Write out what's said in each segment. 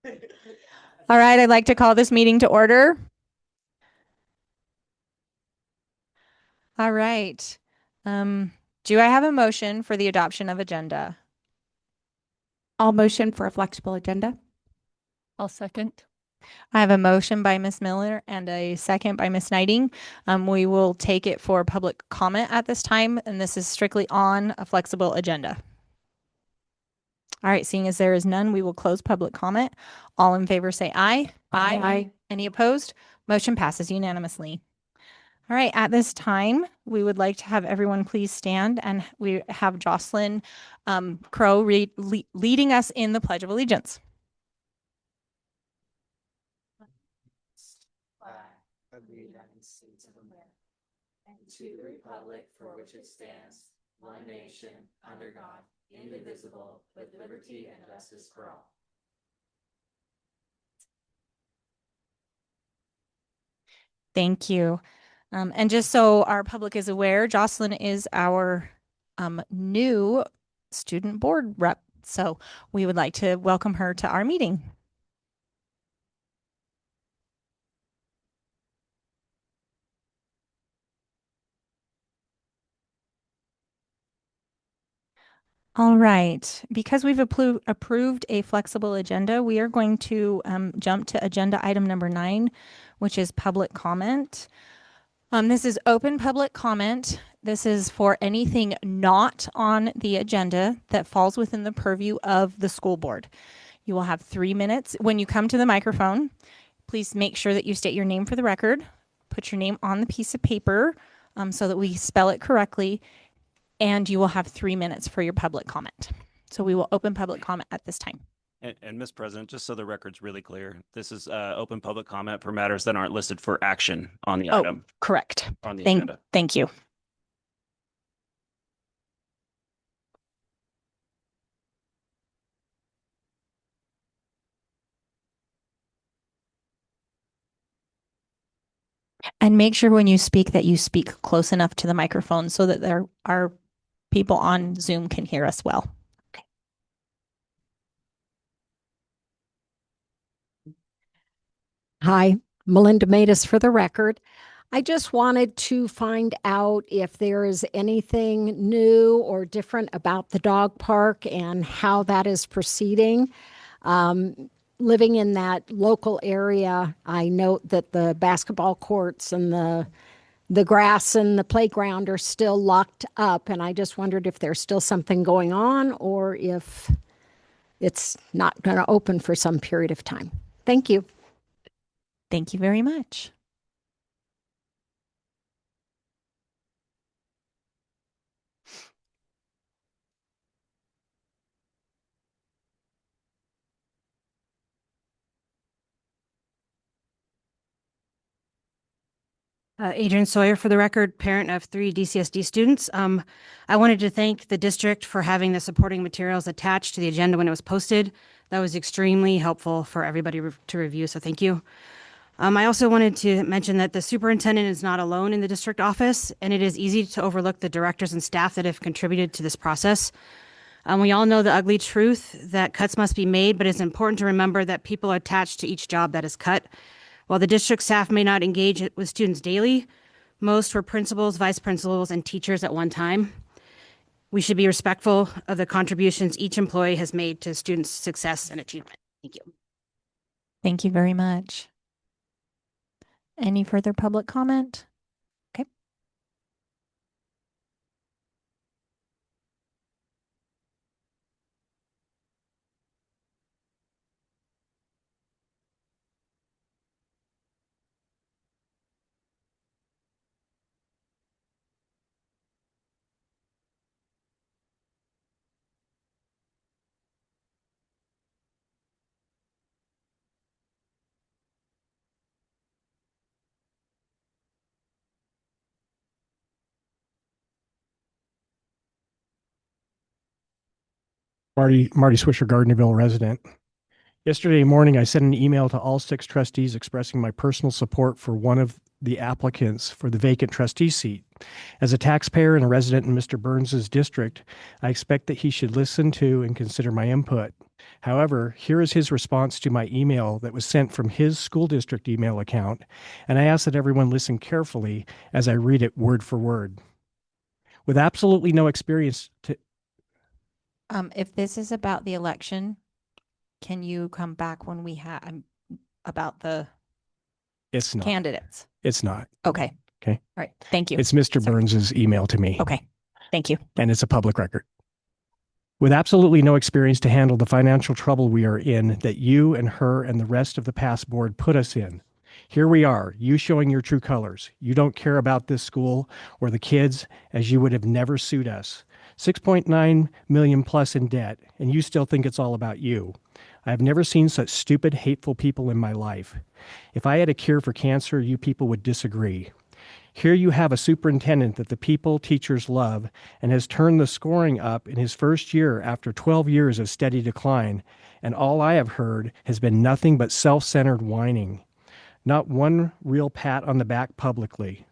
All right, I'd like to call this meeting to order. All right. Do I have a motion for the adoption of agenda? I'll motion for a flexible agenda. I'll second. I have a motion by Ms. Miller and a second by Ms. Knighting. We will take it for public comment at this time, and this is strictly on a flexible agenda. All right, seeing as there is none, we will close public comment. All in favor say aye. Aye. Any opposed? Motion passes unanimously. All right, at this time, we would like to have everyone please stand, and we have Jocelyn Crow leading us in the Pledge of Allegiance. Flag of the United States of America, and to the republic for which it stands, one nation, under God, indivisible, with liberty and justice for all. Thank you. And just so our public is aware, Jocelyn is our new student board rep. So we would like to welcome her to our meeting. All right, because we've approved a flexible agenda, we are going to jump to agenda item number 9, which is public comment. This is open public comment. This is for anything not on the agenda that falls within the purview of the school board. You will have 3 minutes. When you come to the microphone, please make sure that you state your name for the record. Put your name on the piece of paper so that we spell it correctly, and you will have 3 minutes for your public comment. So we will open public comment at this time. And Ms. President, just so the record's really clear, this is open public comment for matters that aren't listed for action on the item. Correct. On the agenda. Thank you. And make sure when you speak that you speak close enough to the microphone so that there are people on Zoom can hear us well. Okay. Hi, Melinda Matus for the record. I just wanted to find out if there is anything new or different about the dog park and how that is proceeding. Living in that local area, I note that the basketball courts and the grass and the playground are still locked up, and I just wondered if there's still something going on or if it's not going to open for some period of time. Thank you. Thank you very much. Adrian Sawyer for the record, parent of 3 DCSD students. I wanted to thank the district for having the supporting materials attached to the agenda when it was posted. That was extremely helpful for everybody to review, so thank you. I also wanted to mention that the superintendent is not alone in the district office, and it is easy to overlook the directors and staff that have contributed to this process. We all know the ugly truth that cuts must be made, but it's important to remember that people are attached to each job that is cut. While the district staff may not engage with students daily, most were principals, vice principals, and teachers at one time. We should be respectful of the contributions each employee has made to students' success and achievement. Thank you. Thank you very much. Any further public comment? Okay. Marty Swisher, Gardnerville resident. Yesterday morning, I sent an email to all 6 trustees expressing my personal support for one of the applicants for the vacant trustee seat. As a taxpayer and a resident in Mr. Burns's district, I expect that he should listen to and consider my input. However, here is his response to my email that was sent from his school district email account, and I ask that everyone listen carefully as I read it word for word. With absolutely no experience to If this is about the election, can you come back when we have about the It's not. candidates? It's not. Okay. Okay. All right. Thank you. It's Mr. Sorry. Burns's email to me. Okay. Thank you. And it's a public record. With absolutely no experience to handle the financial trouble we are in that you and her and the rest of the past board put us in. Here we are, you showing your true colors. You don't care about this school or the kids, as you would have never sued us. 6.9 million plus in debt, and you still think it's all about you. I have never seen such stupid, hateful people in my life. If I had a cure for cancer, you people would disagree. Here you have a superintendent that the people, teachers love and has turned the scoring up in his first year after 12 years of steady decline, and all I have heard has been nothing but self-centered whining. Not one real pat on the back publicly.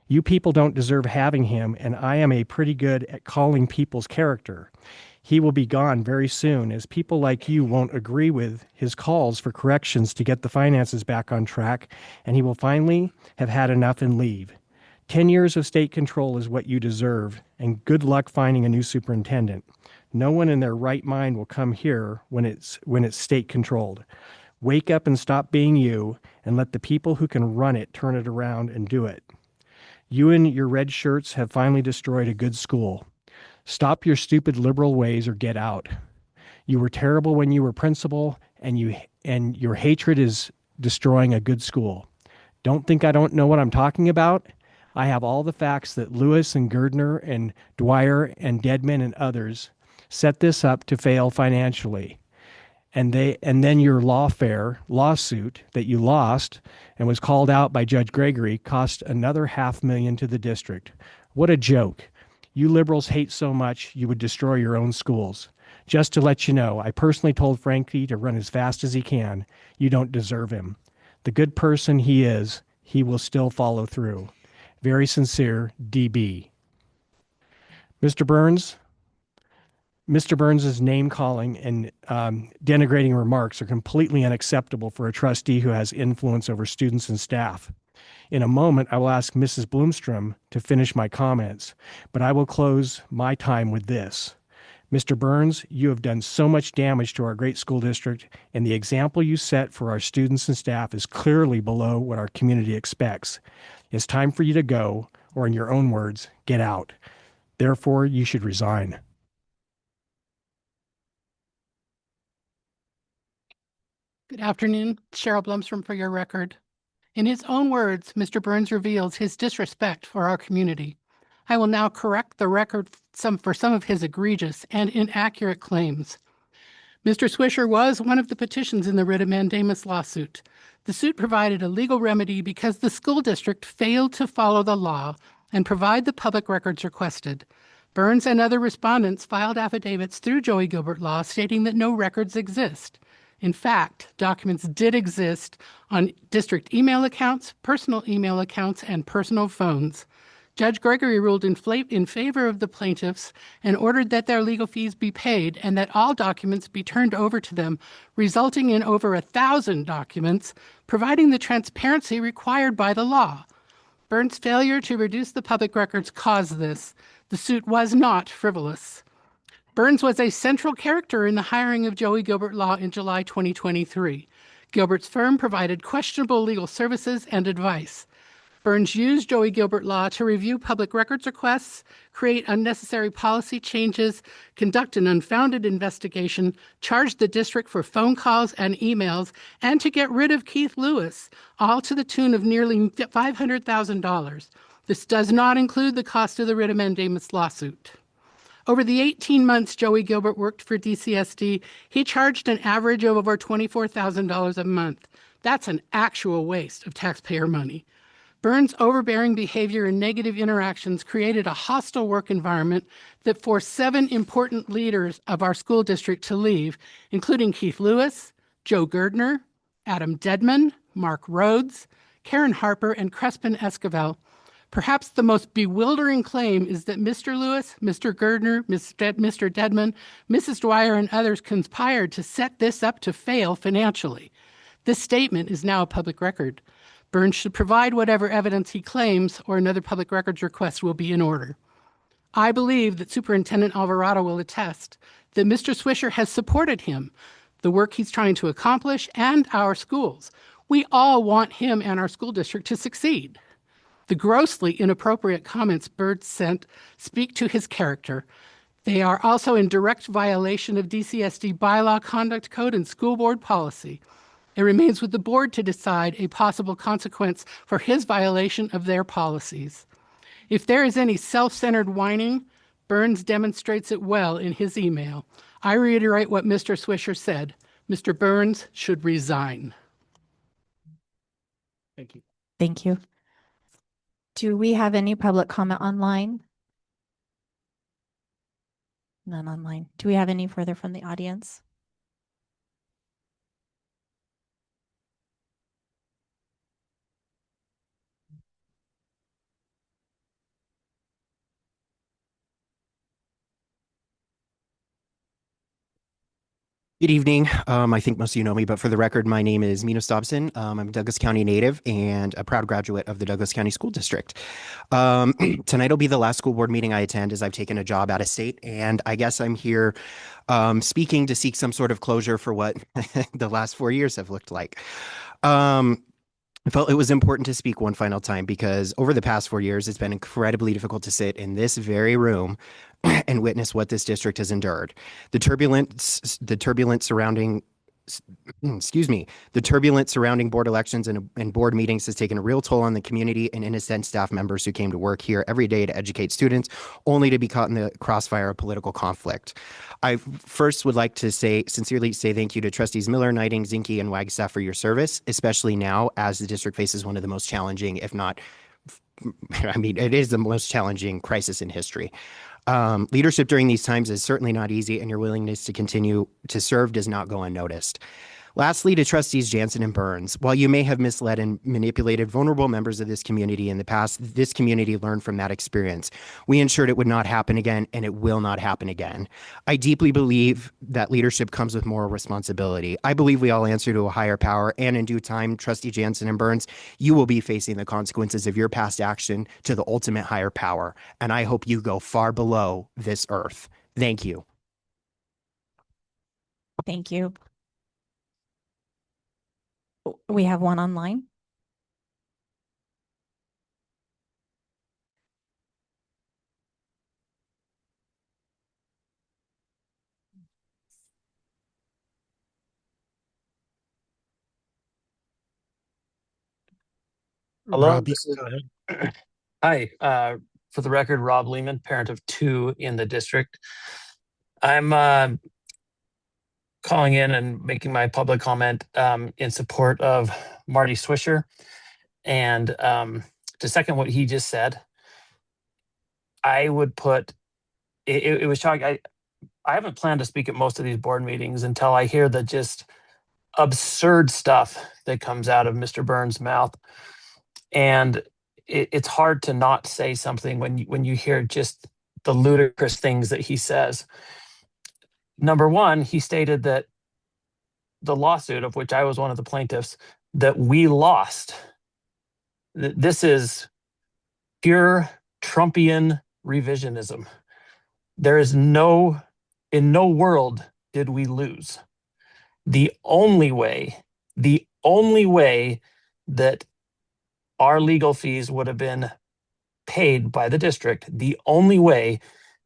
You people don't deserve having him, and I am a pretty good at calling people's character. He will be gone very soon, as people like you won't agree with his calls for corrections to get the finances back on track, and he will finally have had enough and leave. 10 years of state control is what you deserve, and good luck finding a new superintendent. No one in their right mind will come here when it's state controlled. Wake up and stop being you, and let the people who can run it turn it around and do it. You and your red shirts have finally destroyed a good school. Stop your stupid liberal ways or get out. You were terrible when you were principal, and your hatred is destroying a good school. Don't think I don't know what I'm talking about. I have all the facts that Lewis and Gerdner and Dwyer and Dedman and others set this up to fail financially. And then your lawsuit that you lost and was called out by Judge Gregory cost another $500,000 to the district. What a joke. You liberals hate so much you would destroy your own schools. Just to let you know, I personally told Frankie to run as fast as he can. You don't deserve him. The good person he is, he will still follow through. Very sincere, DB. Mr. Burns's name-calling and denigrating remarks are completely unacceptable for a trustee who has influence over students and staff. In a moment, I will ask Mrs. Bloomstrom to finish my comments, but I will close my time with this. Mr. Burns, you have done so much damage to our great school district, and the example you set for our students and staff is clearly below what our community expects. It's time for you to go, or in your own words, get out. Therefore, you should resign. Good afternoon, Cheryl Blumstrom for your record. In his own words, Mr. Burns reveals his disrespect for our community. I will now correct the record for some of his egregious and inaccurate claims. Mr. Swisher was one of the petitions in the writ of mandamus lawsuit. The suit provided a legal remedy because the school district failed to follow the law and provide the public records requested. Burns and other respondents filed affidavits through Joey Gilbert Law stating that no records exist. In fact, documents did exist on district email accounts, personal email accounts, and personal phones. Judge Gregory ruled in favor of the plaintiffs and ordered that their legal fees be paid and that all documents be turned over to them, resulting in over 1,000 documents, providing the transparency required by the law. Burns' failure to reduce the public records caused this. The suit was not frivolous. Burns was a central character in the hiring of Joey Gilbert Law in July 2023. Gilbert's firm provided questionable legal services and advice. Burns used Joey Gilbert Law to review public records requests, create unnecessary policy changes, conduct an unfounded investigation, charge the district for phone calls and emails, and to get rid of Keith Lewis, all to the tune of nearly $500,000. This does not include the cost of the writ of mandamus lawsuit. Over the 18 months Joey Gilbert worked for DCSD, he charged an average of over $24,000 a month. That's an actual waste of taxpayer money. Burns' overbearing behavior and negative interactions created a hostile work environment that forced 7 important leaders of our school district to leave, including Keith Lewis, Joe Gerdner, Adam Dedman, Mark Rhodes, Karen Harper, and Crespin Esquivel. Perhaps the most bewildering claim is that Mr. Lewis, Mr. Gerdner, Mr. Dedman, Mrs. Dwyer, and others conspired to set this up to fail financially. This statement is now a public record. Burns should provide whatever evidence he claims, or another public records request will be in order. I believe that Superintendent Alvarado will attest that Mr. Swisher has supported him, the work he's trying to accomplish, and our schools. We all want him and our school district to succeed. The grossly inappropriate comments Burns sent speak to his character. They are also in direct violation of DCSD bylaw, conduct code, and school board policy. It remains with the board to decide a possible consequence for his violation of their policies. If there is any self-centered whining, Burns demonstrates it well in his email. I reiterate what Mr. Swisher said. Mr. Burns should resign. Thank you. Thank you. Do we have any public comment online? None online. Do we have any further from the audience? Good evening. I think most of you know me, but for the record, my name is Minos Dobson. I'm a Douglas County native and a proud graduate of the Douglas County School District. Tonight will be the last school board meeting I attend as I've taken a job out of state, and I guess I'm here speaking to seek some sort of closure for what the last 4 years have looked like. I felt it was important to speak one final time because over the past 4 years, it's been incredibly difficult to sit in this very room and witness what this district has endured. The turbulence surrounding board elections and board meetings has taken a real toll on the community and innocent staff members who came to work here every day to educate students, only to be caught in the crossfire of political conflict. I first would like to sincerely say thank you to trustees Miller, Knighting, Zinke, and Wagstaff for your service, especially now as the district faces one of the most challenging, if not, it is the most challenging crisis in history. Leadership during these times is certainly not easy, and your willingness to continue to serve does not go unnoticed. Lastly, to trustees Jansen and Burns, while you may have misled and manipulated vulnerable members of this community in the past, this community learned from that experience. We ensured it would not happen again, and it will not happen again. I deeply believe that leadership comes with moral responsibility. I believe we all answer to a higher power, and in due time, trustee Jansen and Burns, you will be facing the consequences of your past action to the ultimate higher power, and I hope you go far below this earth. Thank you. Thank you. We have one online. Hello, Rob, this is, go ahead. hi, for the record, Rob Lehman, parent of 2 in the district. I'm calling in and making my public comment in support of Marty Swisher. And to second what he just said, I would put, it was shocking. I haven't planned to speak at most of these board meetings until I hear the just absurd stuff that comes out of Mr. Burns' mouth. And it's hard to not say something when you hear just the ludicrous things that he says. Number one, he stated that the lawsuit, of which I was one of the plaintiffs, that we lost. This is pure Trumpian revisionism. There is in no world did we lose. The only way that our legal fees would have been paid by the district, the only way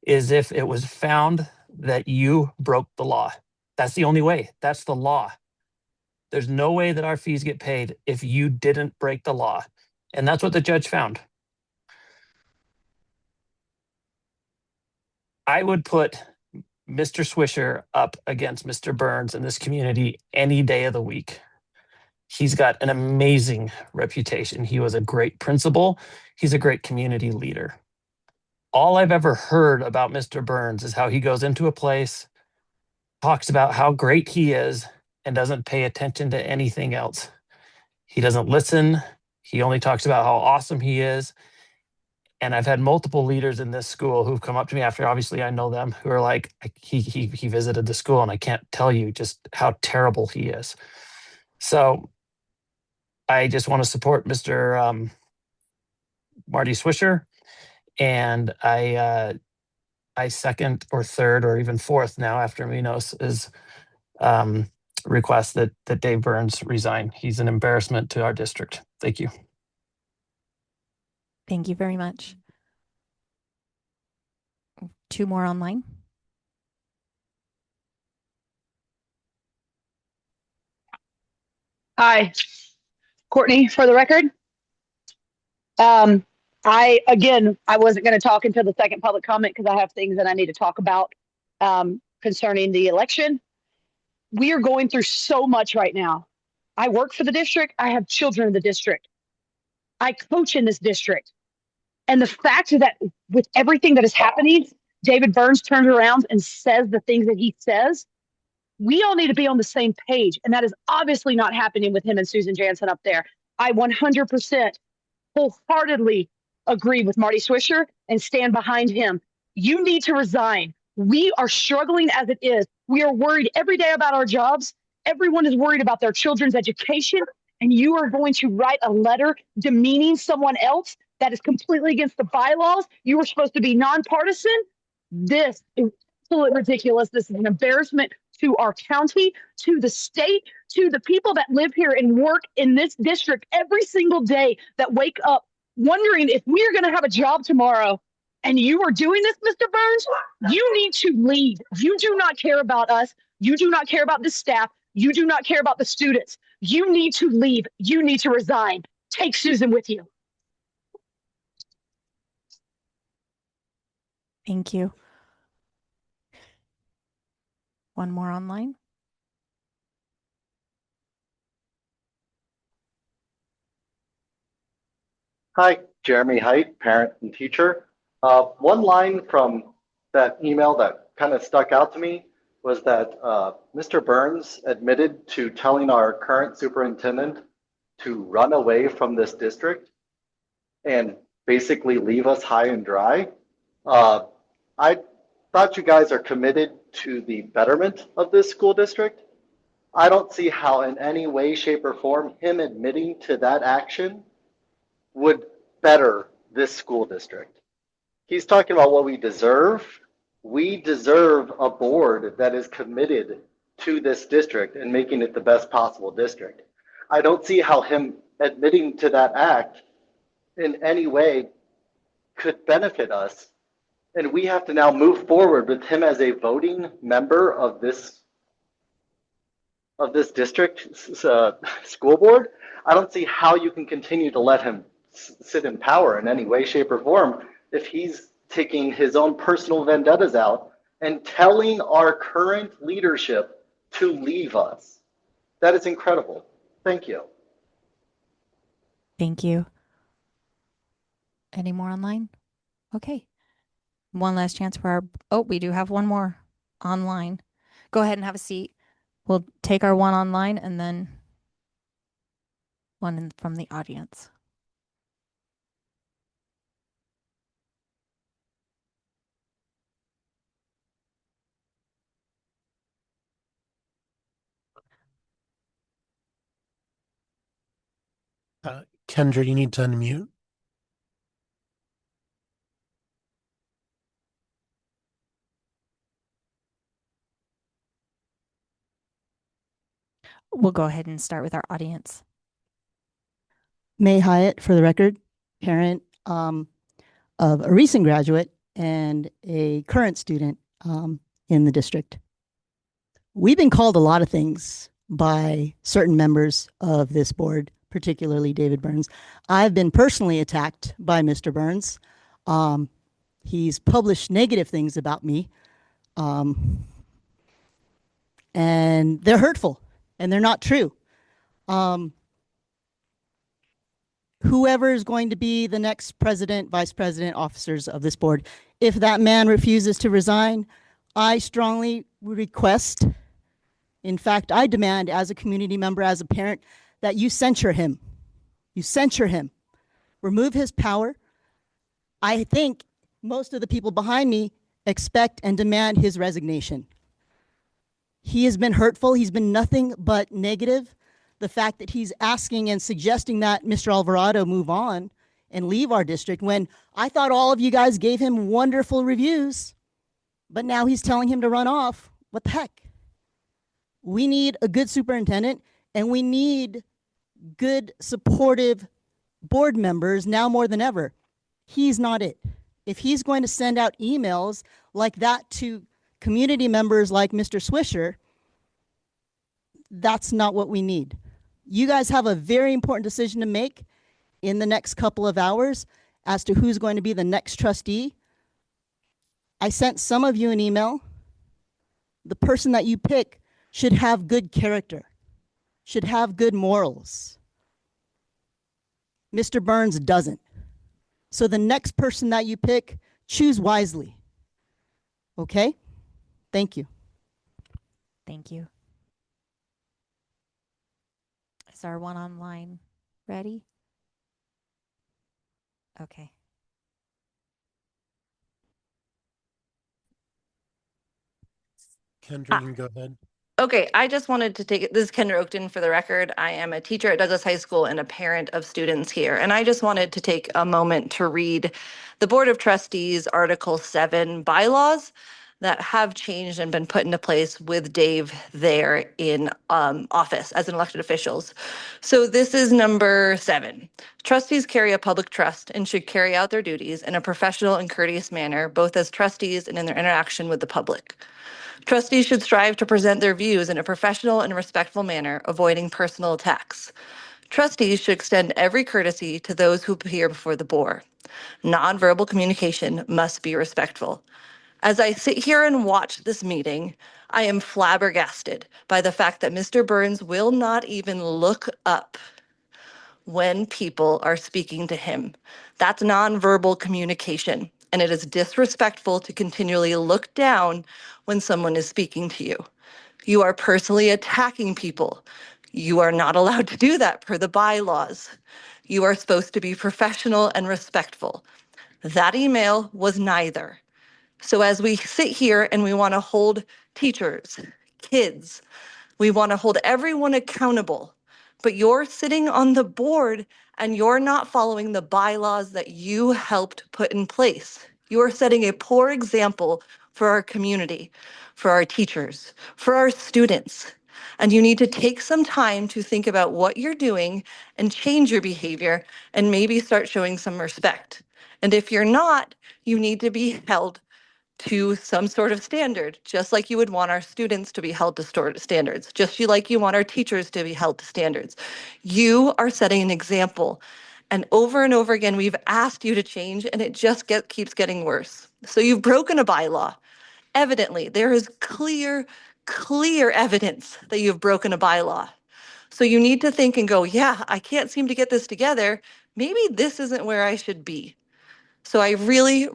is if it was found that you broke the law. That's the only way. That's the law. There's no way that our fees get paid if you didn't break the law. And that's what the judge found. I would put Mr. Swisher up against Mr. Burns in this community any day of the week. He's got an amazing reputation. He was a great principal. He's a great community leader. All I've ever heard about Mr. Burns is how he goes into a place, talks about how great he is, and doesn't pay attention to anything else. He doesn't listen. He only talks about how awesome he is. And I've had multiple leaders in this school who've come up to me after, obviously I know them, who are like, he visited the school and I can't tell you just how terrible he is. So I just want to support Mr. Marty Swisher, and I second or third or even fourth now after Minos is request that Dave Burns resign. He's an embarrassment to our district. Thank you. Thank you very much. 2 more online. Hi, Courtney, for the record. I wasn't going to talk until the second public comment because I have things that I need to talk about concerning the election. We are going through so much right now. I work for the district. I have children in the district. I coach in this district. And the fact that with everything that is happening, David Burns turns around and says the things that he says, we all need to be on the same page. And that is obviously not happening with him and Susan Jansen up there. I 100% wholeheartedly agree with Marty Swisher and stand behind him. You need to resign. We are struggling as it is. We are worried every day about our jobs. Everyone is worried about their children's education. And you are going to write a letter demeaning someone else that is completely against the bylaws. You were supposed to be nonpartisan. This is absolutely ridiculous. This is an embarrassment to our county, to the state, to the people that live here and work in this district every single day, that wake up wondering if we are going to have a job tomorrow. And you are doing this, Mr. Burns, you need to leave. You do not care about us. You do not care about the staff. You do not care about the students. You need to leave. You need to resign. Take Susan with you. Thank you. 1 more online. Hi, Jeremy Height, parent and teacher. One line from that email that kind of stuck out to me was that Mr. Burns admitted to telling our current superintendent to run away from this district and basically leave us high and dry. I thought you guys are committed to the betterment of this school district. I don't see how in any way, shape, or form him admitting to that action would better this school district. He's talking about what we deserve. We deserve a board that is committed to this district and making it the best possible district. I don't see how him admitting to that act in any way could benefit us. And we have to now move forward with him as a voting member of this district school board. I don't see how you can continue to let him sit in power in any way, shape, or form if he's taking his own personal vendettas out and telling our current leadership to leave us. That is incredible. Thank you. Thank you. Any more online? Okay. One last chance for our, oh, we do have one more online. Go ahead and have a seat. We'll take our one online and then one from the audience. Kendra, you need to unmute. We'll go ahead and start with our audience. May Hyatt, for the record, parent of a recent graduate and a current student in the district. We've been called a lot of things by certain members of this board, particularly David Burns. I've been personally attacked by Mr. Burns. He's published negative things about me, and they're hurtful and they're not true. Whoever is going to be the next president, vice president, officers of this board, if that man refuses to resign, I strongly request, in fact, I demand as a community member, as a parent, that you censure him. You censure him, remove his power. I think most of the people behind me expect and demand his resignation. He has been hurtful. He's been nothing but negative. The fact that he's asking and suggesting that Mr. Alvarado move on and leave our district when I thought all of you guys gave him wonderful reviews, but now he's telling him to run off. What the heck? We need a good superintendent, and we need good, supportive board members now more than ever. He's not it. If he's going to send out emails like that to community members like Mr. Swisher, that's not what we need. You guys have a very important decision to make in the next couple of hours as to who's going to be the next trustee. I sent some of you an email. The person that you pick should have good character, should have good morals. Mr. Burns doesn't. So the next person that you pick, choose wisely. Okay? Thank you. Thank you. Is our one online ready? Okay. Kendra, you can go ahead. Okay, I just wanted to take it. This is Kendra Oakton for the record. I am a teacher at Douglas High School and a parent of students here. And I just wanted to take a moment to read the Board of Trustees Article 7 bylaws that have changed and been put into place with Dave there in office as an elected officials. So this is number 7. Trustees carry a public trust and should carry out their duties in a professional and courteous manner, both as trustees and in their interaction with the public. Trustees should strive to present their views in a professional and respectful manner, avoiding personal attacks. Trustees should extend every courtesy to those who appear before the board. Nonverbal communication must be respectful. As I sit here and watch this meeting, I am flabbergasted by the fact that Mr. Burns will not even look up when people are speaking to him. That's nonverbal communication, and it is disrespectful to continually look down when someone is speaking to you. You are personally attacking people. You are not allowed to do that per the bylaws. You are supposed to be professional and respectful. That email was neither. So as we sit here and we want to hold teachers, kids, we want to hold everyone accountable, but you're sitting on the board and you're not following the bylaws that you helped put in place. You are setting a poor example for our community, for our teachers, for our students. And you need to take some time to think about what you're doing and change your behavior and maybe start showing some respect. And if you're not, you need to be held to some sort of standard, just like you would want our students to be held to standards, just like you want our teachers to be held to standards. You are setting an example. And over again, we've asked you to change, and it just keeps getting worse. So you've broken a bylaw. Evidently, there is clear evidence that you've broken a bylaw. So you need to think and go, yeah, I can't seem to get this together. Maybe this isn't where I should be. So I really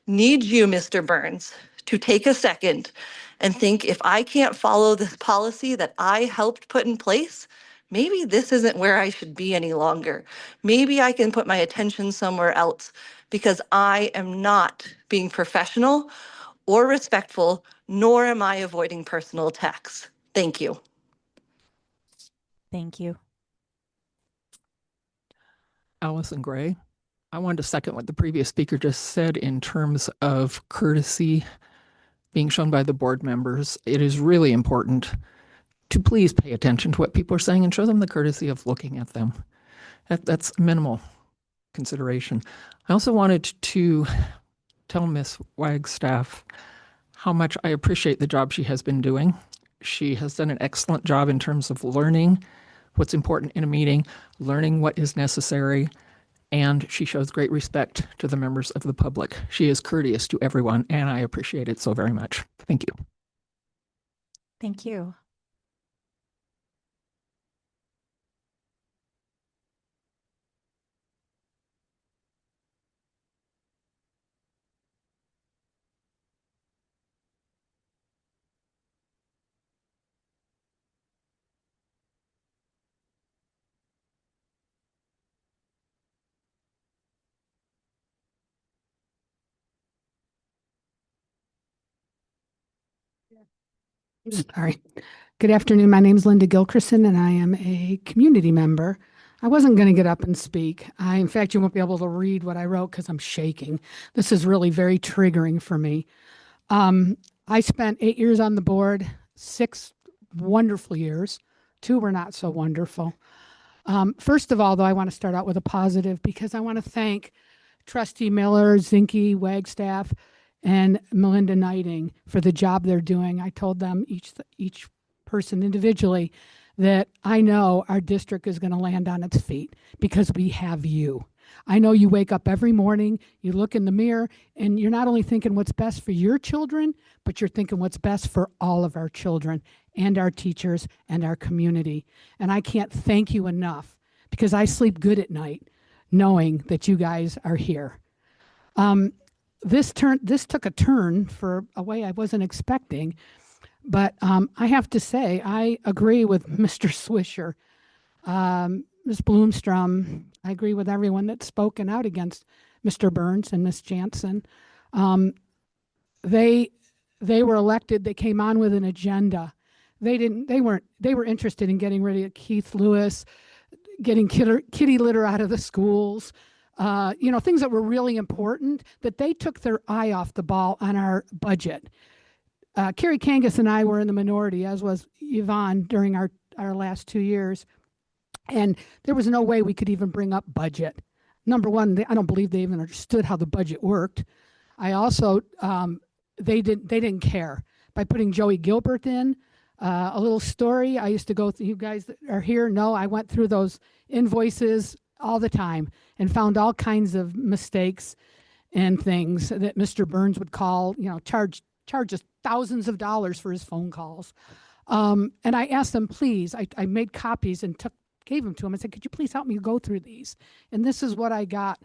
need you, Mr. Burns, to take a second and think, if I can't follow this policy that I helped put in place, maybe this isn't where I should be any longer. Maybe I can put my attention somewhere else because I am not being professional or respectful, nor am I avoiding personal attacks. Thank you. Thank you. Allison Gray. I wanted to second what the previous speaker just said in terms of courtesy being shown by the board members. It is really important to please pay attention to what people are saying and show them the courtesy of looking at them. That's minimal consideration. I also wanted to tell Ms. Wagstaff how much I appreciate the job she has been doing. She has done an excellent job in terms of learning what's important in a meeting, learning what is necessary, and she shows great respect to the members of the public. She is courteous to everyone, and I appreciate it so very much. Thank you. Thank you. Sorry. Good afternoon. My name is Linda Gilchristen, and I am a community member. I wasn't going to get up and speak. In fact, you won't be able to read what I wrote because I'm shaking. This is really very triggering for me. I spent 8 years on the board, 6 wonderful years. 2 were not so wonderful. First of all, though, I want to start out with a positive because I want to thank Trustee Miller, Zinke, Wagstaff, and Melinda Knighting for the job they're doing. I told them each person individually that I know our district is going to land on its feet because we have you. I know you wake up every morning, you look in the mirror, and you're not only thinking what's best for your children, but you're thinking what's best for all of our children and our teachers and our community. And I can't thank you enough because I sleep good at night knowing that you guys are here. This took a turn for a way I wasn't expecting, but I have to say I agree with Mr. Swisher, Ms. Bloomstrom. I agree with everyone that's spoken out against Mr. Burns and Ms. Jansen. They were elected. They came on with an agenda. They were interested in getting rid of Keith Lewis, getting kitty litter out of the schools, things that were really important, that they took their eye off the ball on our budget. Carrie Kangas and I were in the minority, as was Yvonne, during our last 2 years. And there was no way we could even bring up budget. Number one, I don't believe they even understood how the budget worked. I also, they didn't care. By putting Joey Gilbert in, a little story, I used to go through, you guys that are here know, I went through those invoices all the time and found all kinds of mistakes and things that Mr. Burns would call, charge us thousands of dollars for his phone calls. And I asked them, please, I made copies and gave them to him and said, could you please help me go through these? And this is what I got.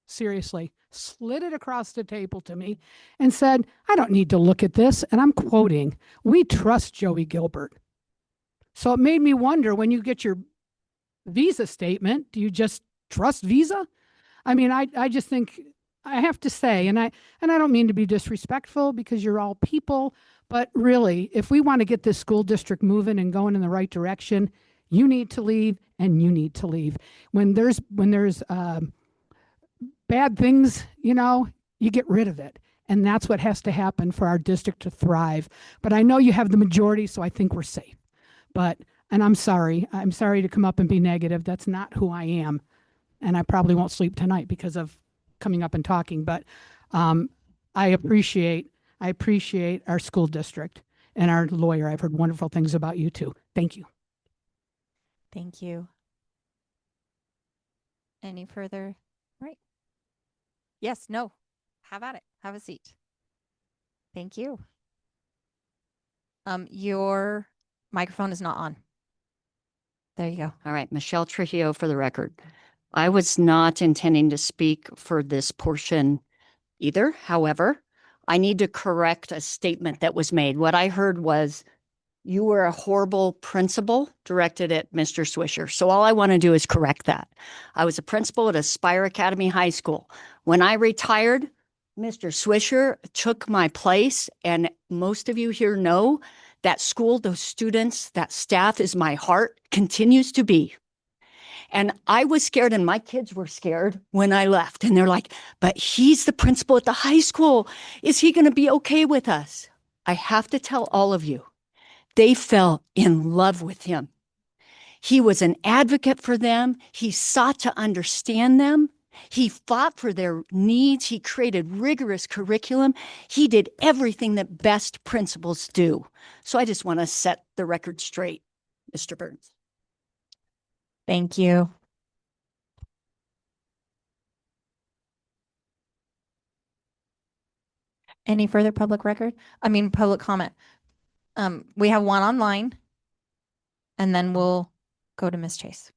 Seriously, slid it across the table to me and said, I don't need to look at this. And I'm quoting, we trust Joey Gilbert. So it made me wonder, when you get your Visa statement, do you just trust Visa? I mean, I just think, I have to say, and I don't mean to be disrespectful because you're all people, but really, if we want to get this school district moving and going in the right direction, you need to leave and you need to leave. When there's bad things, you get rid of it. And that's what has to happen for our district to thrive. But I know you have the majority, so I think we're safe. And I'm sorry to come up and be negative. That's not who I am. And I probably won't sleep tonight because of coming up and talking. But I appreciate our school district and our lawyer. I've heard wonderful things about you too. Thank you. Thank you. Any further? Right. Yes, no. Have at it. Have a seat. Thank you. Your microphone is not on. There you go. All right, Michelle Trujillo for the record. I was not intending to speak for this portion either. However, I need to correct a statement that was made. What I heard was, you were a horrible principal, directed at Mr. Swisher. So all I want to do is correct that. I was a principal at Aspire Academy High School. When I retired, Mr. Swisher took my place, and most of you here know that school, those students, that staff is my heart, continues to be. And I was scared, and my kids were scared when I left. And they're like, but he's the principal at the high school. Is he going to be okay with us? I have to tell all of you, they fell in love with him. He was an advocate for them. He sought to understand them. He fought for their needs. He created rigorous curriculum. He did everything that best principals do. So I just want to set the record straight, Mr. Burns. Thank you. Any further public comment? We have one online, and then we'll go to Ms. Chase.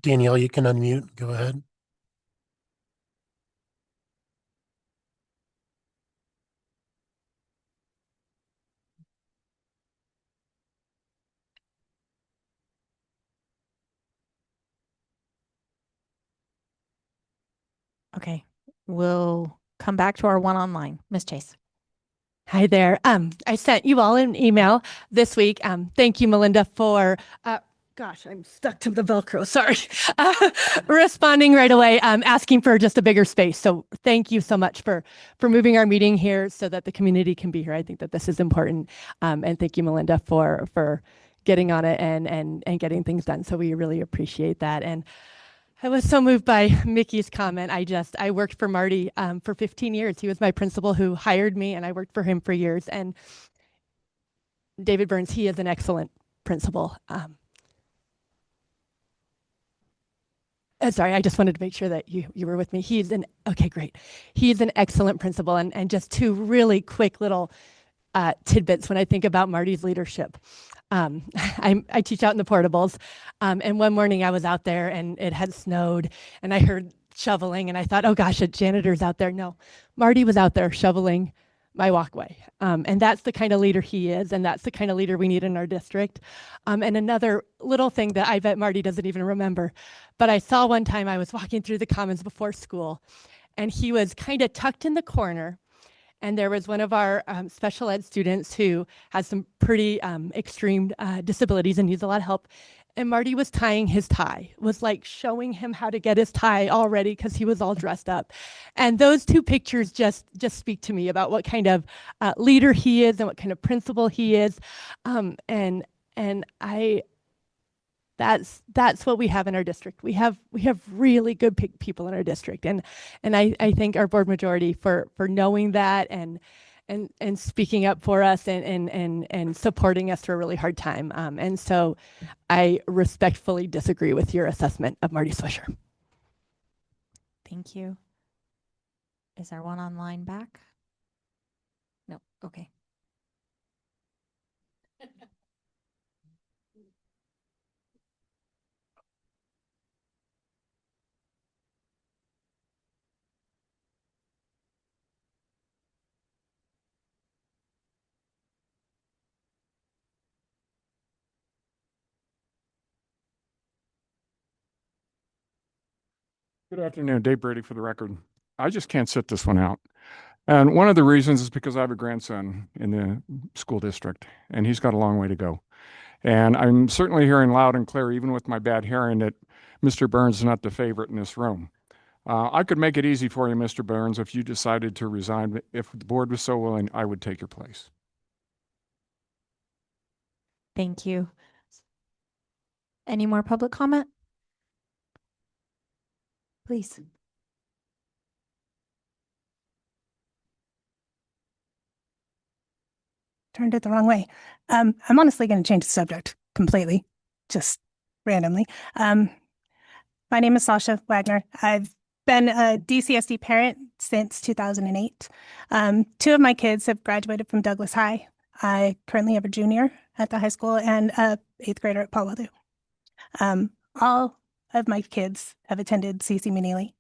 Danielle, you can unmute. Go ahead. Okay, we'll come back to our one online. Ms. Chase. Hi there. I sent you all an email this week. Thank you, Melinda, for gosh, I'm stuck to the Velcro. Sorry. Responding right away, asking for just a bigger space. So thank you so much for moving our meeting here so that the community can be here. I think that this is important. And thank you, Melinda, for getting on it and getting things done. So we really appreciate that. And I was so moved by Mickey's comment. I worked for Marty for 15 years. He was my principal who hired me, and I worked for him for years. And David Burns, he is an excellent principal. Sorry, I just wanted to make sure that you were with me. Okay, great. He's an excellent principal. And just two really quick little tidbits when I think about Marty's leadership. I teach out in the portables. And one morning I was out there and it had snowed and I heard shoveling and I thought, oh gosh, a janitor's out there. No, Marty was out there shoveling my walkway. And that's the kind of leader he is. And that's the kind of leader we need in our district. And another little thing that I bet Marty doesn't even remember, but I saw one time I was walking through the commons before school and he was kind of tucked in the corner. And there was one of our special ed students who has some pretty extreme disabilities and needs a lot of help. And Marty was tying his tie, was like showing him how to get his tie all ready because he was all dressed up. And those two pictures just speak to me about what kind of leader he is and what kind of principal he is. That's what we have in our district. We have really good people in our district, and I thank our board majority for knowing that and speaking up for us and supporting us through a really hard time. And so I respectfully disagree with your assessment of Marty Swisher. Thank you. Is our one online back? No. Okay. Good afternoon, Dave Brady for the record. I just can't sit this one out. And one of the reasons is because I have a grandson in the school district and he's got a long way to go. And I'm certainly hearing loud and clear, even with my bad hearing, that Mr. Burns is not the favorite in this room. I could make it easy for you, Mr. Burns, if you decided to resign. If the board was so willing, I would take your place. Thank you. Any more public comment? Please. Turned it the wrong way. I'm honestly going to change the subject completely, just randomly. My name is Sasha Wagner. I've been a DCSD parent since 2008. Two of my kids have graduated from Douglas High. I currently have a junior at the high school and a 8th grader at Paul Wadu. All of my kids have attended CC McNeely.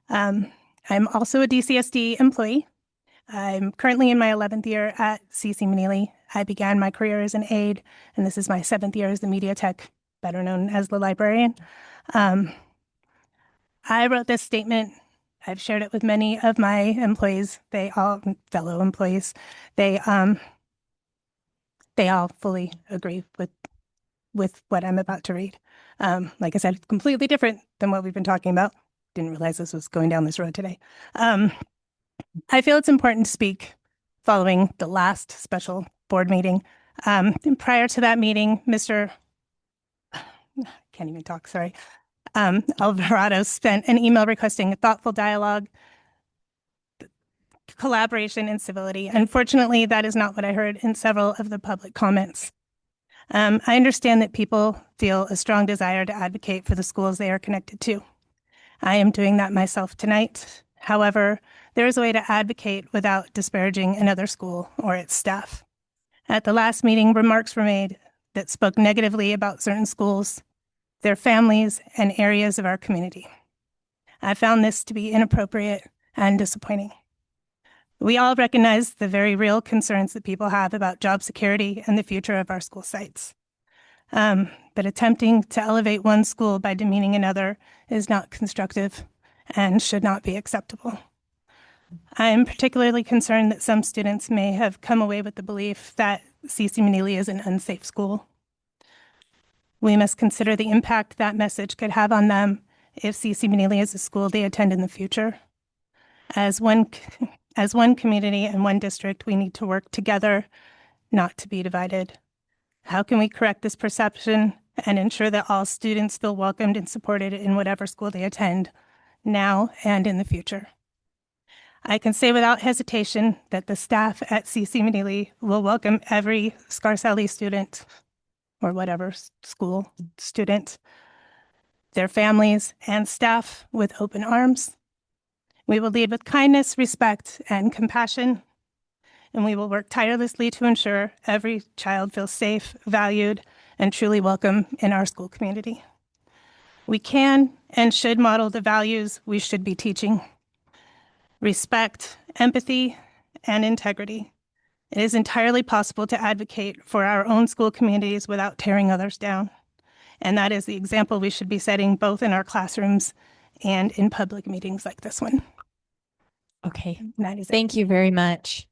I'm also a DCSD employee. I'm currently in my 11th year at CC McNeely. I began my career as an aide, and this is my 7th year as the media tech, better known as the librarian. I wrote this statement. I've shared it with many of my employees. They all, fellow employees, they all fully agree with what I'm about to read. Like I said, it's completely different than what we've been talking about. Didn't realize this was going down this road today. I feel it's important to speak following the last special board meeting. Prior to that meeting, can't even talk, sorry. Alvarado sent an email requesting a thoughtful dialogue, collaboration, and civility. Unfortunately, that is not what I heard in several of the public comments. I understand that people feel a strong desire to advocate for the schools they are connected to. I am doing that myself tonight. However, there is a way to advocate without disparaging another school or its staff. At the last meeting, remarks were made that spoke negatively about certain schools, their families, and areas of our community. I found this to be inappropriate and disappointing. We all recognize the very real concerns that people have about job security and the future of our school sites. But attempting to elevate one school by demeaning another is not constructive and should not be acceptable. I am particularly concerned that some students may have come away with the belief that CC Manili is an unsafe school. We must consider the impact that message could have on them if CC Manili is a school they attend in the future. As one community and one district, we need to work together, not to be divided. How can we correct this perception and ensure that all students feel welcomed and supported in whatever school they attend, now and in the future? I can say without hesitation that the staff at CC Manili will welcome every Scarcelli student, or whatever school student, their families and staff with open arms. We will lead with kindness, respect, and compassion, and we will work tirelessly to ensure every child feels safe, valued, and truly welcome in our school community. We can and should model the values we should be teaching: respect, empathy, and integrity. It is entirely possible to advocate for our own school communities without tearing others down. And that is the example we should be setting both in our classrooms and in public meetings like this one. Okay. That is it. Thank you very much.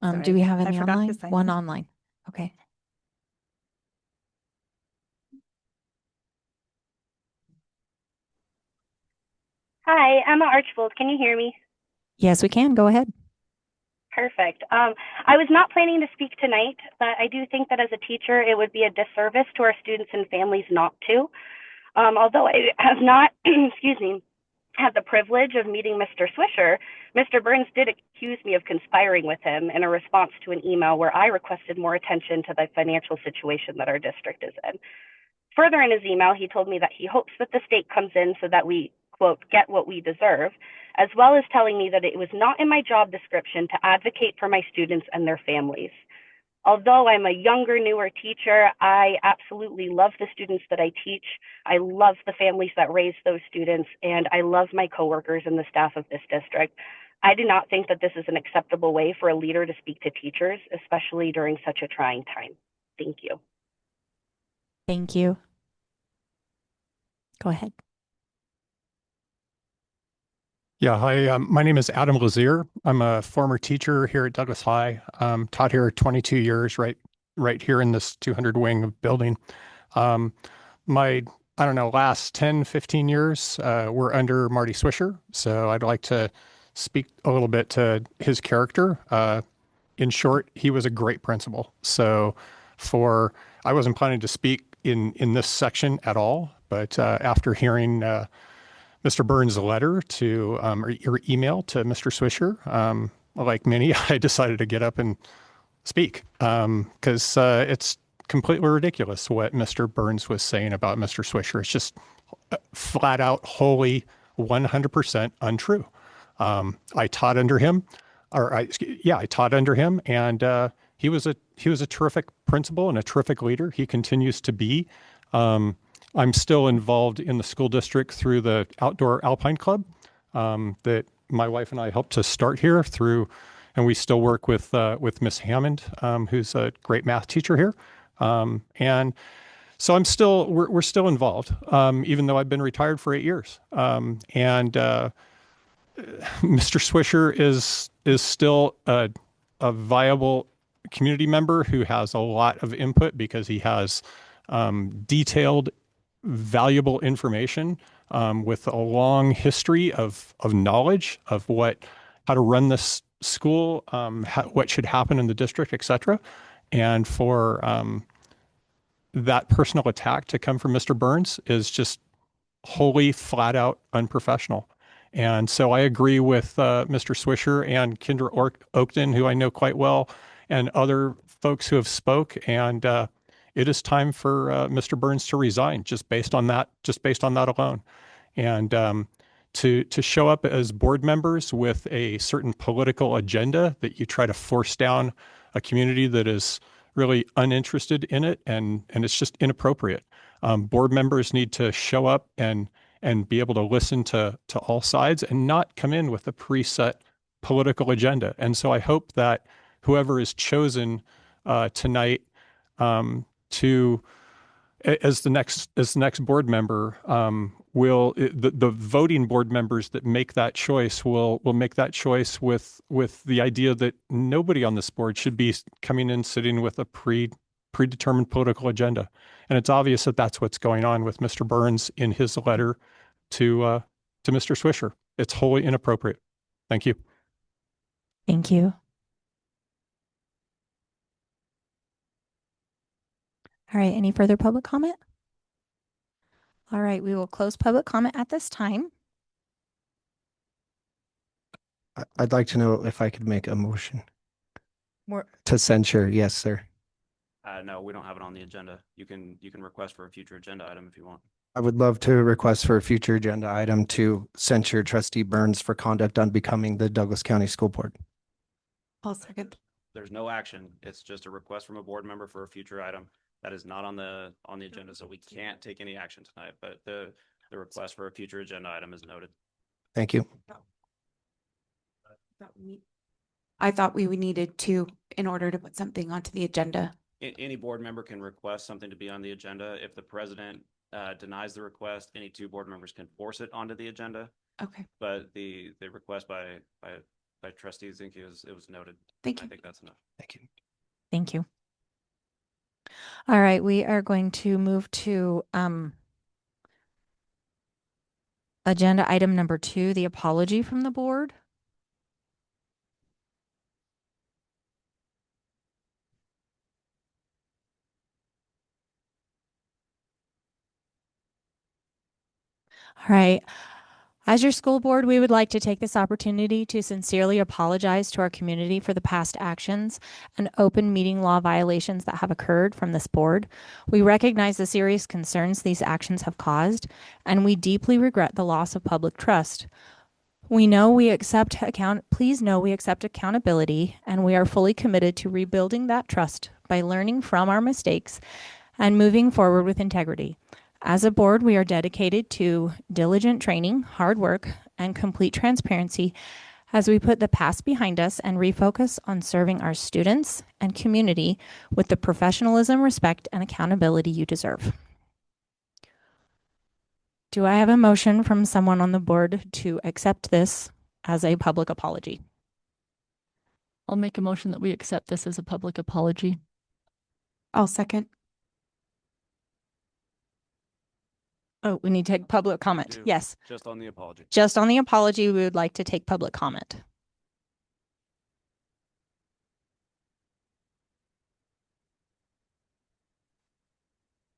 Do Sorry, we have I any forgot to online? sign One in. online. Okay. Hi, Emma Archbold. Can you hear me? Yes, we can. Go ahead. Perfect. I was not planning to speak tonight, but I do think that as a teacher, it would be a disservice to our students and families not to. Although I have not, excuse me, had the privilege of meeting Mr. Swisher, Mr. Burns did accuse me of conspiring with him in a response to an email where I requested more attention to the financial situation that our district is in. Further in his email, he told me that he hopes that the state comes in so that we, quote, get what we deserve, as well as telling me that it was not in my job description to advocate for my students and their families. Although I'm a younger, newer teacher, I absolutely love the students that I teach. I love the families that raise those students, and I love my coworkers and the staff of this district. I do not think that this is an acceptable way for a leader to speak to teachers, especially during such a trying time. Thank you. Thank you. Go ahead. Yeah, hi, my name is Adam Lazier. I'm a former teacher here at Douglas High. Taught here 22 years, right here in this 200 wing of building. I don't know, last 10, 15 years were under Marty Swisher. So I'd like to speak a little bit to his character. In short, he was a great principal. So I wasn't planning to speak in this section at all, but after hearing Mr. Burns' letter to, or email to Mr. Swisher, like many, I decided to get up and speak because it's completely ridiculous what Mr. Burns was saying about Mr. Swisher. It's just flat out, wholly, 100% untrue. I taught under him, I taught under him, and he was a terrific principal and a terrific leader. He continues to be. I'm still involved in the school district through the Outdoor Alpine Club that my wife and I helped to start here through, and we still work with Miss Hammond, who's a great math teacher here. And so we're still involved, even though I've been retired for 8 years. Mr. Swisher is still a viable community member who has a lot of input because he has detailed, valuable information with a long history of knowledge of how to run this school, what should happen in the district, et cetera. And for that personal attack to come from Mr. Burns is just wholly flat out unprofessional. And so I agree with Mr. Swisher and Kendra Oakton, who I know quite well, and other folks who have spoke. And it is time for Mr. Burns to resign just based on that alone. And to show up as board members with a certain political agenda that you try to force down a community that is really uninterested in it, and it's just inappropriate. Board members need to show up and be able to listen to all sides and not come in with a preset political agenda. And so I hope that whoever is chosen tonight as the next board member the voting board members that make that choice will make that choice with the idea that nobody on this board should be coming in sitting with a predetermined political agenda. And it's obvious that that's what's going on with Mr. Burns in his letter to Mr. Swisher. It's wholly inappropriate. Thank you. Thank you. All right, any further public comment? All right, we will close public comment at this time. I'd like to know if I could make a motion More. to censure. Yes, sir. No, we don't have it on the agenda. You can request for a future agenda item if you want. I would love to request for a future agenda item to censure Trustee Burns for conduct unbecoming the Douglas County School Board. I'll second. There's no action. It's just a request from a board member for a future item. That is not on the agenda, so we can't take any action tonight, but the request for a future agenda item is noted. Thank you. I thought we needed to, in order to put something onto the agenda. Any board member can request something to be on the agenda. If the president denies the request, any two board members can force it onto the agenda. Okay. But the request by Trustee Zinke it was noted. Thank you. I think that's enough. Thank you. Thank you. All right, we are going to move to agenda item number 2, the apology from the board. All right. As your school board, we would like to take this opportunity to sincerely apologize to our community for the past actions and open meeting law violations that have occurred from this board. We recognize the serious concerns these actions have caused, and we deeply regret the loss of public trust. Please know we accept accountability, and we are fully committed to rebuilding that trust by learning from our mistakes and moving forward with integrity. As a board, we are dedicated to diligent training, hard work, and complete transparency as we put the past behind us and refocus on serving our students and community with the professionalism, respect, and accountability you deserve. Do I have a motion from someone on the board to accept this as a public apology? I'll make a motion that we accept this as a public apology. I'll second. Oh, we need to take public comment. Yes. Just on the apology. Just on the apology, we would like to take public comment.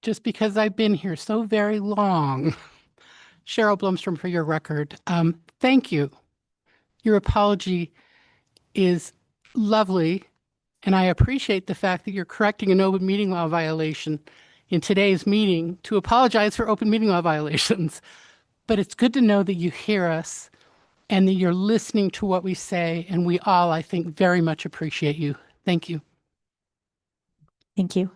Just because I've been here so very long. Cheryl Blumstrom for your record. Thank you. Your apology is lovely, and I appreciate the fact that you're correcting an open meeting law violation in today's meeting to apologize for open meeting law violations. But it's good to know that you hear us and that you're listening to what we say, and we all, I think, very much appreciate you. Thank you. Thank you.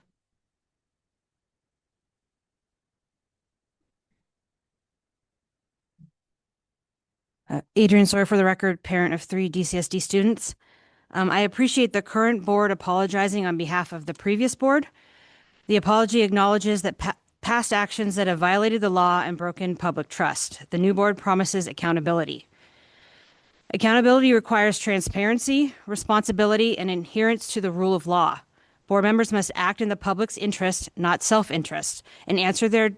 Adrian Sawyer for the record, parent of 3 DCSD students. I appreciate the current board apologizing on behalf of the previous board. The apology acknowledges that past actions that have violated the law and broken public trust. The new board promises accountability. Accountability requires transparency, responsibility, and adherence to the rule of law. Board members must act in the public's interest, not self-interest, and answer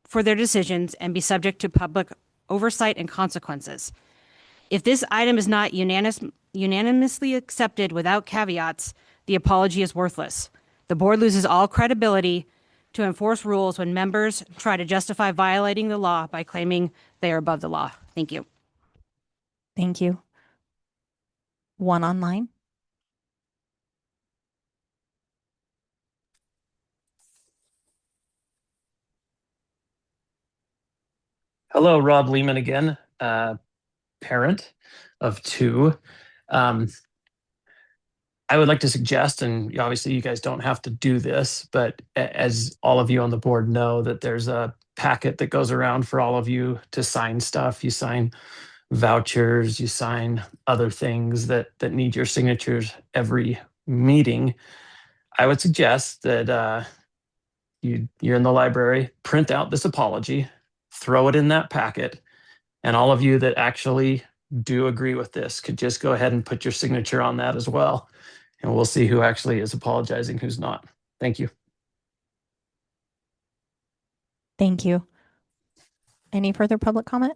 for their decisions and be subject to public oversight and consequences. If this item is not unanimously accepted without caveats, the apology is worthless. The board loses all credibility to enforce rules when members try to justify violating the law by claiming they are above the law. Thank you. Thank you. One online. Hello, Rob Lehman again, parent of 2. I would like to suggest, and obviously you guys don't have to do this, but as all of you on the board know, that there's a packet that goes around for all of you to sign stuff. You sign vouchers, you sign other things that need your signatures every meeting. I would suggest that you're in the library, print out this apology throw it in that packet. And all of you that actually do agree with this could just go ahead and put your signature on that as well. And we'll see who actually is apologizing, who's not. Thank you. Thank you. Any further public comment?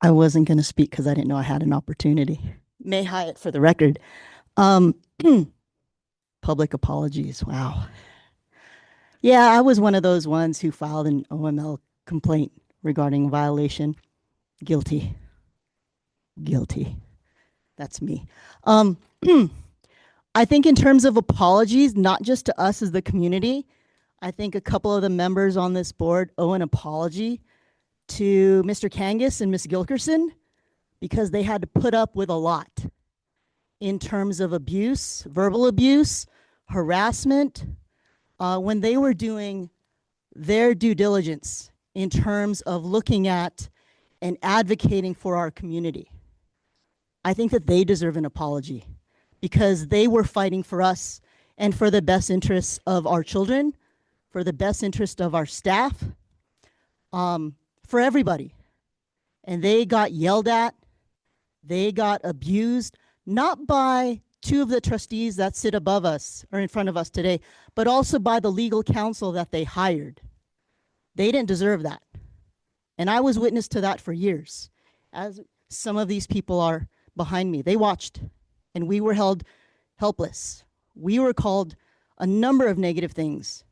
I wasn't going to speak because I didn't know I had an opportunity. May Hyatt for the record. Um, public apologies. Wow. Yeah, I was one of those ones who filed an OML complaint regarding violation. Guilty. Guilty. That's me. I think in terms of apologies, not just to us as the community, I think a couple of the members on this board owe an apology to Mr. Kangas and Ms. Gilkerson because they had to put up with a lot in terms of abuse, verbal abuse, harassment, when they were doing their due diligence in terms of looking at and advocating for our community. I think that they deserve an apology because they were fighting for us and for the best interests of our children, for the best interest of our staff, for everybody. And they got yelled at, they got abused, not by two of the trustees that sit above us or in front of us today, but also by the legal counsel that they hired. They didn't deserve that. And I was witness to that for years. As some of these people are behind me, they watched and we were held helpless. We were called a number of negative things.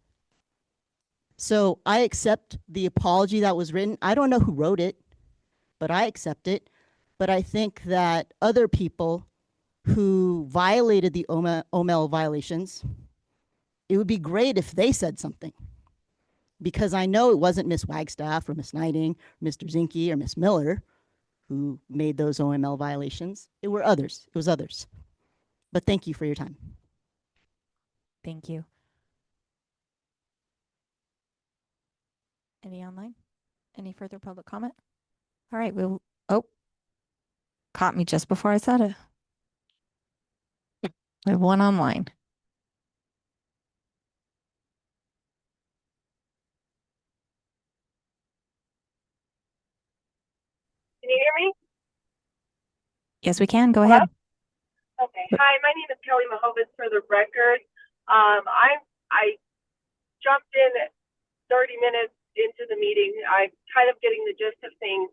So I accept the apology that was written. I don't know who wrote it, but I accept it. But I think that other people who violated the OML violations, it would be great if they said something. Because I know it wasn't Ms. Wagstaff or Ms. Knighting, Mr. Zinke or Ms. Miller who made those OML violations. It were others. It was others. But thank you for your time. Thank you. Any online? Any further public comment? All right, oh, caught me just before I said it. I have one online. Can you hear me? Yes, we can. Go ahead. Okay. Hi, my name is Kelly Mahovitz for the record. I jumped in 30 minutes into the meeting. I'm kind of getting the gist of things.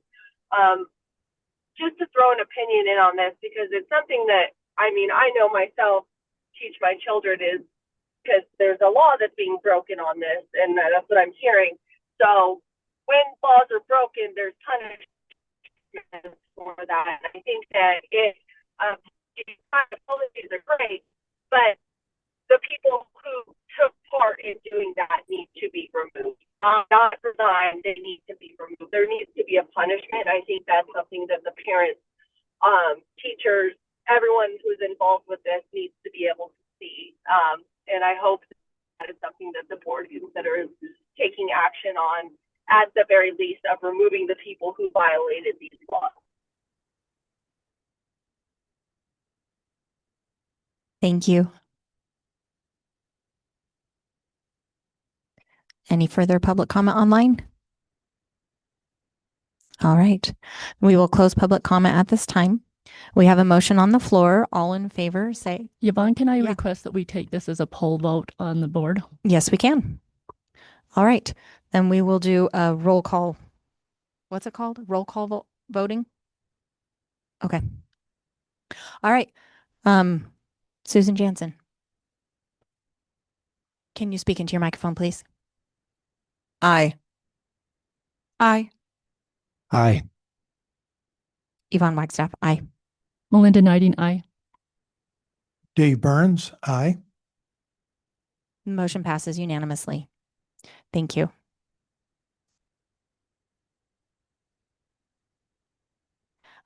Just to throw an opinion in on this, because it's something that, I mean, I know myself teach my children is because there's a law that's being broken on this, and that's what I'm hearing. So when laws are broken, there's punishment for that. I think that policies are great, but the people who took part in doing that need to be removed. Not resigned, they need to be removed. There needs to be a punishment. I think that's something that the parents, teachers, everyone who's involved with this needs to be able to see. And I hope that is something that the board considers taking action on, at the very least, of removing the people who violated these laws. Thank you. Any further public comment online? All right. We will close public comment at this time. We have a motion on the floor. All in favor, say. Yvonne, can I request that we take this as a poll vote on the board? Yes, we can. All right. Then we will do a roll call. What's it called? Roll call voting? Okay. All right. Susan Jansen. Can you speak into your microphone, please? Aye. Aye. Aye. Yvonne Wagstaff, aye. Melinda Knighting, aye. Dave Burns, aye. Motion passes unanimously. Thank you.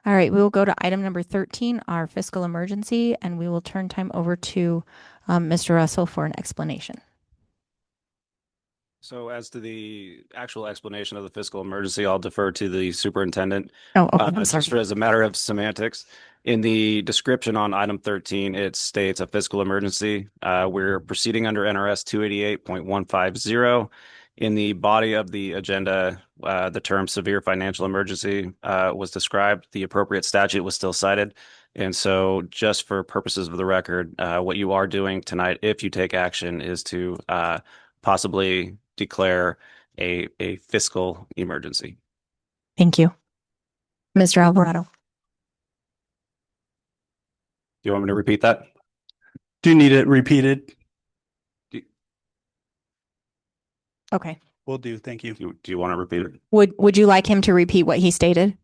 All right, we will go to item number 13, our fiscal emergency, and we will turn time over to Mr. Russell for an explanation. So as to the actual explanation of the fiscal emergency, I'll defer to the superintendent. Oh, okay, I'm sorry. Just as a matter of semantics, in the description on item 13, it states a fiscal emergency. We're proceeding under NRS 288.150. In the body of the agenda, the term severe financial emergency was described. The appropriate statute was still cited. And so just for purposes of the record, what you are doing tonight, if you take action, is to possibly declare a fiscal emergency. Thank you. Mr. Alvarado. Do you want me to repeat that? Do you need it repeated? Okay. Will do. Thank you. Do you want to repeat it? Would you like him to repeat what he stated?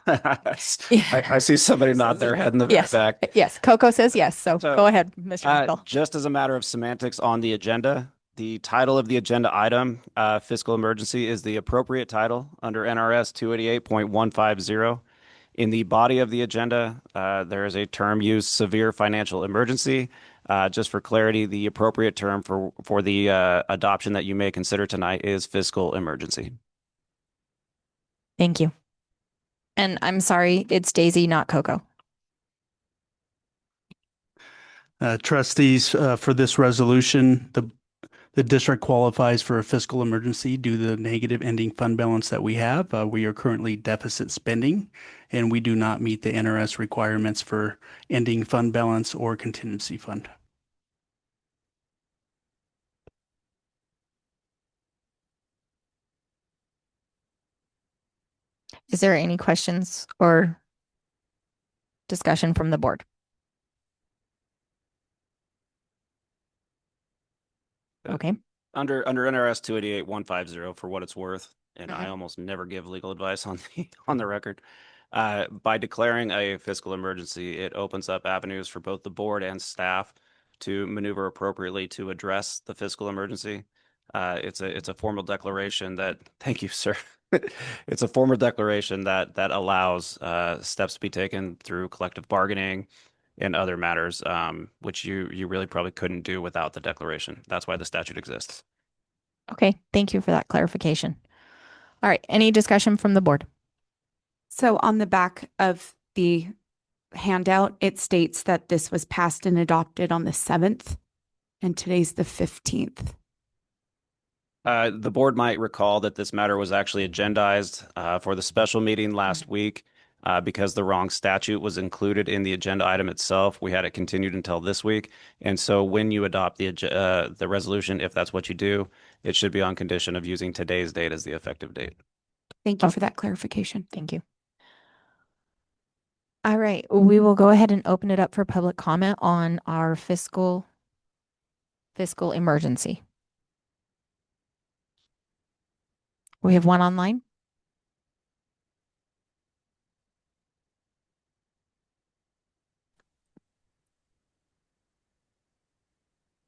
I see somebody nod their head in the Yes. back. Yes. Coco says yes. So go ahead, Mr. Michael. Just as a matter of semantics on the agenda, the title of the agenda item, fiscal emergency, is the appropriate title under NRS 288.150. In the body of the agenda, there is a term used, severe financial emergency. Just for clarity, the appropriate term for the adoption that you may consider tonight is fiscal emergency. Thank you. And I'm sorry, it's Daisy, not Coco. Trustees, for this resolution, the district qualifies for a fiscal emergency due to the negative ending fund balance that we have. We are currently deficit spending, and we do not meet the NRS requirements for ending fund balance or contingency fund. Is there any questions or discussion from the board? Okay. Under NRS 288.150, for what it's worth, and I almost never give legal advice on the record. By declaring a fiscal emergency, it opens up avenues for both the board and staff to maneuver appropriately to address the fiscal emergency. It's a formal declaration that, thank you, sir. It's a formal declaration that allows steps to be taken through collective bargaining and other matters, which you really probably couldn't do without the declaration. That's why the statute exists. Okay. Thank you for that clarification. All right. Any discussion from the board? So on the back of the handout, it states that this was passed and adopted on the 7th, and today's the 15th. The board might recall that this matter was actually agendized for the special meeting last week because the wrong statute was included in the agenda item itself. We had it continued until this week. And so when you adopt the resolution, if that's what you do, it should be on condition of using today's date as the effective date. Thank you for that clarification. Thank you. All right. We will go ahead and open it up for public comment on our fiscal emergency. We have one online.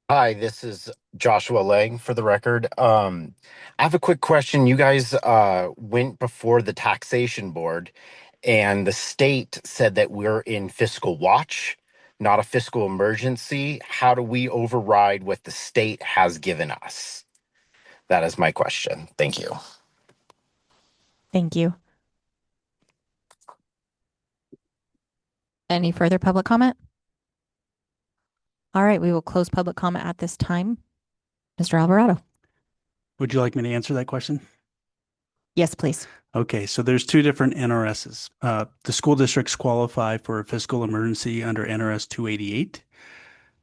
Hi, this is Joshua Lang for the record. I have a quick question. You guys went before the taxation board and the state said that we're in fiscal watch, not a fiscal emergency. How do we override what the state has given us? That is my question. Thank you. Thank you. Any further public comment? All right, we will close public comment at this time. Mr. Alvarado. Would you like me to answer that question? Yes, please. Okay, so there's two different NRSs. The school districts qualify for a fiscal emergency under NRS 288.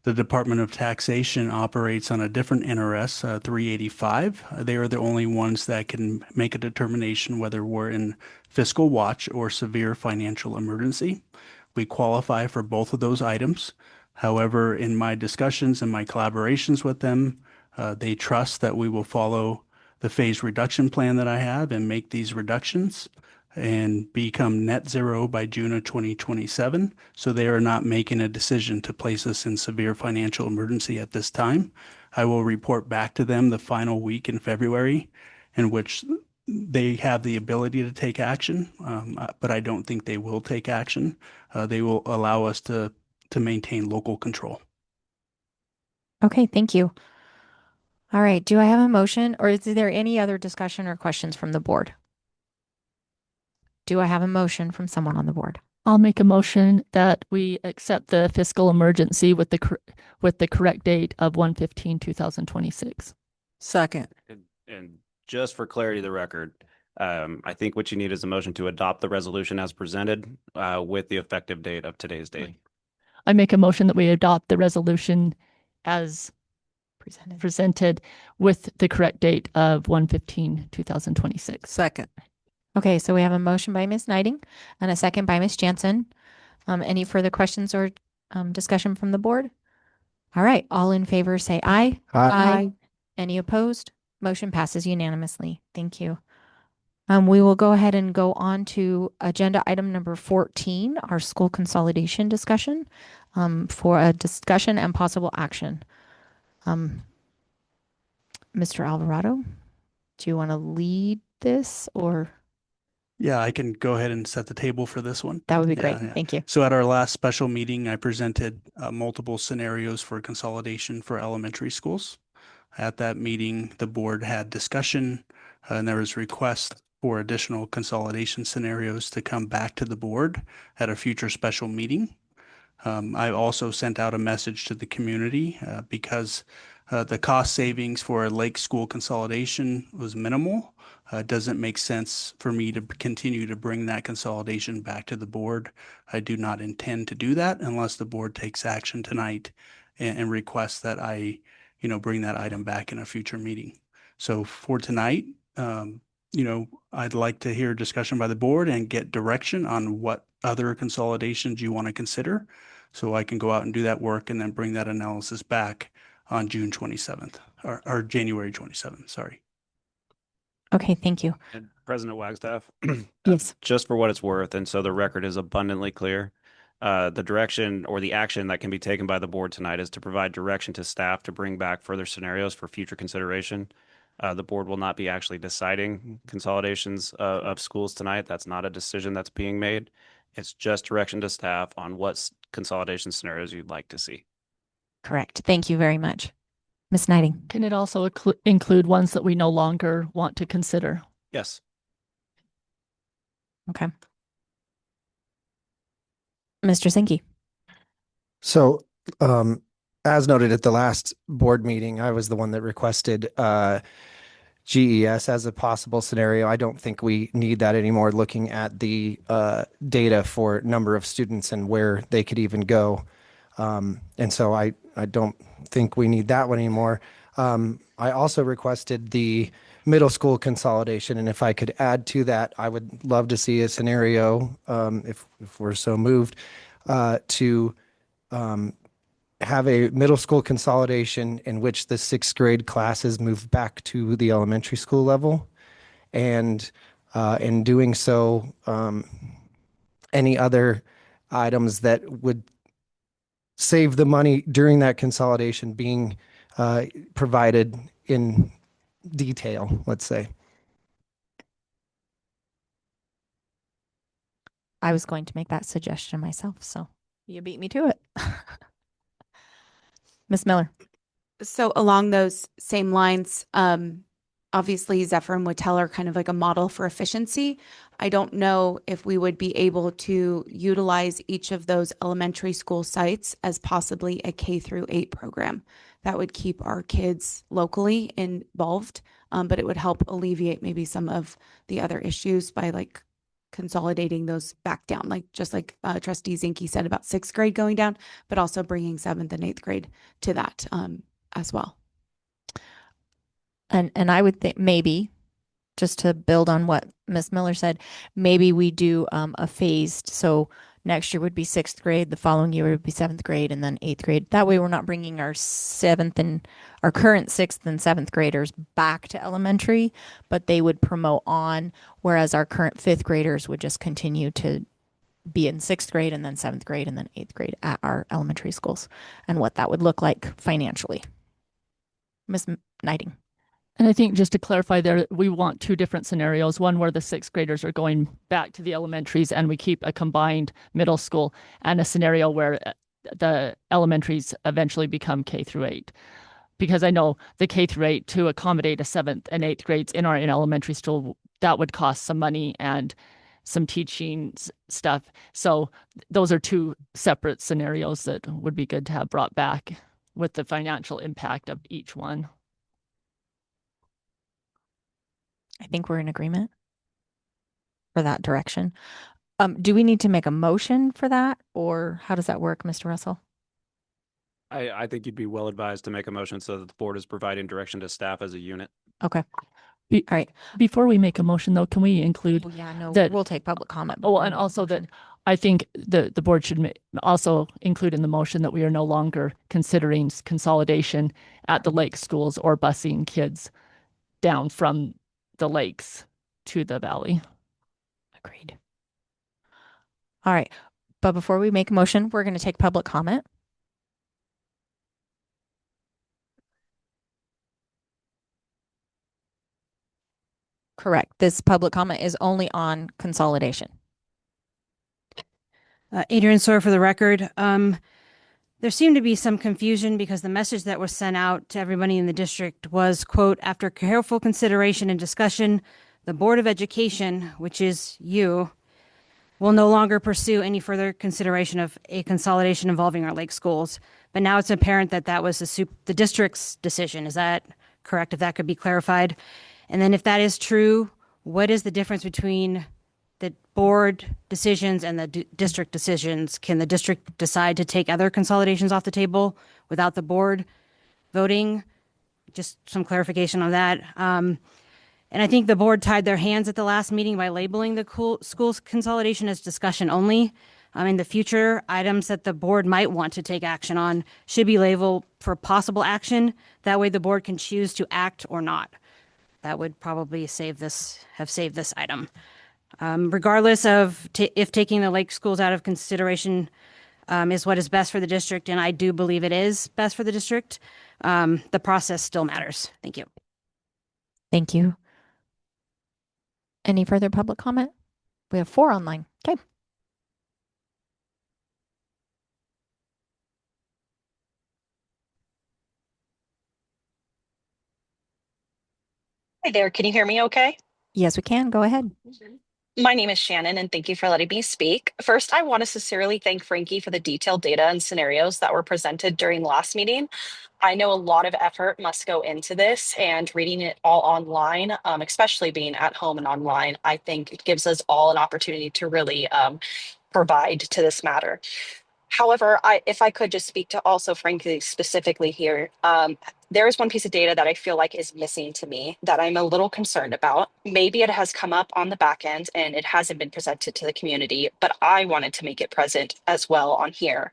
The Department of Taxation operates on a different NRS, 385. They are the only ones that can make a determination whether we're in fiscal watch or severe financial emergency. We qualify for both of those items. However, in my discussions and my collaborations with them, they trust that we will follow the phase reduction plan that I have and make these reductions and become net zero by June of 2027. So they are not making a decision to place us in severe financial emergency at this time. I will report back to them the final week in February in which they have the ability to take action, but I don't think they will take action. They will allow us to maintain local control. Okay, thank you. All right. Do I have a motion or is there any other discussion or questions from the board? Do I have a motion from someone on the board? I'll make a motion that we accept the fiscal emergency with the correct date of 1/15/2026. Second. And just for clarity of the record, I think what you need is a motion to adopt the resolution as presented with the effective date of today's date. I make a motion that we adopt the resolution as presented with the correct date of 1/15/2026. Second. Okay, so we have a motion by Ms. Knighting and a second by Ms. Jansen. Any further questions or discussion from the board? All right, all in favor say aye. Aye. Any opposed? Motion passes unanimously. Thank you. We will go ahead and go on to agenda item number 14, our school consolidation discussion, for a discussion and possible action. Mr. Alvarado, do you want to lead this or? Yeah, I can go ahead and set the table for this one. That would be Yeah, great. yeah. Thank you. So at our last special meeting, I presented multiple scenarios for consolidation for elementary schools. At that meeting, the board had discussion and there was request for additional consolidation scenarios to come back to the board at a future special meeting. I also sent out a message to the community because the cost savings for a Lake School consolidation was minimal. It doesn't make sense for me to continue to bring that consolidation back to the board. I do not intend to do that unless the board takes action tonight and requests that I, bring that item back in a future meeting. So for tonight, I'd like to hear discussion by the board and get direction on what other consolidations you want to consider. So I can go out and do that work and then bring that analysis back on June 27th or January 27th. Sorry. Okay, thank you. And President Wagstaff, Yes. just for what it's worth, and so the record is abundantly clear, the direction or the action that can be taken by the board tonight is to provide direction to staff to bring back further scenarios for future consideration. The board will not be actually deciding consolidations of schools tonight. That's not a decision that's being made. It's just direction to staff on what consolidation scenarios you'd like to see. Correct. Thank you very much. Ms. Knighting. Can it also include ones that we no longer want to consider? Yes. Okay. Mr. Sinke. So, as noted at the last board meeting, I was the one that requested GES as a possible scenario. I don't think we need that anymore, looking at the data for number of students and where they could even go. And so I don't think we need that one anymore. I also requested the middle school consolidation, and if I could add to that, I would love to see a scenario, if we're so moved, to have a middle school consolidation in which the sixth grade classes move back to the elementary school level, and in doing so, any other items that would save the money during that consolidation being provided in detail, let's say. I was going to make that suggestion myself, so you beat me to it. Ms. Miller. So along those same lines, obviously Zephyr and Wattell are kind of like a model for efficiency. I don't know if we would be able to utilize each of those elementary school sites as possibly a K-8 program. That would keep our kids locally involved, but it would help alleviate maybe some of the other issues by like consolidating those back down, like just like Trustee Zinke said about sixth grade going down, but also bringing seventh and eighth grade to that as well. And I would think maybe, just to build on what Ms. Miller said, maybe we do a phased. So next year would be sixth grade, the following year would be seventh grade, and then eighth grade. That way we're not bringing our our current sixth and seventh graders back to elementary, but they would promote on, whereas our current fifth graders would just continue to be in sixth grade and then seventh grade and then eighth grade at our elementary schools, and what that would look like financially. Ms. Knighting. And I think just to clarify there, we want two different scenarios, one where the sixth graders are going back to the elementaries and we keep a combined middle school, and a scenario where the elementaries eventually become K-8. because I know the K through 8 to accommodate a 7th and 8th grades in our elementary school, that would cost some money and some teaching stuff. So those are two separate scenarios that would be good to have brought back with the financial impact of each one. I think we're in agreement for that direction. Do we need to make a motion for that, or how does that work, Mr. Russell? I think you'd be well advised to make a motion so that the board is providing direction to staff as a unit. Okay. All right. Before we make a motion, though, can we include that we'll take public comment. Oh, and also that I think the board should also include in the motion that we are no longer considering consolidation at the lake schools or busing kids down from the lakes to the valley. Agreed. All right. But before we make a motion, we're going to take public comment. Correct. This public comment is only on consolidation. Adrian Sawyer for the record. There seemed to be some confusion because the message that was sent out to everybody in the district was, quote, after careful consideration and discussion, the Board of Education, which is you, will no longer pursue any further consideration of a consolidation involving our lake schools. But now it's apparent that that was the district's decision. Is that correct? If that could be clarified. And then if that is true, what is the difference between the board decisions and the district decisions? Can the district decide to take other consolidations off the table without the board voting? Just some clarification on that. And I think the board tied their hands at the last meeting by labeling the schools consolidation as discussion only. In the future, items that the board might want to take action on should be labeled for possible action. That way the board can choose to act or not. That would probably have saved this item. Regardless of if taking the lake schools out of consideration is what is best for the district, and I do believe it is best for the district, the process still matters. Thank you. Thank you. Any further public comment? We have 4 online. Okay. Hi there, can you hear me okay? Yes, we can. Go ahead. My name is Shannon, and thank you for letting me speak. First, I want to sincerely thank Frankie for the detailed data and scenarios that were presented during the last meeting. I know a lot of effort must go into this, and reading it all online, especially being at home and online, I think it gives us all an opportunity to really provide to this matter. However, if I could just speak to also Frankie specifically here, there is one piece of data that I feel like is missing to me that I'm a little concerned about. Maybe it has come up on the back end and it hasn't been presented to the community, but I wanted to make it present as well on here.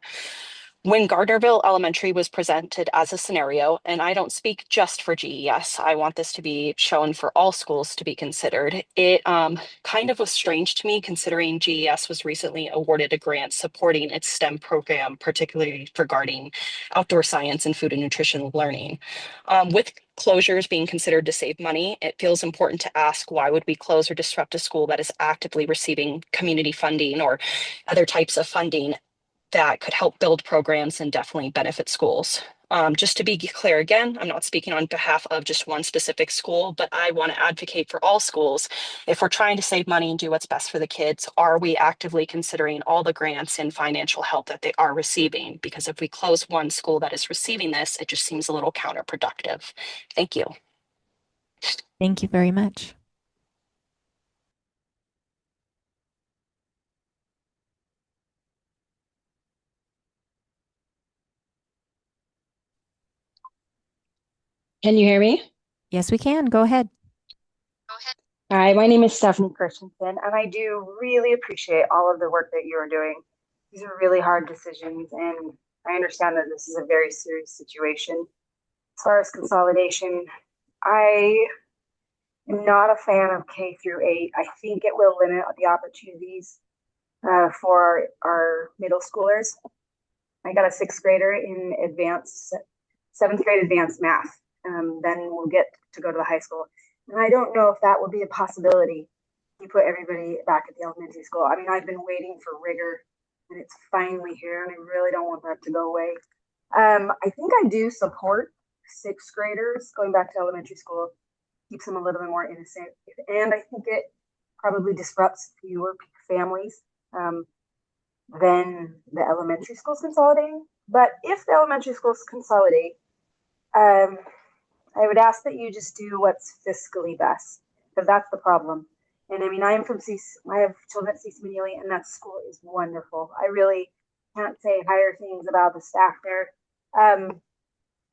When Gardnerville Elementary was presented as a scenario, and I don't speak just for GES, I want this to be shown for all schools to be considered. It kind of was strange to me considering GES was recently awarded a grant supporting its STEM program, particularly regarding outdoor science and food and nutrition learning. With closures being considered to save money, it feels important to ask why would we close or disrupt a school that is actively receiving community funding or other types of funding that could help build programs and definitely benefit schools. Just to be clear again, I'm not speaking on behalf of just one specific school, but I want to advocate for all schools. If we're trying to save money and do what's best for the kids, are we actively considering all the grants and financial help that they are receiving? Because if we close one school that is receiving this, it just seems a little counterproductive. Thank you. Thank you very much. Can you hear me? Yes, we can. Go ahead. Hi, my name is Stephanie Christensen, and I do really appreciate all of the work that you are doing. These are really hard decisions, and I understand that this is a very serious situation. As far as consolidation, I am not a fan of K through 8. I think it will limit the opportunities for our middle schoolers. I got a 6th grader in advanced, 7th grade advanced math. Then we'll get to go to the high school. And I don't know if that would be a possibility to put everybody back at the elementary school. I mean, I've been waiting for rigor, and it's finally here, and I really don't want that to go away. I think I do support sixth graders going back to elementary school keeps them a little bit more innocent. And I think it probably disrupts fewer families than the elementary schools consolidating. But if the elementary schools consolidate, I would ask that you just do what's fiscally best, because that's the problem. And I mean, I have children at CC McNeely, and that school is wonderful. I really can't say higher things about the staff there. And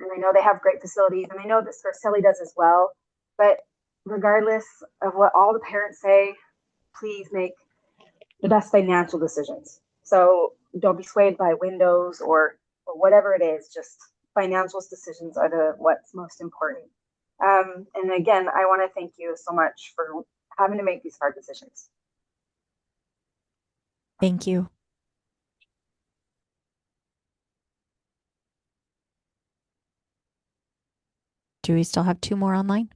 I know they have great facilities, and I know that Scarcelli does as well. But regardless of what all the parents say, please make the best financial decisions. So don't be swayed by windows or whatever it is. Just financial decisions are what's most important. And again, I want to thank you so much for having to make these hard decisions. Thank you. Do we still have 2 more online?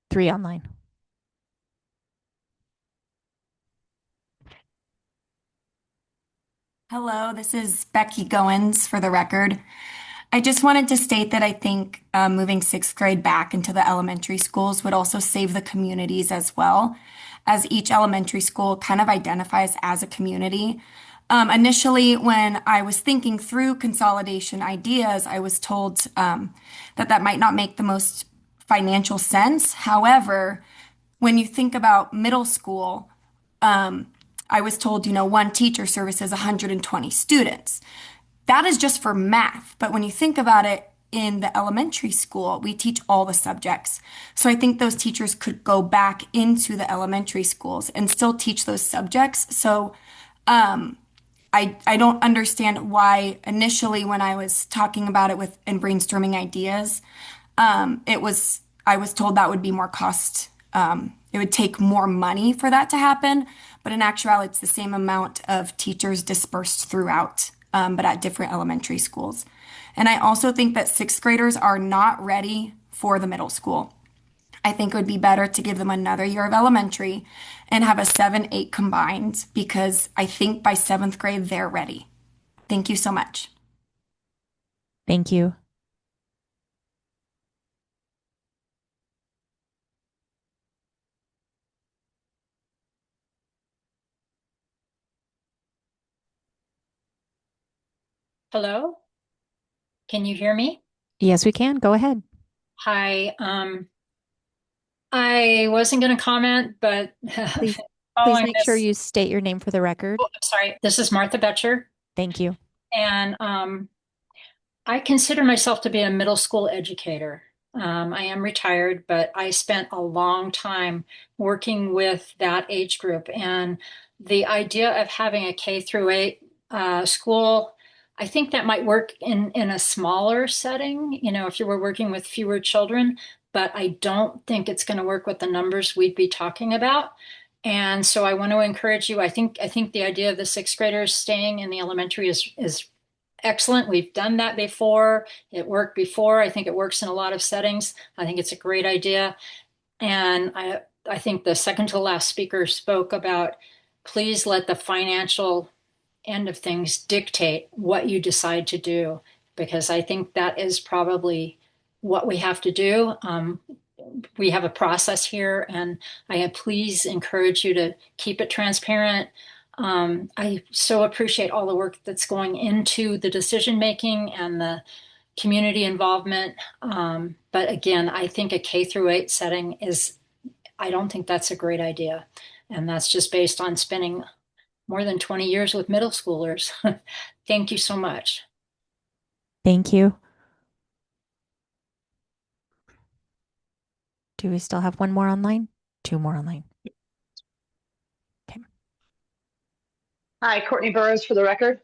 3 online. Hello, this is Becky Goins for the record. I just wanted to state that I think moving 6th grade back into the elementary schools would also save the communities as well, as each elementary school kind of identifies as a community. Initially, when I was thinking through consolidation ideas, I was told that might not make the most financial sense. However, when you think about middle school, I was told, one teacher services 120 students. That is just for math. But when you think about it, in the elementary school, we teach all the subjects. So I think those teachers could go back into the elementary schools and still teach those subjects. So I don't understand why initially when I was talking about it and brainstorming ideas, I was told that would be more cost. It would take more money for that to happen. But in actuality, it's the same amount of teachers dispersed throughout, but at different elementary schools. And I also think that 6th graders are not ready for the middle school. I think it would be better to give them another year of elementary and have a 7-8 combined, because I think by 7th grade, they're ready. Thank you so much. Thank you. Hello? Can you hear me? Yes, we can. Go ahead. Hi. I wasn't going to comment, but Please following make sure this- you state your name for the record. Oh, sorry, this is Martha Betcher, Thank you. and I consider myself to be a middle school educator. I am retired, but I spent a long time working with that age group, and the idea of having a K through 8 school, I think that might work in a smaller setting, if you were working with fewer children, but I don't think it's going to work with the numbers we'd be talking about. And so I want to encourage you. I think the idea of the 6th graders staying in the elementary is excellent. We've done that before. It worked before. I think it works in a lot of settings. I think it's a great idea. And I think the second to last speaker spoke about, please let the financial end of things dictate what you decide to do, because I think that is probably what we have to do. We have a process here, and I please encourage you to keep it transparent. I so appreciate all the work that's going into the decision making and the community involvement. But again, I think a K through 8 setting I don't think that's a great idea. And that's just based on spending more than 20 years with middle schoolers. Thank you so much. Thank you. Do we still have 1 more online? 2 more online. Hi, Courtney Burrows for the record.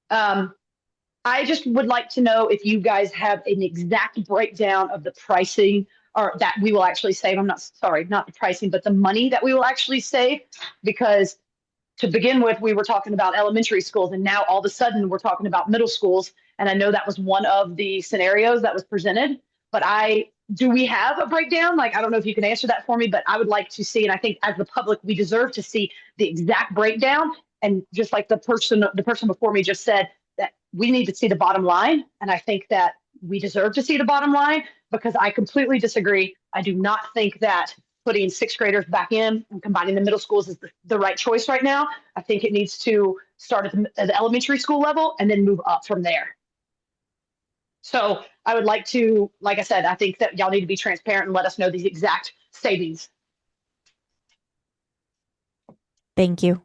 I just would like to know if you guys have an exact breakdown of the pricing or that we will actually save. I'm not sorry, not the pricing, but the money that we will actually save, because to begin with, we were talking about elementary schools, and now all of a sudden we're talking about middle schools. And I know that was one of the scenarios that was presented, but do we have a breakdown? Like, I don't know if you can answer that for me, but I would like to see, and I think as the public, we deserve to see the exact breakdown. And just like the person before me just said, that we need to see the bottom line. And I think that we deserve to see the bottom line, because I completely disagree. I do not think that putting sixth graders back in and combining the middle schools is the right choice right now. I think it needs to start at the elementary school level and then move up from there. So I would like to, like I said, I think that y'all need to be transparent and let us know these exact savings. Thank you.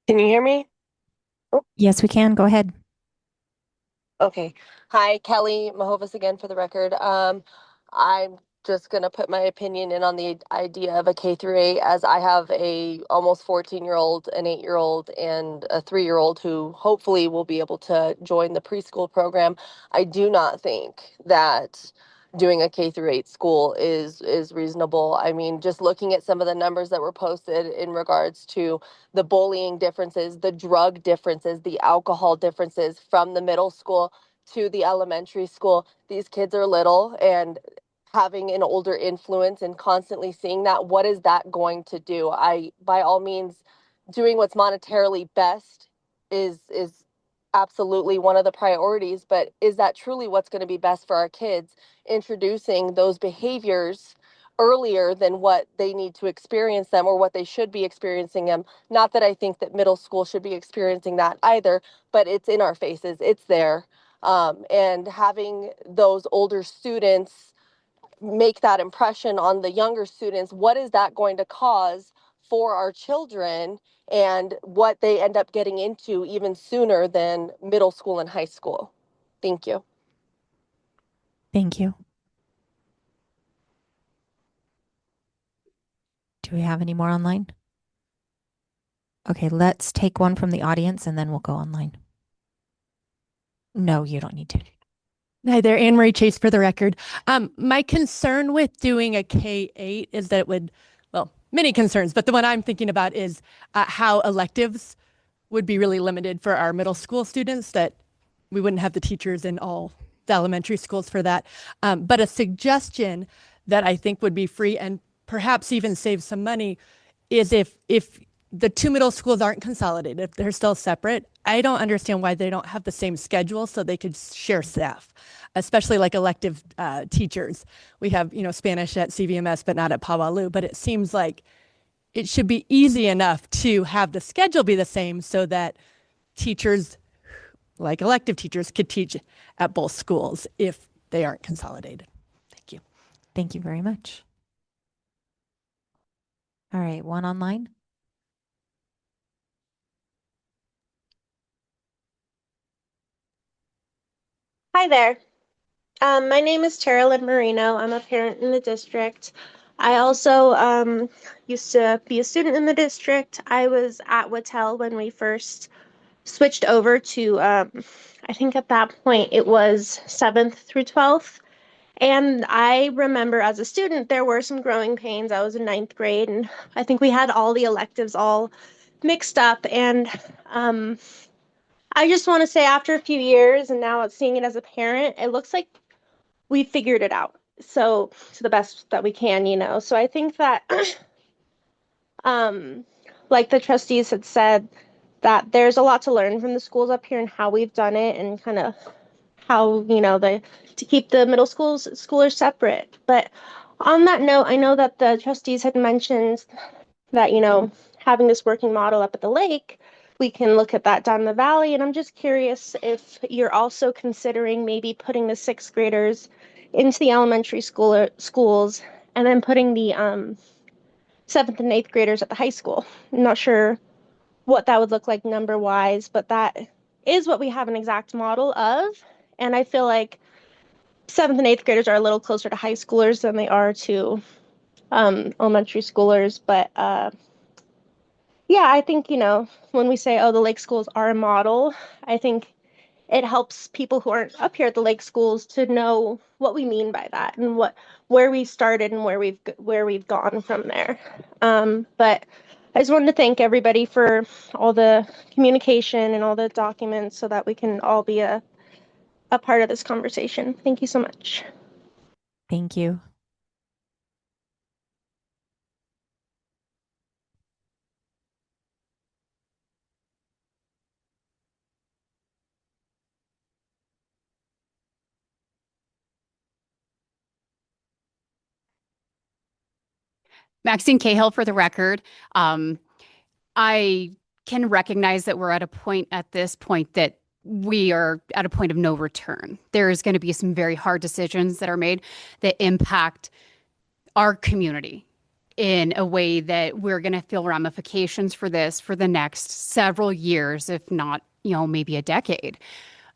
Can you hear me? Yes, we can. Go ahead. Okay. Hi, Kelly Mahovas again for the record. I'm just gonna put my opinion in on the idea of a K through 8, as I have a almost 14-year-old, an 8-year-old, and a 3-year-old who hopefully will be able to join the preschool program. I do not think that doing a K through 8 school is reasonable. I mean, just looking at some of the numbers that were posted in regards to the bullying differences, the drug differences, the alcohol differences from the middle school to the elementary school. These kids are little, and having an older influence and constantly seeing that, what is that going to do? By all means, doing what's monetarily best is absolutely one of the priorities, but is that truly what's going to be best for our kids? Introducing those behaviors earlier than what they need to experience them, or what they should be experiencing them. Not that I think that middle school should be experiencing that either, but it's in our faces, it's there. And having those older students make that impression on the younger students, what is that going to cause for our children, and what they end up getting into even sooner than middle school and high school? Thank you. Thank you. Do we have any more online? Okay, let's take one from the audience and then we'll go online. No, you don't need to. Hi there, Anne Marie Chase for the record. My concern with doing a K-8 is that it would, well, many concerns, but the one I'm thinking about is how electives would be really limited for our middle school students, that we wouldn't have the teachers in all the elementary schools for that. But a suggestion that I think would be free and perhaps even save some money is if the two middle schools aren't consolidated, if they're still separate, I don't understand why they don't have the same schedule so they could share staff, especially like elective teachers. We have, Spanish at CVMS, but not at Pawalu. But it seems like it should be easy enough to have the schedule be the same so that teachers, like elective teachers, could teach at both schools if they aren't consolidated. Thank you. Thank you very much. All right, one online. Hi there. My name is Tara Lynn Marino. I'm a parent in the district. I also used to be a student in the district. I was at Wattel when we first switched over to, I think at that point it was 7th through 12th. And I remember as a student, there were some growing pains. I was in 9th grade, and I think we had all the electives all mixed up. And I just want to say, after a few years and now seeing it as a parent, it looks like we figured it out. So to the best that we can, So I think that, like the trustees had said, that there's a lot to learn from the schools up here and how we've done it, and kind of how, to keep the middle schoolers separate. But on that note, I know that the trustees had mentioned that, having this working model up at the lake, we can look at that down the valley. And I'm just curious if you're also considering maybe putting the 6th graders into the elementary schools and then putting the 7th and 8th graders at the high school. I'm not sure what that would look like number wise, but that is what we have an exact model of. And I feel like 7th and 8th graders are a little closer to high schoolers than they are to elementary schoolers. But yeah, I think, when we say, the lake schools are a model, I think it helps people who aren't up here at the lake schools to know what we mean by that, and where we started and where we've gone from there. But I just wanted to thank everybody for all the communication and all the documents so that we can all be a part of this conversation. Thank you so much. Thank you. Maxine Cahill for the record. I can recognize that we're at this point that we are at a point of no return. There is going to be some very hard decisions that are made that impact our community in a way that we're going to feel ramifications for this for the next several years, if not, maybe a decade.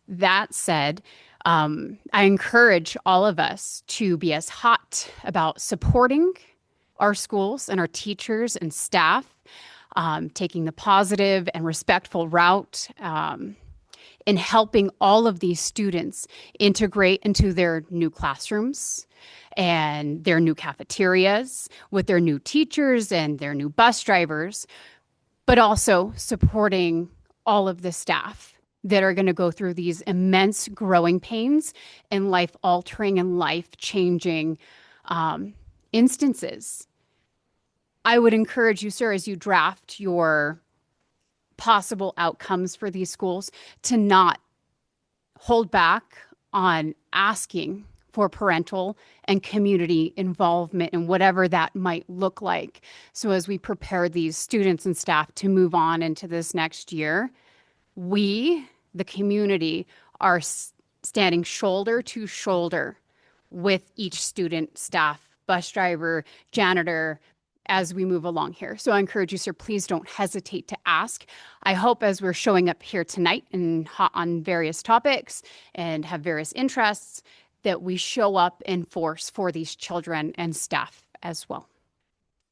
That said, I encourage all of us to be as hot about supporting our schools and our teachers and staff, taking the positive and respectful route, in helping all of these students integrate into their new classrooms and their new cafeterias with their new teachers and their new bus drivers, but also supporting all of the staff that are going to go through these immense growing pains and life-altering and life-changing instances. I would encourage you, sir, as you draft your possible outcomes for these schools, to not hold back on asking for parental and community involvement and whatever that might look like. So as we prepare these students and staff to move on into this next year, we, the community, are standing shoulder to shoulder with each student, staff, bus driver, janitor, as we move along here. So I encourage you, sir, please don't hesitate to ask. I hope as we're showing up here tonight and hot on various topics and have various interests, that we show up in force for these children and staff as well.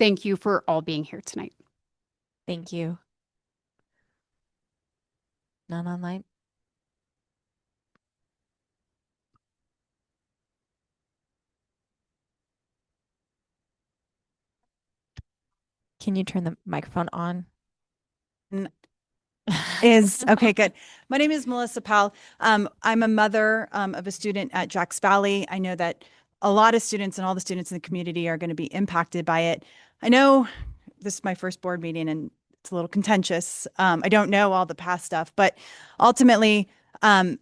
Thank you for all being here tonight. Thank you. None online? Can you turn the microphone on? Okay, good. My name is Melissa Powell. I'm a mother of a student at Jacks Valley. I know that a lot of students and all the students in the community are going to be impacted by it. I know this is my first board meeting and it's a little contentious. I don't know all the past stuff, but ultimately, I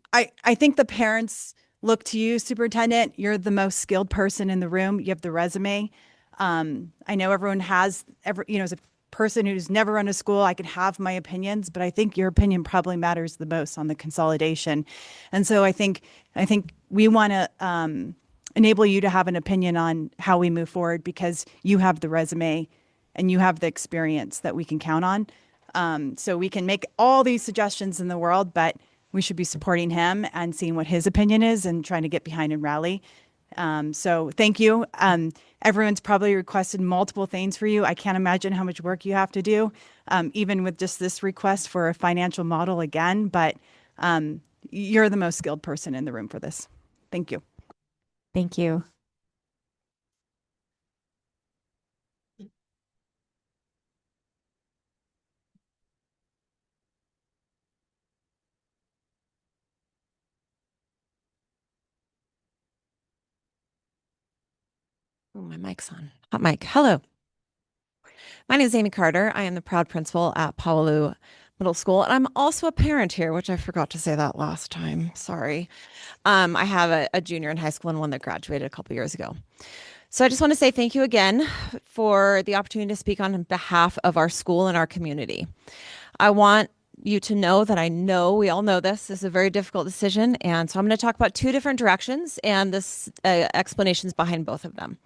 think the parents look to you, superintendent. You're the most skilled person in the room. You have the resume. I know everyone has as a person who's never run a school, I can have my opinions, but I think your opinion probably matters the most on the consolidation. And so I think we want to enable you to have an opinion on how we move forward, because you have the resume and you have the experience that we can count on. So we can make all these suggestions in the world, but we should be supporting him and seeing what his opinion is and trying to get behind and rally. So thank you. Everyone's probably requested multiple things for you. I can't imagine how much work you have to do, even with just this request for a financial model again, but you're the most skilled person in the room for this. Thank you. Thank you. Oh, my mic's on. Hot mic. Hello. My name is Amy Carter. I am the proud principal at Pawalu Middle School, and I'm also a parent here, which I forgot to say that last time. Sorry. I have a junior in high school and one that graduated a couple years ago. So I just want to say thank you again for the opportunity to speak on behalf of our school and our community. I want you to know that I know we all know this is a very difficult decision. And so I'm going to talk about two different directions and this explanations behind both of them.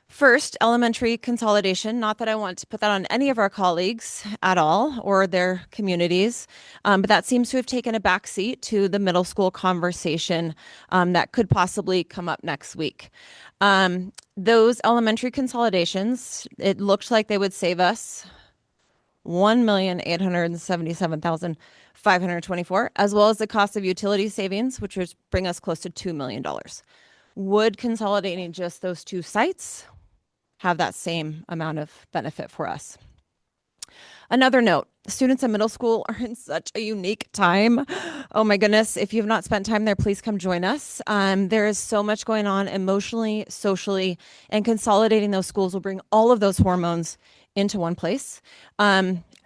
First, elementary consolidation. Not that I want to put that on any of our colleagues at all or their communities, but that seems to have taken a backseat to the middle school conversation that could possibly come up next week. Those elementary consolidations, it looks like they would save us $1,877,524, as well as the cost of utility savings, which would bring us close to $2 million. Would consolidating just those two sites have that same amount of benefit for us? Another note, students in middle school are in such a unique time. Oh my goodness, if you have not spent time there, please come join us. There is so much going on emotionally, socially, and consolidating those schools will bring all of those hormones into one place.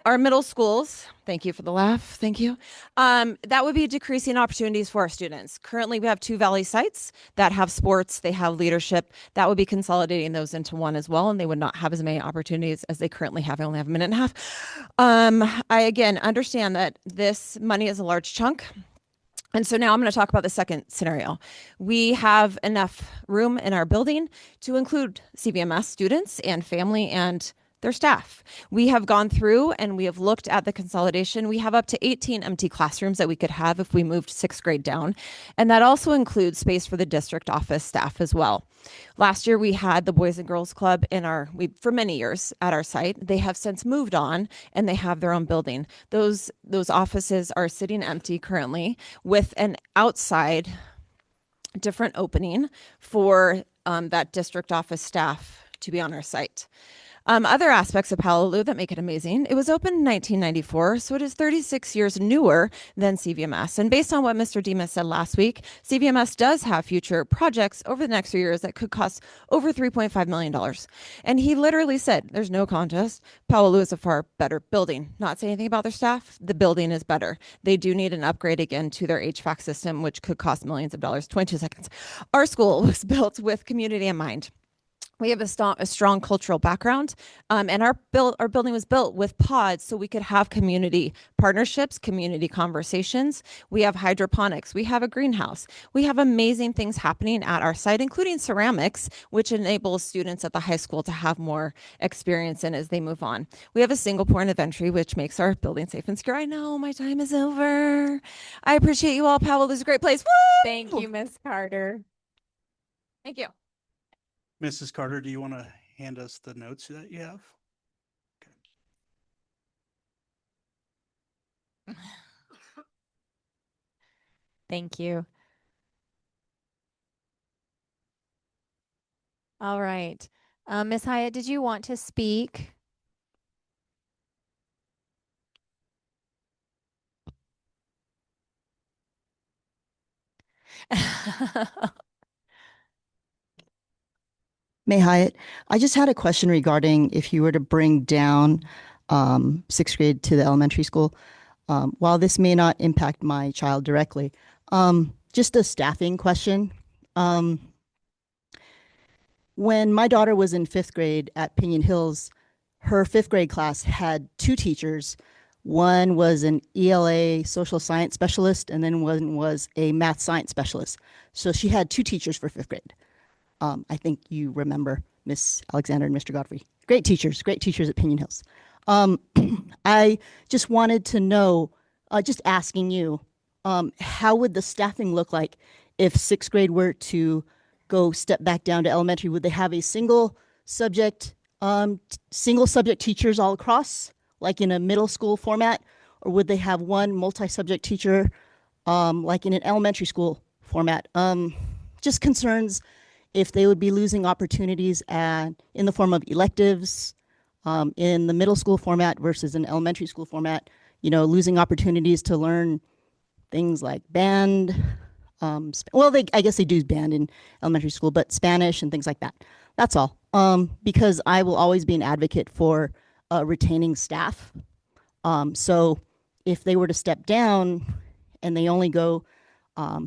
our middle schools, thank you for the laugh, thank you. That would be decreasing opportunities for our students. Currently, we have 2 Valley sites that have sports, they have leadership. That would be consolidating those into one as well, and they would not have as many opportunities as they currently have. I only have a minute and a half. I, again, understand that this money is a large chunk. And so now I'm going to talk about the second scenario. We have enough room in our building to include CVMS students and family and their staff. We have gone through and we have looked at the consolidation. We have up to 18 empty classrooms that we could have if we moved 6th grade down. And that also includes space for the district office staff as well. Last year, we had the Boys and Girls Club for many years at our site. They have since moved on and they have their own building. Those offices are sitting empty currently with an outside different opening for that district office staff to be on our site. Other aspects of Palo that make it amazing. It was opened in 1994, so it is 36 years newer than CVMS. And based on what Mr. Demas said last week, CVMS does have future projects over the next 3 years that could cost over $3.5 million. And he literally said, there's no contest. Palo is a far better building. Not saying anything about their staff. The building is better. They do need an upgrade again to their HVAC system, which could cost millions of dollars. 22 seconds. Our school was built with community in mind. We have a strong cultural background, and our building was built with pods so we could have community partnerships, community conversations. We have hydroponics. We have a greenhouse. We have amazing things happening at our site, including ceramics, which enables students at the high school to have more experience in as they move on. We have a single point of entry, which makes our building safe and secure. I know my time is over. I appreciate you all. Powell is a great place. Woo! Thank you, Ms. Carter. Thank you. Mrs. Carter, do you want to hand us the notes that you have? Okay. Thank you. All right. Ms. Hyatt, did you want to speak? May Hyatt, I just had a question regarding if you were to bring down 6th grade to the elementary school. While this may not impact my child directly, just a staffing question. When my daughter was in 5th grade at Pinion Hills, her 5th grade class had 2 teachers. One was an ELA social science specialist, and then one was a math science specialist. So she had 2 teachers for 5th grade. I think you remember Miss Alexander and Mr. Godfrey. Great teachers at Pinion Hills. I just wanted to know, just asking you, how would the staffing look like if 6th grade were to go step back down to elementary? Would they have a single subject teachers all across, like in a middle school format? Or would they have one multi-subject teacher, like in an elementary school format? Just concerns if they would be losing opportunities in the form of electives in the middle school format versus an elementary school format, losing opportunities to learn things like band. I guess they do band in elementary school, but Spanish and things like that. That's all. Because I will always be an advocate for retaining staff. So if they were to step down and they only go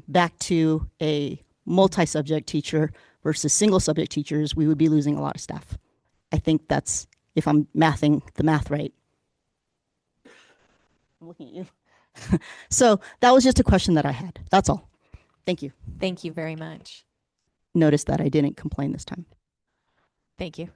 back to a multi-subject teacher versus single subject teachers, we would be losing a lot of staff. I think that's, if I'm mathing the math right. I'm looking at you. So that was just a question that I had. That's all. Thank you. Thank you very much. Notice that I didn't complain this time. Thank you.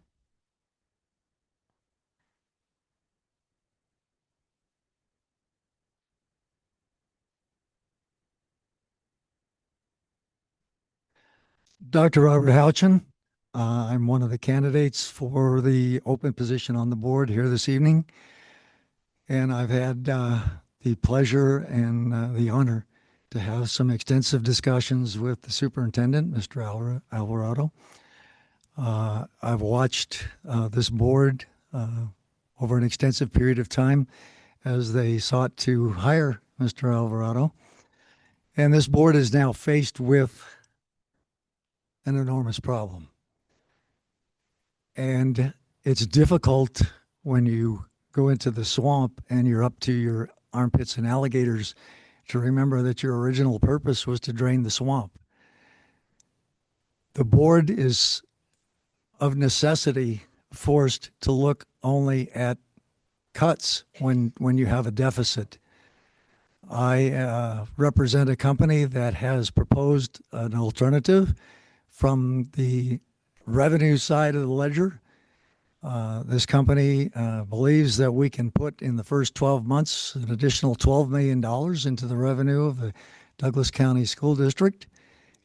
Dr. Robert Houchin. I'm one of the candidates for the open position on the board here this evening. And I've had the pleasure and the honor to have some extensive discussions with the superintendent, Mr. Alvarado. I've watched this board over an extensive period of time as they sought to hire Mr. Alvarado. And this board is now faced with an enormous problem. And it's difficult when you go into the swamp and you're up to your armpits in alligators, to remember that your original purpose was to drain the swamp. The board is of necessity forced to look only at cuts when you have a deficit. I represent a company that has proposed an alternative from the revenue side of the ledger. This company believes that we can put in the first 12 months an additional $12 million into the revenue of the Douglas County School District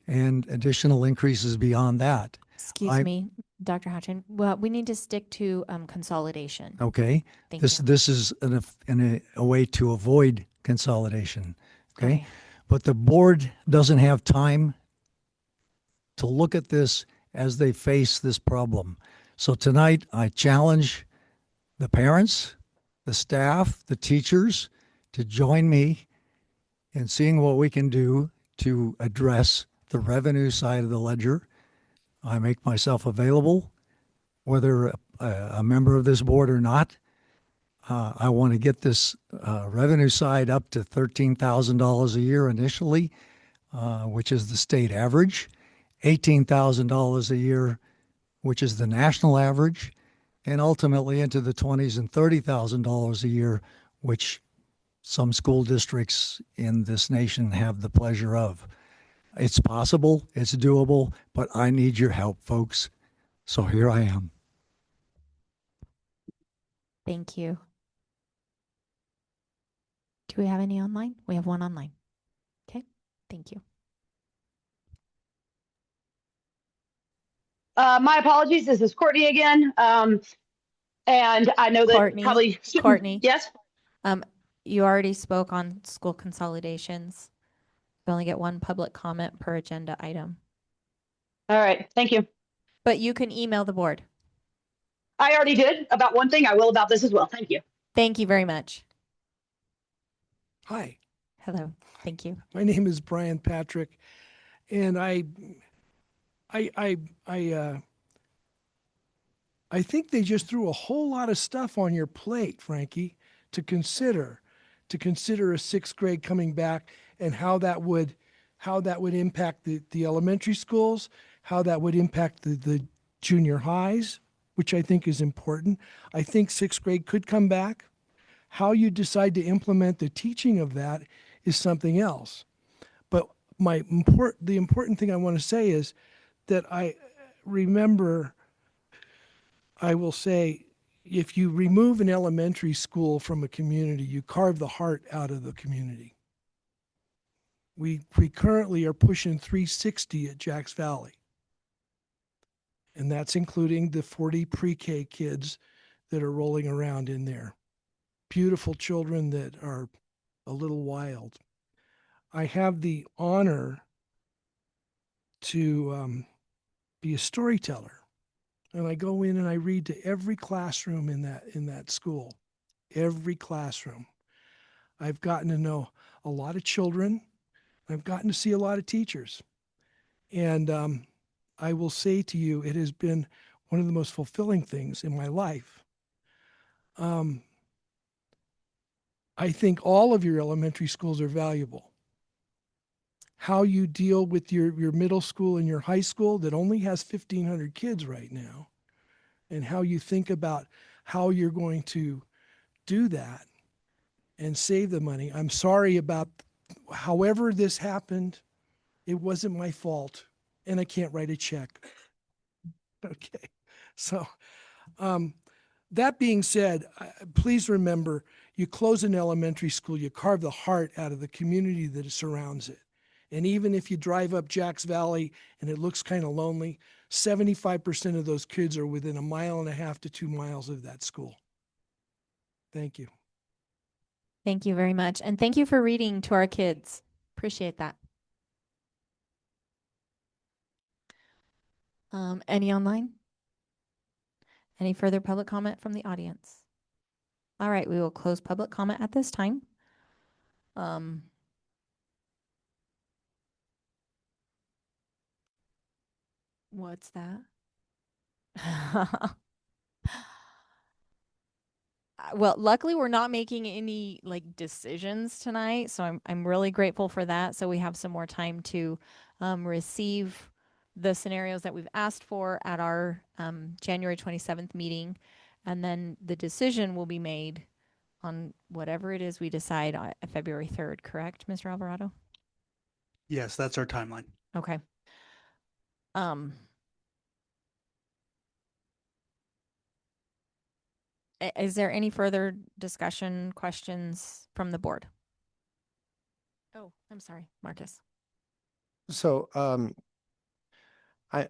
and additional increases beyond that. Excuse me, Dr. Hatchin. Well, we need to stick to consolidation. Okay. Thank This you. this is a way to avoid consolidation. Okay? Okay. But the board doesn't have time to look at this as they face this problem. So tonight I challenge the parents, the staff, the teachers to join me in seeing what we can do to address the revenue side of the ledger. I make myself available, whether a member of this board or not. I want to get this revenue side up to $13,000 a year initially, which is the state average, $18,000 a year, which is the national average, and ultimately into the $20,000 and $30,000 a year, which some school districts in this nation have the pleasure of. It's possible, it's doable, but I need your help, folks. So here I am. Thank you. Do we have any online? We have one online. Okay, thank you. My apologies. This is Courtney again. And I know that Courtney, Courtney. Yes. You already spoke on school consolidations. You only get one public comment per agenda item. All right. Thank you. But you can email the board. I already did about one thing. I will about this as well. Thank you. Thank you very much. Hi, Hello. Thank you. my name is Brian Patrick, and I think they just threw a whole lot of stuff on your plate, Frankie, to consider a sixth grade coming back and how that would impact the elementary schools, how that would impact the junior highs, which I think is important. I think sixth grade could come back. How you decide to implement the teaching of that is something else. But the important thing I want to say is that I will say, if you remove an elementary school from a community, you carve the heart out of the community. We currently are pushing 360 at Jacks Valley. And that's including the 40 pre-K kids that are rolling around in there. Beautiful children that are a little wild. I have the honor to be a storyteller. And I go in and I read to every classroom in that school, every classroom. I've gotten to know a lot of children. I've gotten to see a lot of teachers. And I will say to you, it has been one of the most fulfilling things in my life. I think all of your elementary schools are valuable. How you deal with your middle school and your high school that only has 1,500 kids right now, and how you think about how you're going to do that and save the money. I'm sorry about however this happened. It wasn't my fault, and I can't write a check. Okay. So that being said, please remember, you close an elementary school, you carve the heart out of the community that surrounds it. And even if you drive up Jacks Valley and it looks kind of lonely, 75% of those kids are within 1.5 miles to 2 miles of that school. Thank you. Thank you very much. And thank you for reading to our kids. Appreciate that. Any online? Any further public comment from the audience? All right, we will close public comment at this time. What's that? well, luckily we're not making any like decisions tonight, so I'm really grateful for that. So we have some more time to receive the scenarios that we've asked for at our January 27th meeting, and then the decision will be made on whatever it is we decide on February 3rd, correct, Mr. Alvarado? Yes, that's our timeline. Okay. Is there any further discussion, questions from the board? Oh, I'm sorry, Marcus. So, I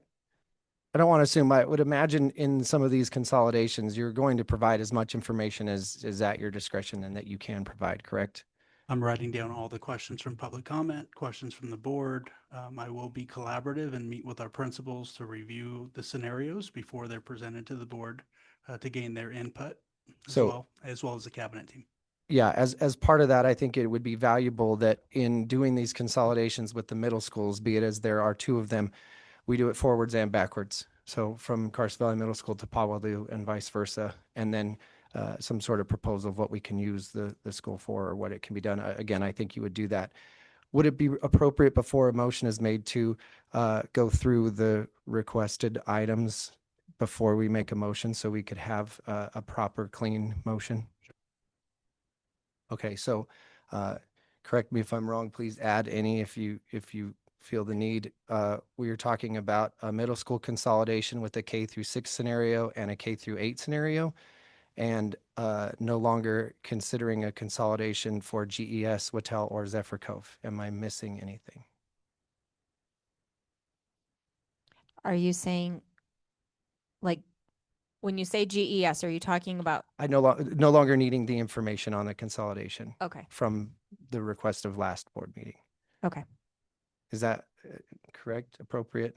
don't want to assume, I would imagine in some of these consolidations, you're going to provide as much information as is at your discretion and that you can provide, correct? I'm writing down all the questions from public comment, questions from the board. I will be collaborative and meet with our principals to review the scenarios before they're presented to the board to gain their input as well as the cabinet team. Yeah, as part of that, I think it would be valuable that in doing these consolidations with the middle schools, be it as there are two of them, we do it forwards and backwards. So from Carson Valley Middle School to Powell and vice versa, and then some sort of proposal of what we can use the school for or what it can be done. Again, I think you would do that. Would it be appropriate before a motion is made to go through the requested items before we make a motion so we could have a proper, clean motion? Okay, so correct me if I'm wrong, please add any if you feel the need. We are talking about a middle school consolidation with a K through 6 scenario and a K through 8 scenario, and no longer considering a consolidation for GES, Wattell, or Zephyr Cove. Am I missing anything? Are you saying, like, when you say GES, are you talking about? I no longer needing the information on the consolidation. Okay. From the request of last board meeting. Okay. Is that correct, appropriate?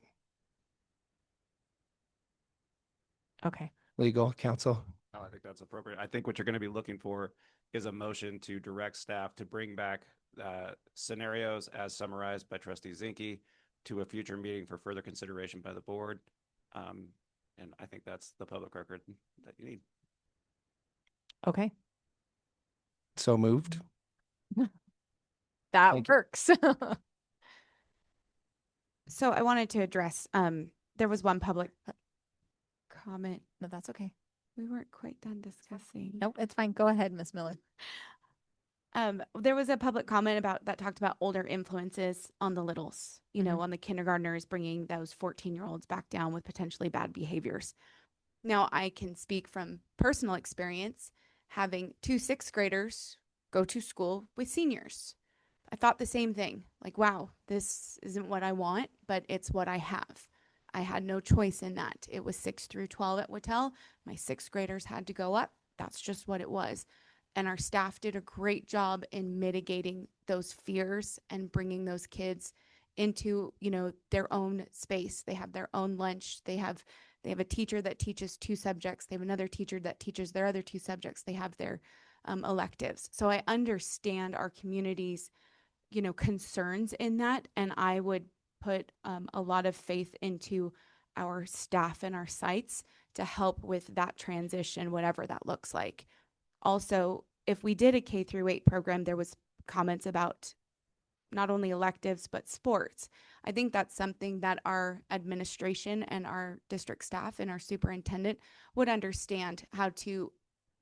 Okay. Legal counsel? Oh, I think that's appropriate. I think what you're going to be looking for is a motion to direct staff to bring back scenarios as summarized by Trustee Zinke to a future meeting for further consideration by the board. And I think that's the public record that you need. Okay. So moved. That Thank you. works. So I wanted to address, there was one public comment. No, that's okay. We weren't quite done discussing. Nope, it's fine. Go ahead, Miss Miller. There was a public comment that talked about older influences on the littles, you know, on the kindergartners, bringing those 14-year-olds back down with potentially bad behaviors. Now, I can speak from personal experience, having 2 6th graders go to school with seniors. I thought the same thing, like, wow, this isn't what I want, but it's what I have. I had no choice in that. It was 6 through 12 at Wattell. My 6th graders had to go up. That's just what it was. And our staff did a great job in mitigating those fears and bringing those kids into, you know, their own space. They have their own lunch. They have a teacher that teaches 2 subjects. They have another teacher that teaches their other 2 subjects. They have their electives. So I understand our community's, you know, concerns in that. And I would put a lot of faith into our staff and our sites to help with that transition, whatever that looks like. Also, if we did a K through 8 program, there was comments about not only electives, but sports. I think that's something that our administration and our district staff and our superintendent would understand how to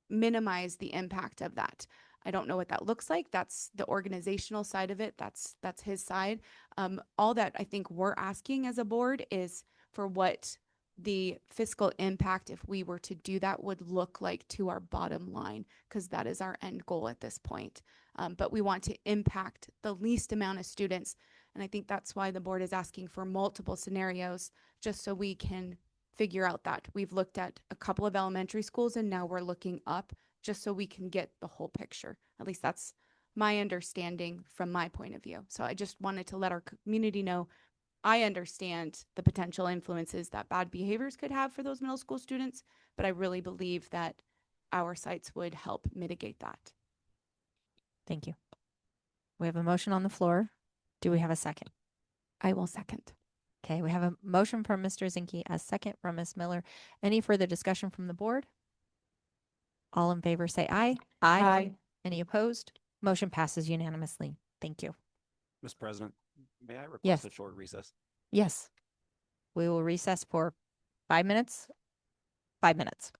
minimize the impact of that. I don't know what that looks like. That's the organizational side of it. That's his side. All that I think we're asking as a board is for what the fiscal impact, if we were to do that, would look like to our bottom line, because that is our end goal at this point. But we want to impact the least amount of students. And I think that's why the board is asking for multiple scenarios, just so we can figure out that. We've looked at a couple of elementary schools and now we're looking up just so we can get the whole picture. At least that's my understanding from my point of view. So I just wanted to let our community know I understand the potential influences that bad behaviors could have for those middle school students, but I really believe that our sites would help mitigate that. Thank you. We have a motion on the floor. Do we have a second? I will second. Okay, we have a motion from Mr. Zinke, a second from Ms. Miller. Any further discussion from the board? All in favor say aye. Aye. Any opposed? Motion passes unanimously. Thank you. Mr. President, may I request Yes. a short recess? Yes. We will recess for 5 minutes. 5 minutes.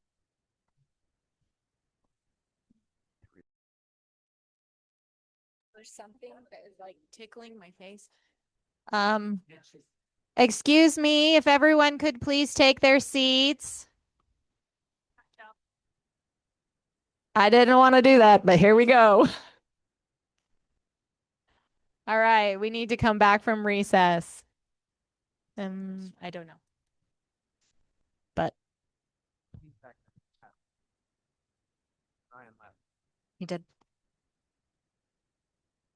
There's something that is like tickling my face. Excuse me, if everyone could please take their seats. I didn't want to do that, but here we go. All right, we need to come back from recess. I don't know. But he did.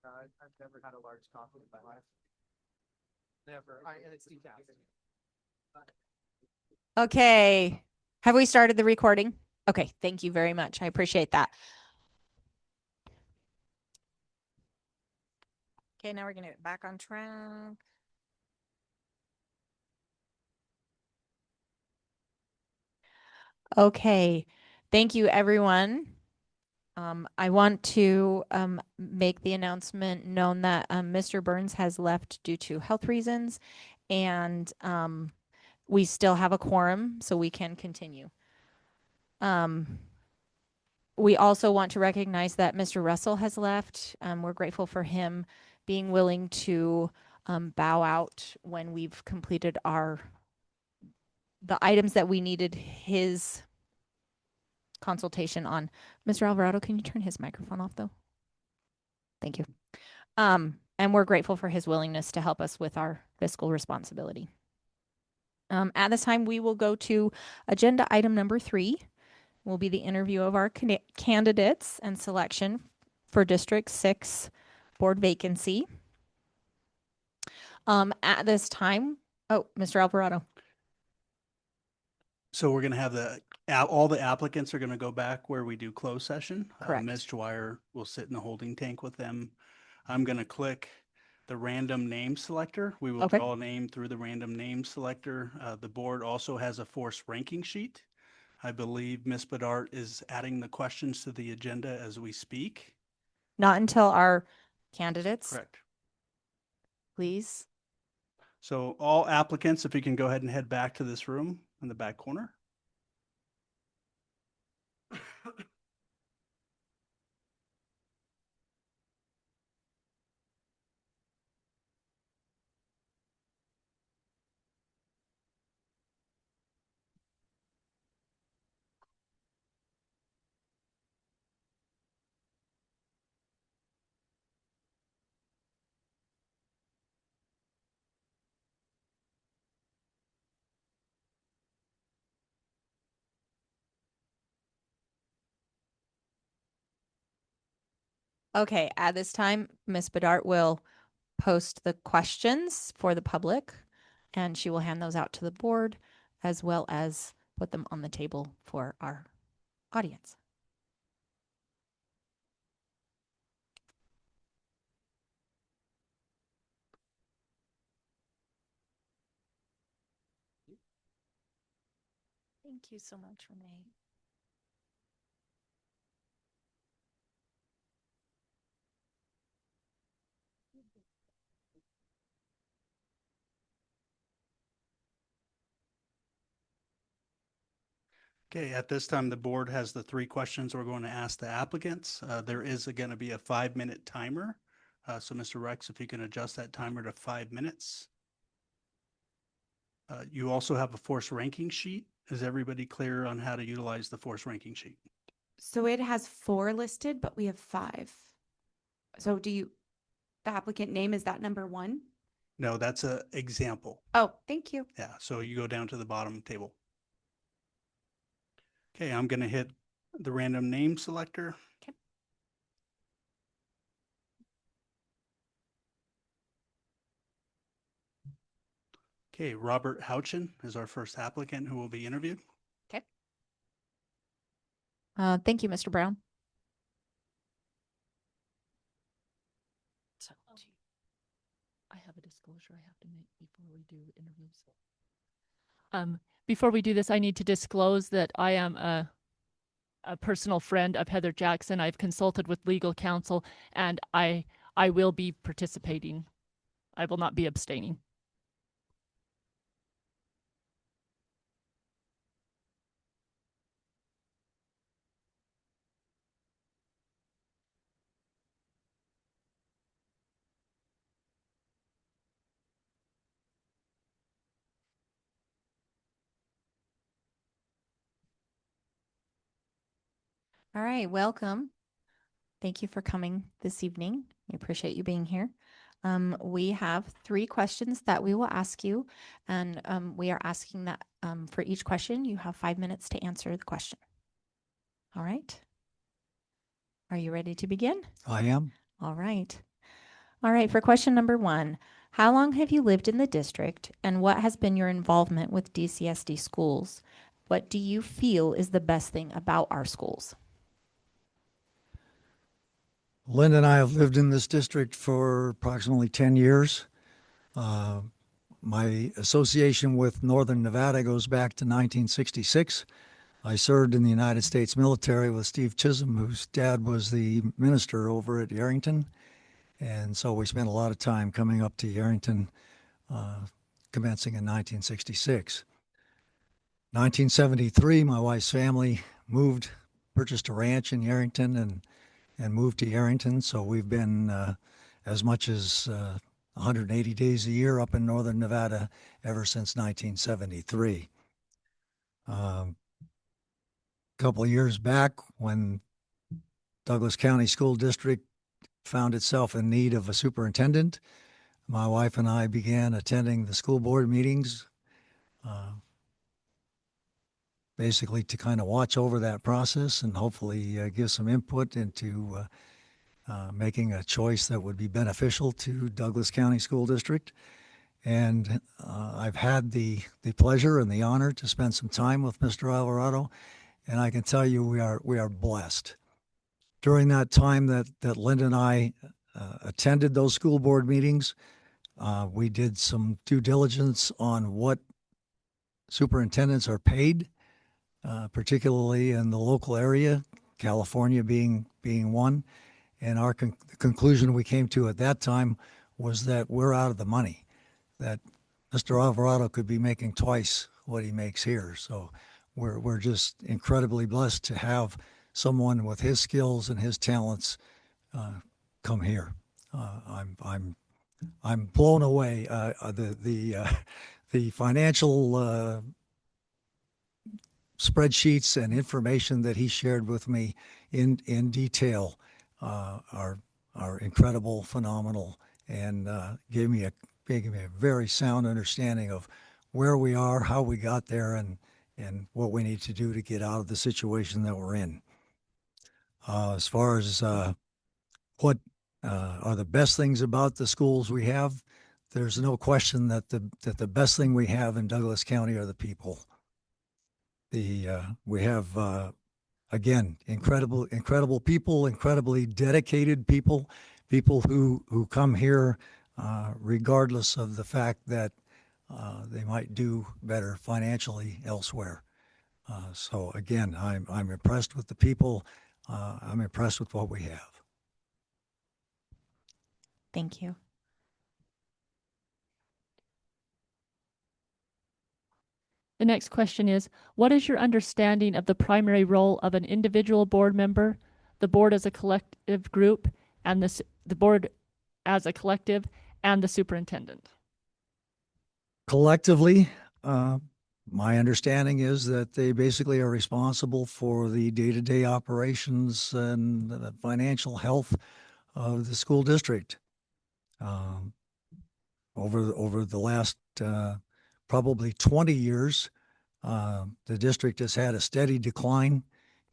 I've never had a large coffee in my life. Never. And it's decaf. Okay. Have we started the recording? Okay, thank you very much. I appreciate that. Okay, now we're going to get back on track. Okay, thank you, everyone. I want to make the announcement known that Mr. Burns has left due to health reasons, and we still have a quorum, so we can continue. We also want to recognize that Mr. Russell has left. We're grateful for him being willing to bow out when we've completed the items that we needed his consultation on. Mr. Alvarado, can you turn his microphone off though? Thank you. And we're grateful for his willingness to help us with our fiscal responsibility. At this time, we will go to agenda item number 3. Will be the interview of our candidates and selection for District 6 board vacancy. At this time, Mr. Alvarado. So we're going to have all the applicants are going to go back where we do closed session. Correct. Ms. Dwyer will sit in the holding tank with them. I'm going to click the random name selector. We will draw a name through the random name selector. The board also has a forced ranking sheet. I believe Ms. Bedart is adding the questions to the agenda as we speak. Not until our candidates. Correct. Please. So all applicants, if you can go ahead and head back to this room in the back corner. Okay, at this time, Ms. Bedart will post the questions for the public, and she will hand those out to the board as well as put them on the table for our audience. Thank you so much, Renee. Okay, at this time, the board has the 3 questions we're going to ask the applicants. There is going to be a 5-minute timer. So Mr. Rex, if you can adjust that timer to 5 minutes. You also have a force ranking sheet. Is everybody clear on how to utilize the force ranking sheet? So it has 4 listed, but we have 5. So the applicant name, is that number 1? No, that's an example. Oh, thank you. Yeah, so you go down to the bottom table. Okay, I'm going to hit the random name selector. Okay. Okay, Robert Houchin is our first applicant who will be interviewed. Okay. Thank you, Mr. Brown. So, I have a disclosure I have to make before we do interviews. Before we do this, I need to disclose that I am a a personal friend of Heather Jackson. I've consulted with legal counsel, and I will be participating. I will not be abstaining. All right, welcome. Thank you for coming this evening. We appreciate you being here. We have 3 questions that we will ask you, and we are asking that for each question, you have 5 minutes to answer the question. All right. Are you ready to begin? I am. All right. All right, for question number 1, how long have you lived in the district, and what has been your involvement with DCSD schools? What do you feel is the best thing about our schools? Linda and I have lived in this district for approximately 10 years. My association with Northern Nevada goes back to 1966. I served in the United States military with Steve Chisholm, whose dad was the minister over at Yerington. And so we spent a lot of time coming up to Yerington, commencing in 1966. 1973, my wife's family purchased a ranch in Yerington and moved to Yerington. So we've been as much as 180 days a year up in Northern Nevada ever since 1973. A couple of years back, when Douglas County School District found itself in need of a superintendent, my wife and I began attending the school board meetings, basically to kind of watch over that process and hopefully give some input into making a choice that would be beneficial to Douglas County School District. And I've had the pleasure and the honor to spend some time with Mr. Alvarado, and I can tell you we are blessed. During that time that Linda and I attended those school board meetings, we did some due diligence on what superintendents are paid, particularly in the local area, California being one. And our conclusion we came to at that time was that we're out of the money, that Mr. Alvarado could be making twice what he makes here. So we're just incredibly blessed to have someone with his skills and his talents come here. I'm blown away. The financial spreadsheets and information that he shared with me in detail are incredible, phenomenal, and gave me a very sound understanding of where we are, how we got there, and what we need to do to get out of the situation that we're in. As far as what are the best things about the schools we have, there's no question that the best thing we have in Douglas County are the people. We have again incredible people, incredibly dedicated people who come here regardless of the fact that they might do better financially elsewhere. So again, I'm impressed with the people. I'm impressed with what we have. Thank you. The next question is, what is your understanding of the primary role of an individual board member, the board as a collective group, and the board as a collective, and the superintendent? Collectively, my understanding is that they basically are responsible for the day-to-day operations and the financial health of the school district. Over the last probably 20 years, the district has had a steady decline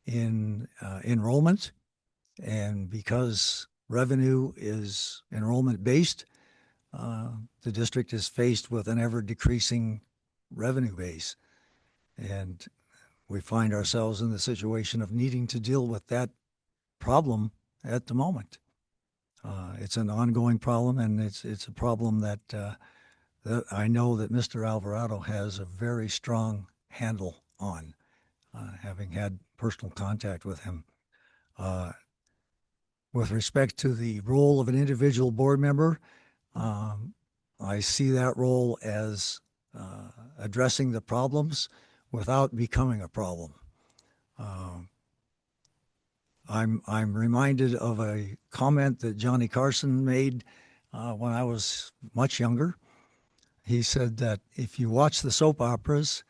in enrollment, and because revenue is enrollment based, the district is faced with an ever decreasing revenue base, and we find ourselves in the situation of needing to deal with that problem at the moment. It's an ongoing problem, and it's a problem that I know that Mr. Alvarado has a very strong handle on, having had personal contact with him. With respect to the role of an individual board member, I see that role as addressing the problems without becoming a problem. I'm reminded of a comment that Johnny Carson made when I was much younger. He said that if you watch the soap operas,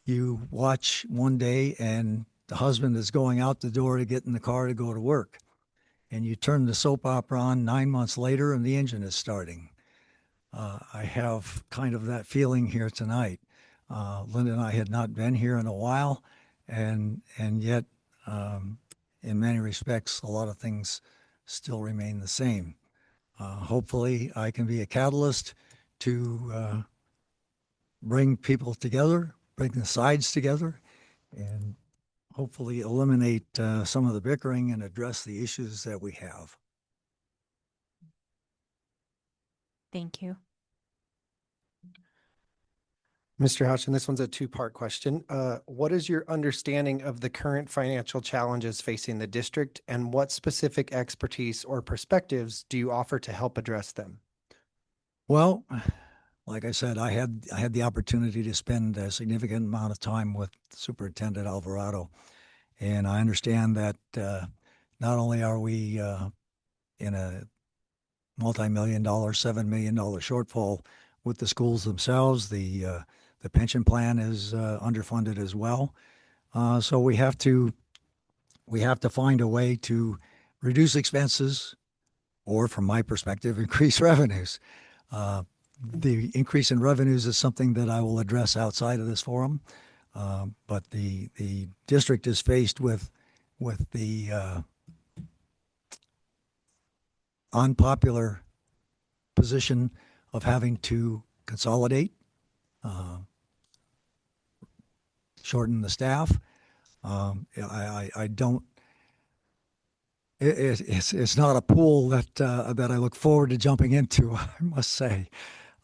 you watch one day and the husband is going out the door to get in the car to go to work. And you turn the soap opera on 9 months later and the engine is starting. I have kind of that feeling here tonight. Linda and I had not been here in a while, and yet, in many respects, a lot of things still remain the same. Hopefully, I can be a catalyst to bring people together, bring the sides together, and hopefully eliminate some of the bickering and address the issues that we have. Thank you. Mr. Houchin, this one's a two-part question. What is your understanding of the current financial challenges facing the district, and what specific expertise or perspectives do you offer to help address them? Well, like I said, I had the opportunity to spend a significant amount of time with Superintendent Alvarado, and I understand that not only are we in a multi-million-dollar, $7 million shortfall with the schools themselves, the pension plan is underfunded as well. So we have to find a way to reduce expenses, or from my perspective, increase revenues. The increase in revenues is something that I will address outside of this forum, but the district is faced with the unpopular position of having to consolidate, shorten the staff. I don't. It's not a pool that I look forward to jumping into, I must say,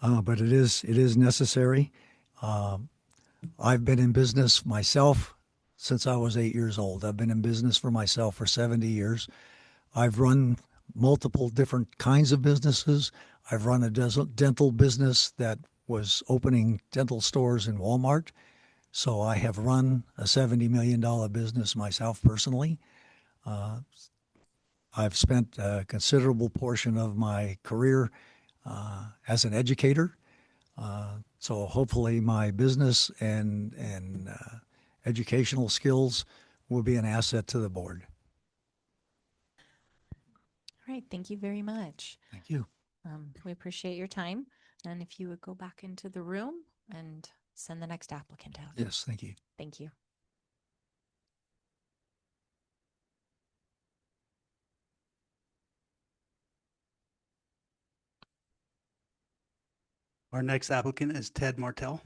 but it is necessary. I've been in business myself since I was 8 years old. I've been in business for myself for 70 years. I've run multiple different kinds of businesses. I've run a dental business that was opening dental stores in Walmart. So I have run a $70 million business myself personally. I've spent a considerable portion of my career as an educator. So hopefully my business and educational skills will be an asset to the board. All right. Thank you very much. Thank you. We appreciate your time. And if you would go back into the room and send the next applicant out. Yes, thank you. Thank you. Our next applicant is Ted Martell.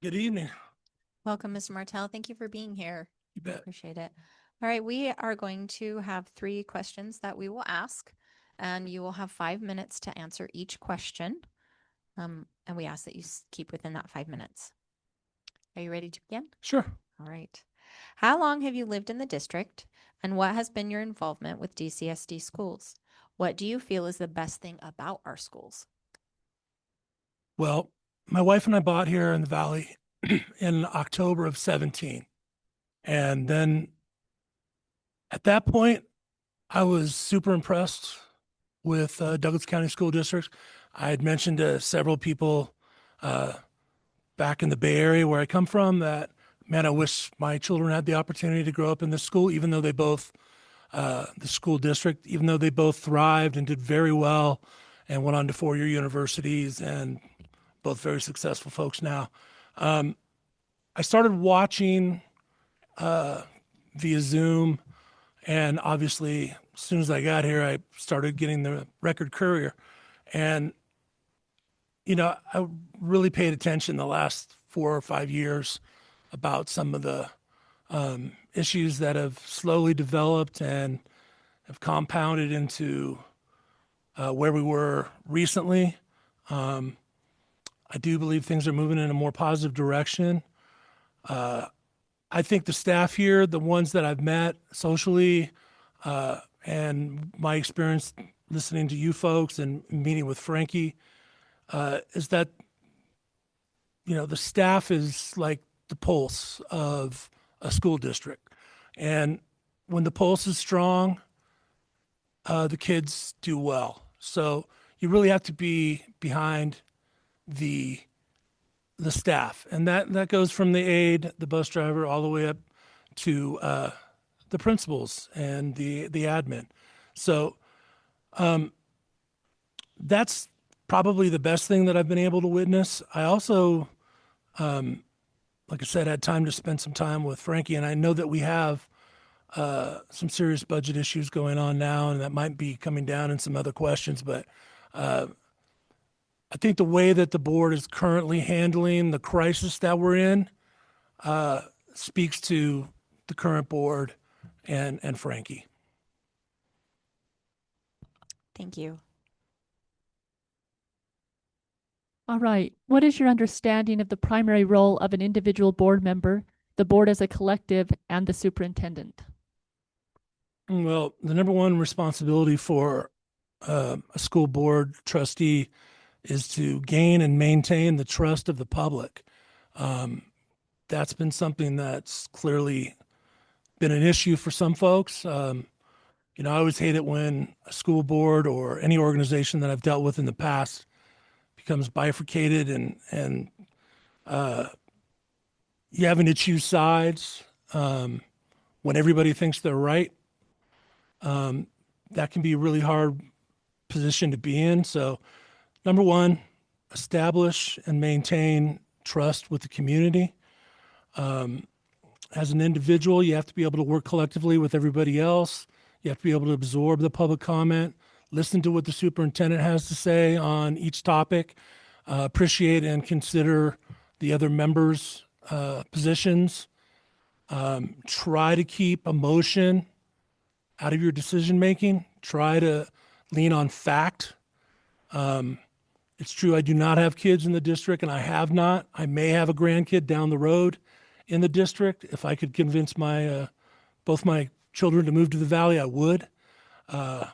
Good evening. Welcome, Mr. Martell. Thank you for being here. You bet. Appreciate it. All right. We are going to have 3 questions that we will ask, and you will have 5 minutes to answer each question. And we ask that you keep within that 5 minutes. Are you ready to begin? Sure. All right. How long have you lived in the district, and what has been your involvement with DCSD schools? What do you feel is the best thing about our schools? Well, my wife and I bought here in the Valley in October of 17. And then at that point, I was super impressed with Douglas County School District. I had mentioned to several people back in the Bay Area where I come from that man, I wish my children had the opportunity to grow up in this school, even though they both, the school district, even though they both thrived and did very well and went on to four-year universities and both very successful folks now. I started watching via Zoom, and obviously, as soon as I got here, I started getting the Record Courier. And, you know, I really paid attention the last 4 or 5 years about some of the issues that have slowly developed and have compounded into where we were recently. I do believe things are moving in a more positive direction. I think the staff here, the ones that I've met socially, and my experience listening to you folks and meeting with Frankie, is that, you know, the staff is like the pulse of a school district. And when the pulse is strong, the kids do well. So you really have to be behind the staff, and that goes from the aide, the bus driver, all the way up to the principals and the admin. So that's probably the best thing that I've been able to witness. I also, like I said, had time to spend some time with Frankie, and I know that we have some serious budget issues going on now, and that might be coming down in some other questions, but I think the way that the board is currently handling the crisis that we're in speaks to the current board and Frankie. Thank you. All right. What is your understanding of the primary role of an individual board member, the board as a collective, and the superintendent? Well, the number one responsibility for a school board trustee is to gain and maintain the trust of the public. That's been something that's clearly been an issue for some folks. You know, I always hate it when a school board or any organization that I've dealt with in the past becomes bifurcated and you having to choose sides when everybody thinks they're right. That can be a really hard position to be in. So number one, establish and maintain trust with the community. As an individual, you have to be able to work collectively with everybody else. You have to be able to absorb the public comment, listen to what the superintendent has to say on each topic, appreciate and consider the other members' positions. Try to keep emotion out of your decision making. Try to lean on fact. It's true, I do not have kids in the district, and I have not. I may have a grandkid down the road in the district. If I could convince my both my children to move to the Valley, I would. And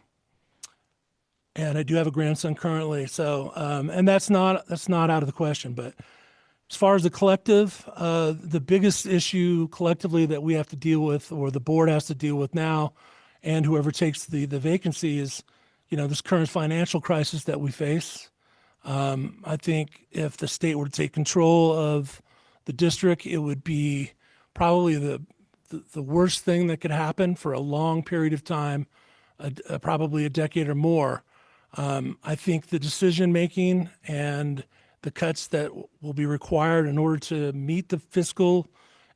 I do have a grandson currently. So, and that's not out of the question. But as far as the collective, the biggest issue collectively that we have to deal with, or the board has to deal with now, and whoever takes the vacancy is, you know, this current financial crisis that we face. I think if the state were to take control of the district, it would be probably the worst thing that could happen for a long period of time, probably a decade or more. I think the decision making and the cuts that will be required in order to meet the fiscal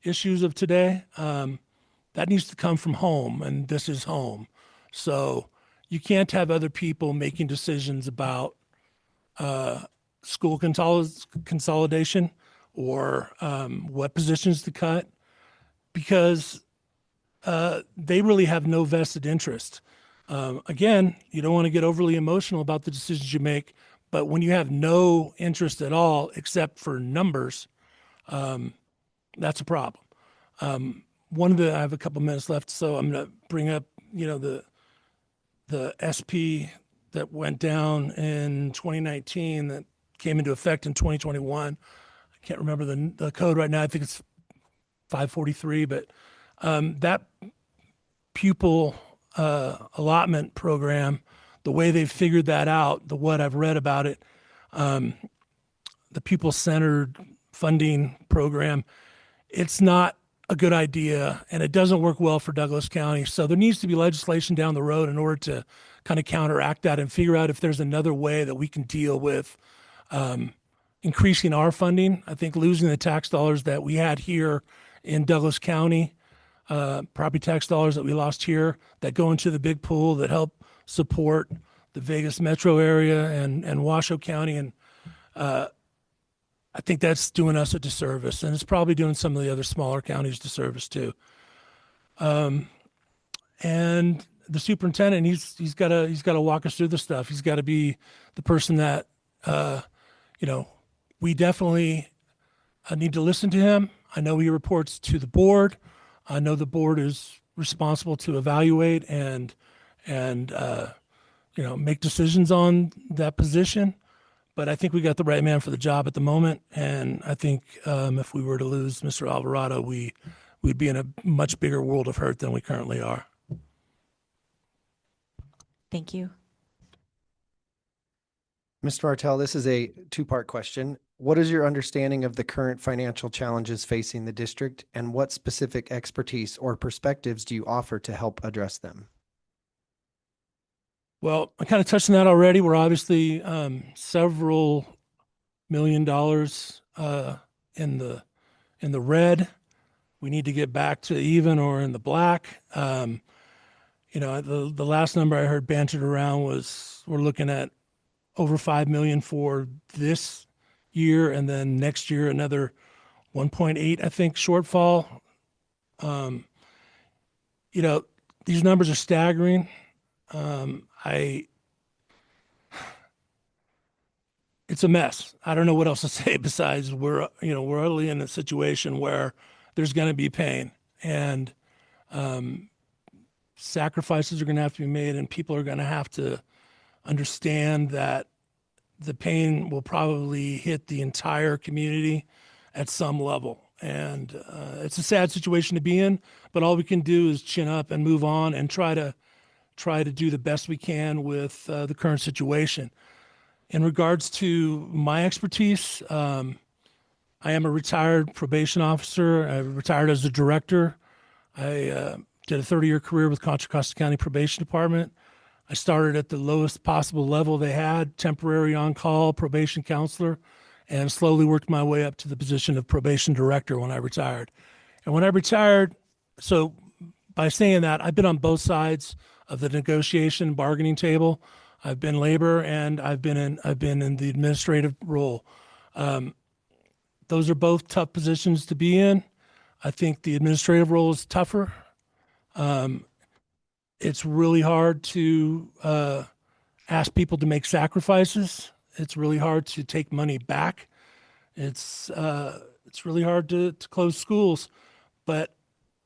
issues of today, that needs to come from home, and this is home. So you can't have other people making decisions about school consolidation or what positions to cut, because they really have no vested interest. Again, you don't want to get overly emotional about the decisions you make, but when you have no interest at all except for numbers, that's a problem. I have a couple minutes left, so I'm going to bring up, you know, the SP that went down in 2019 that came into effect in 2021. I can't remember the code right now. I think it's 543, but that pupil allotment program, the way they've figured that out, what I've read about it, the pupil-centered funding program it's not a good idea, and it doesn't work well for Douglas County. So there needs to be legislation down the road in order to kind of counteract that and figure out if there's another way that we can deal with increasing our funding. I think losing the tax dollars that we had here in Douglas County, property tax dollars that we lost here that go into the big pool that help support the Vegas metro area and Washoe County. And I think that's doing us a disservice, and it's probably doing some of the other smaller counties disservice too. And the superintendent, he's got to walk us through the stuff. He's got to be the person that, we definitely need to listen to him. I know he reports to the board. I know the board is responsible to evaluate and make decisions on that position. But I think we got the right man for the job at the moment. And I think if we were to lose Mr. Alvarado, we'd be in a much bigger world of hurt than we currently are. Thank you. Mr. Martell, this is a two-part question. What is your understanding of the current financial challenges facing the district, and what specific expertise or perspectives do you offer to help address them? Well, I kind of touched on that already. We're obviously several $1 million in the red. We need to get back to even or in the black. The last number I heard bantered around was we're looking at over 5 million for this year, and then next year another 1.8, I think, shortfall. These numbers are staggering. It's a mess. I don't know what else to say besides we're really in a situation where there's going to be pain, and sacrifices are going to have to be made, and people are going to have to understand that the pain will probably hit the entire community at some level. And it's a sad situation to be in, but all we can do is chin up and move on and try to do the best we can with the current situation. In regards to my expertise, I am a retired probation officer. I retired as a director. I did a 30-year career with Contra Costa County Probation Department. I started at the lowest possible level they had, temporary on-call probation counselor, and slowly worked my way up to the position of probation director when I retired. And when I retired, so by saying that, I've been on both sides of the negotiation bargaining table. I've been labor and I've been in the administrative role. Those are both tough positions to be in. I think the administrative role is tougher. It's really hard to ask people to make sacrifices. It's really hard to take money back. It's really hard to close schools. But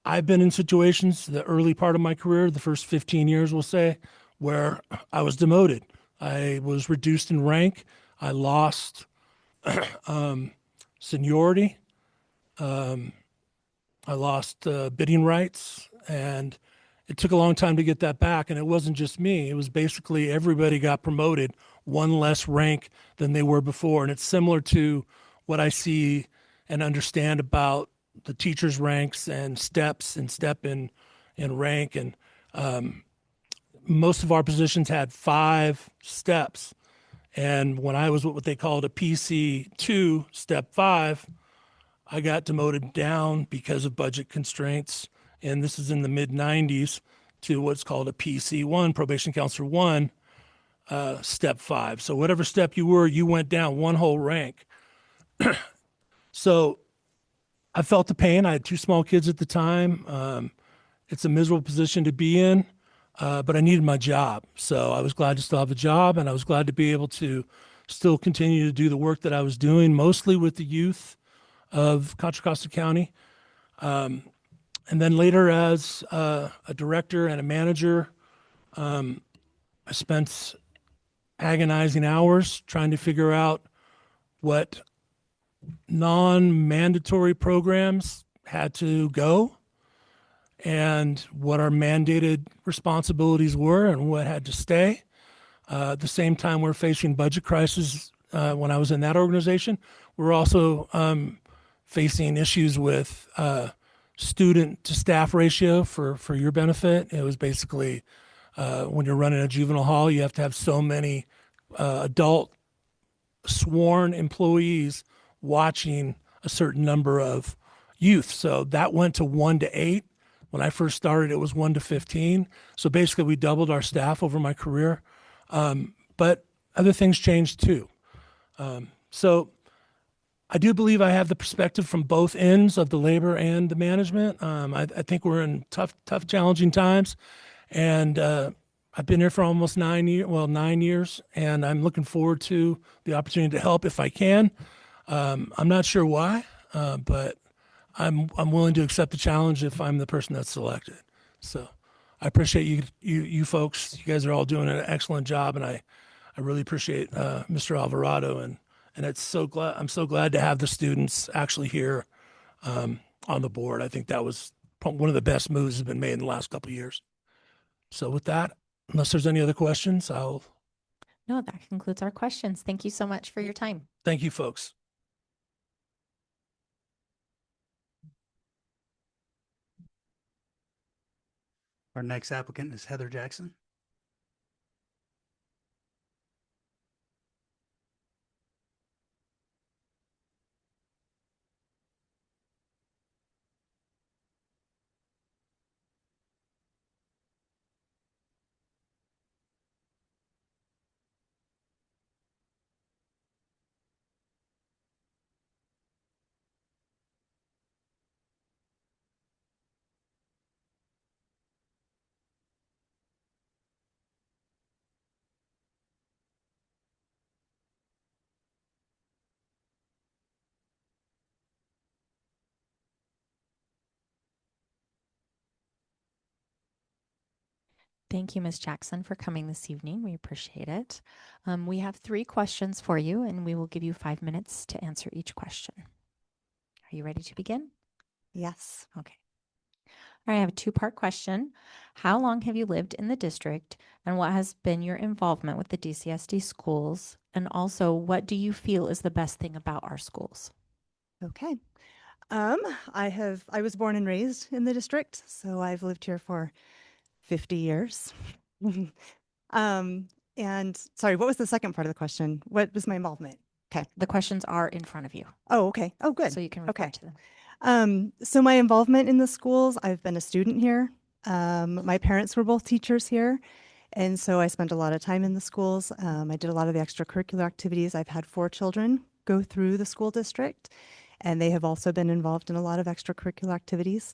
I've been in situations, the early part of my career, the first 15 years, we'll say, where I was demoted. I was reduced in rank. I lost seniority. I lost bidding rights, and it took a long time to get that back. And it wasn't just me. It was basically everybody got promoted one less rank than they were before. And it's similar to what I see and understand about the teachers' ranks and steps and step in rank. And most of our positions had 5 steps. And when I was what they called a PC2, step 5, I got demoted down because of budget constraints. And this is in the mid-90s to what's called a PC1, probation counselor 1, step 5. So whatever step you were, you went down one whole rank. So I felt the pain. I had 2 small kids at the time. It's a miserable position to be in, but I needed my job. So I was glad to still have a job, and I was glad to be able to still continue to do the work that I was doing, mostly with the youth of Contra Costa County. And then later as a director and a manager, I spent agonizing hours trying to figure out what non-mandatory programs had to go and what our mandated responsibilities were and what had to stay. At the same time, we're facing budget crisis when I was in that organization. We're also facing issues with student to staff ratio for your benefit. It was basically when you're running a juvenile hall, you have to have so many adult sworn employees watching a certain number of youth. So that went to 1 to 8. When I first started, it was 1 to 15. So basically, we doubled our staff over my career. But other things changed too. So I do believe I have the perspective from both ends of the labor and the management. I think we're in tough, challenging times. And I've been here for almost 9 years, and I'm looking forward to the opportunity to help if I can. I'm not sure why, but I'm willing to accept the challenge if I'm the person that's selected. So I appreciate you folks. You guys are all doing an excellent job, and I really appreciate Mr. Alvarado, and I'm so glad to have the students actually here on the board. I think that was one of the best moves that's been made in the last couple of years. So with that, unless there's any other questions, No, that concludes our questions. Thank you so much for your time. Thank you, folks. Our next applicant is Heather Jackson. Thank you, Ms. Jackson, for coming this evening. We appreciate it. We have 3 questions for you, and we will give you 5 minutes to answer each question. Are you ready to begin? Yes. Okay. All right, I have a 2-part question. How long have you lived in the district, and what has been your involvement with the DCSD schools? And also, what do you feel is the best thing about our schools? Okay. I was born and raised in the district, so I've lived here for 50 years. And sorry, what was the second part of the question? What was my involvement? Okay. The questions are in front of you. Oh, okay. Oh, good. So you can refer to them. So my involvement in the schools, I've been a student here. My parents were both teachers here. And so I spent a lot of time in the schools. I did a lot of the extracurricular activities. I've had 4 children go through the school district, and they have also been involved in a lot of extracurricular activities.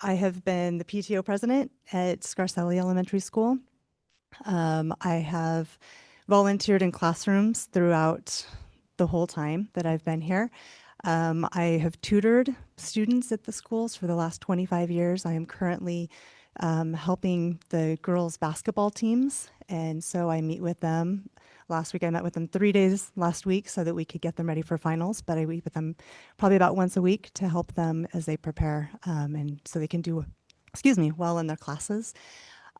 I have been the PTO president at Scarcelli Elementary School. I have volunteered in classrooms throughout the whole time that I've been here. I have tutored students at the schools for the last 25 years. I am currently helping the girls' basketball teams, and so I meet with them. Last week I met with them 3 days last week so that we could get them ready for finals, but I meet with them probably about once a week to help them as they prepare and so they can do, well in their classes.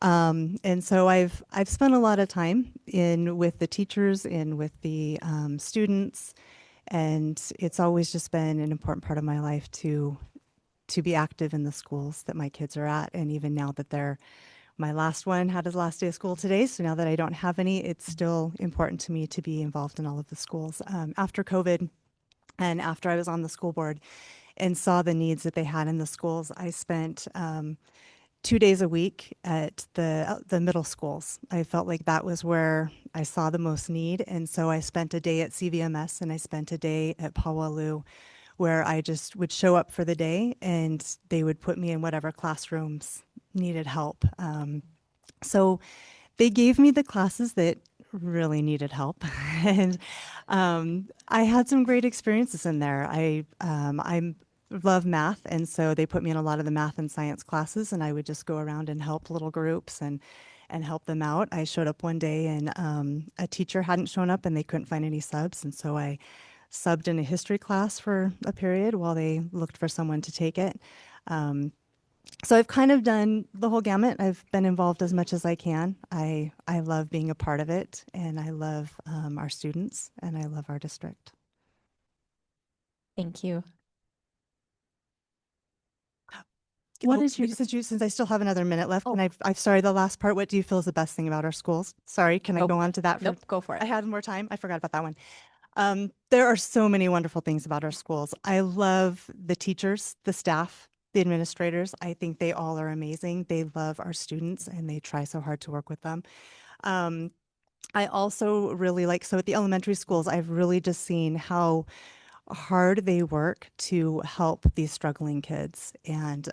And so I've spent a lot of time with the teachers and with the students, and it's always just been an important part of my life to be active in the schools that my kids are at. And even now that my last one had his last day of school today, so now that I don't have any, it's still important to me to be involved in all of the schools. After COVID and after I was on the school board and saw the needs that they had in the schools, I spent 2 days a week at the middle schools. I felt like that was where I saw the most need. And so I spent a day at CVMS and I spent a day at Pawalu, where I just would show up for the day and they would put me in whatever classrooms needed help. So they gave me the classes that really needed help. And I had some great experiences in there. I love math, and so they put me in a lot of the math and science classes, and I would just go around and help little groups and help them out. I showed up one day and a teacher hadn't shown up and they couldn't find any subs, and so I subbed in a history class for a period while they looked for someone to take it. So I've kind of done the whole gamut. I've been involved as much as I can. I love being a part of it, and I love our students, and I love our district. Thank you. What is your- since I still have another minute left, and I'm sorry, the last part, what do you feel is the best thing about our schools? Sorry, can I Oh, go on to that? Nope, go for it. I had more time. I forgot about that one. There are so many wonderful things about our schools. I love the teachers, the staff, the administrators. I think they all are amazing. They love our students and they try so hard to work with them. I also really like, so at the elementary schools, I've really just seen how hard they work to help these struggling kids. And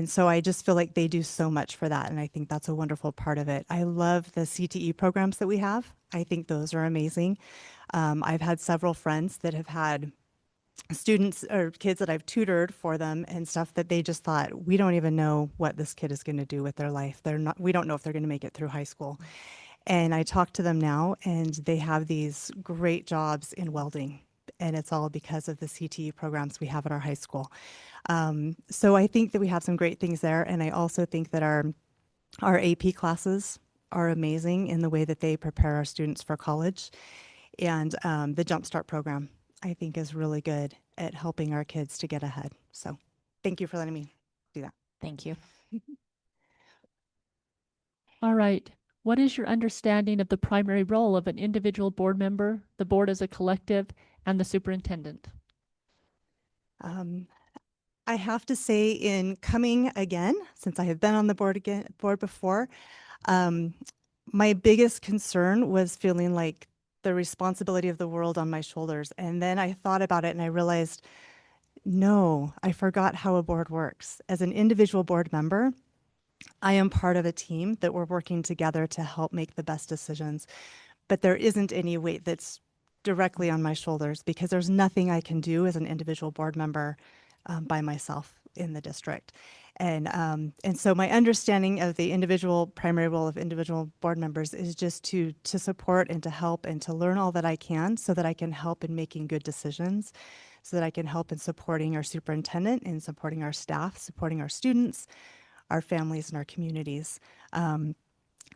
so I just feel like they do so much for that. And I think that's a wonderful part of it. I love the CTE programs that we have. I think those are amazing. I've had several friends that have had students or kids that I've tutored for them and stuff that they just thought, we don't even know what this kid is going to do with their life. We don't know if they're going to make it through high school. And I talk to them now and they have these great jobs in welding. And it's all because of the CTE programs we have at our high school. So I think that we have some great things there. And I also think that our AP classes are amazing in the way that they prepare our students for college. And the Jumpstart program, I think, is really good at helping our kids to get ahead. So thank you for letting me do that. Thank you. All right. What is your understanding of the primary role of an individual board member, the board as a collective, and the superintendent? I have to say, in coming again, since I have been on the board before, my biggest concern was feeling like the responsibility of the world on my shoulders. And then I thought about it and I realized, no, I forgot how a board works. As an individual board member, I am part of a team that we're working together to help make the best decisions. But there isn't any weight that's directly on my shoulders because there's nothing I can do as an individual board member by myself in the district. And so my understanding of the individual primary role of individual board members is just to support and to help and to learn all that I can so that I can help in making good decisions, so that I can help in supporting our superintendent, in supporting our staff, supporting our students, our families, and our communities. And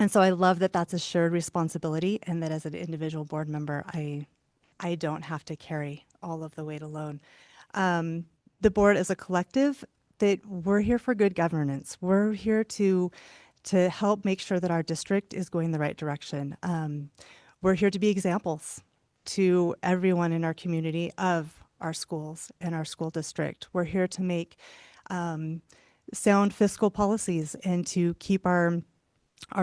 so I love that that's a shared responsibility and that as an individual board member, I don't have to carry all of the weight alone. The board is a collective that we're here for good governance. We're here to help make sure that our district is going the right direction. We're here to be examples to everyone in our community of our schools and our school district. We're here to make sound fiscal policies and to keep our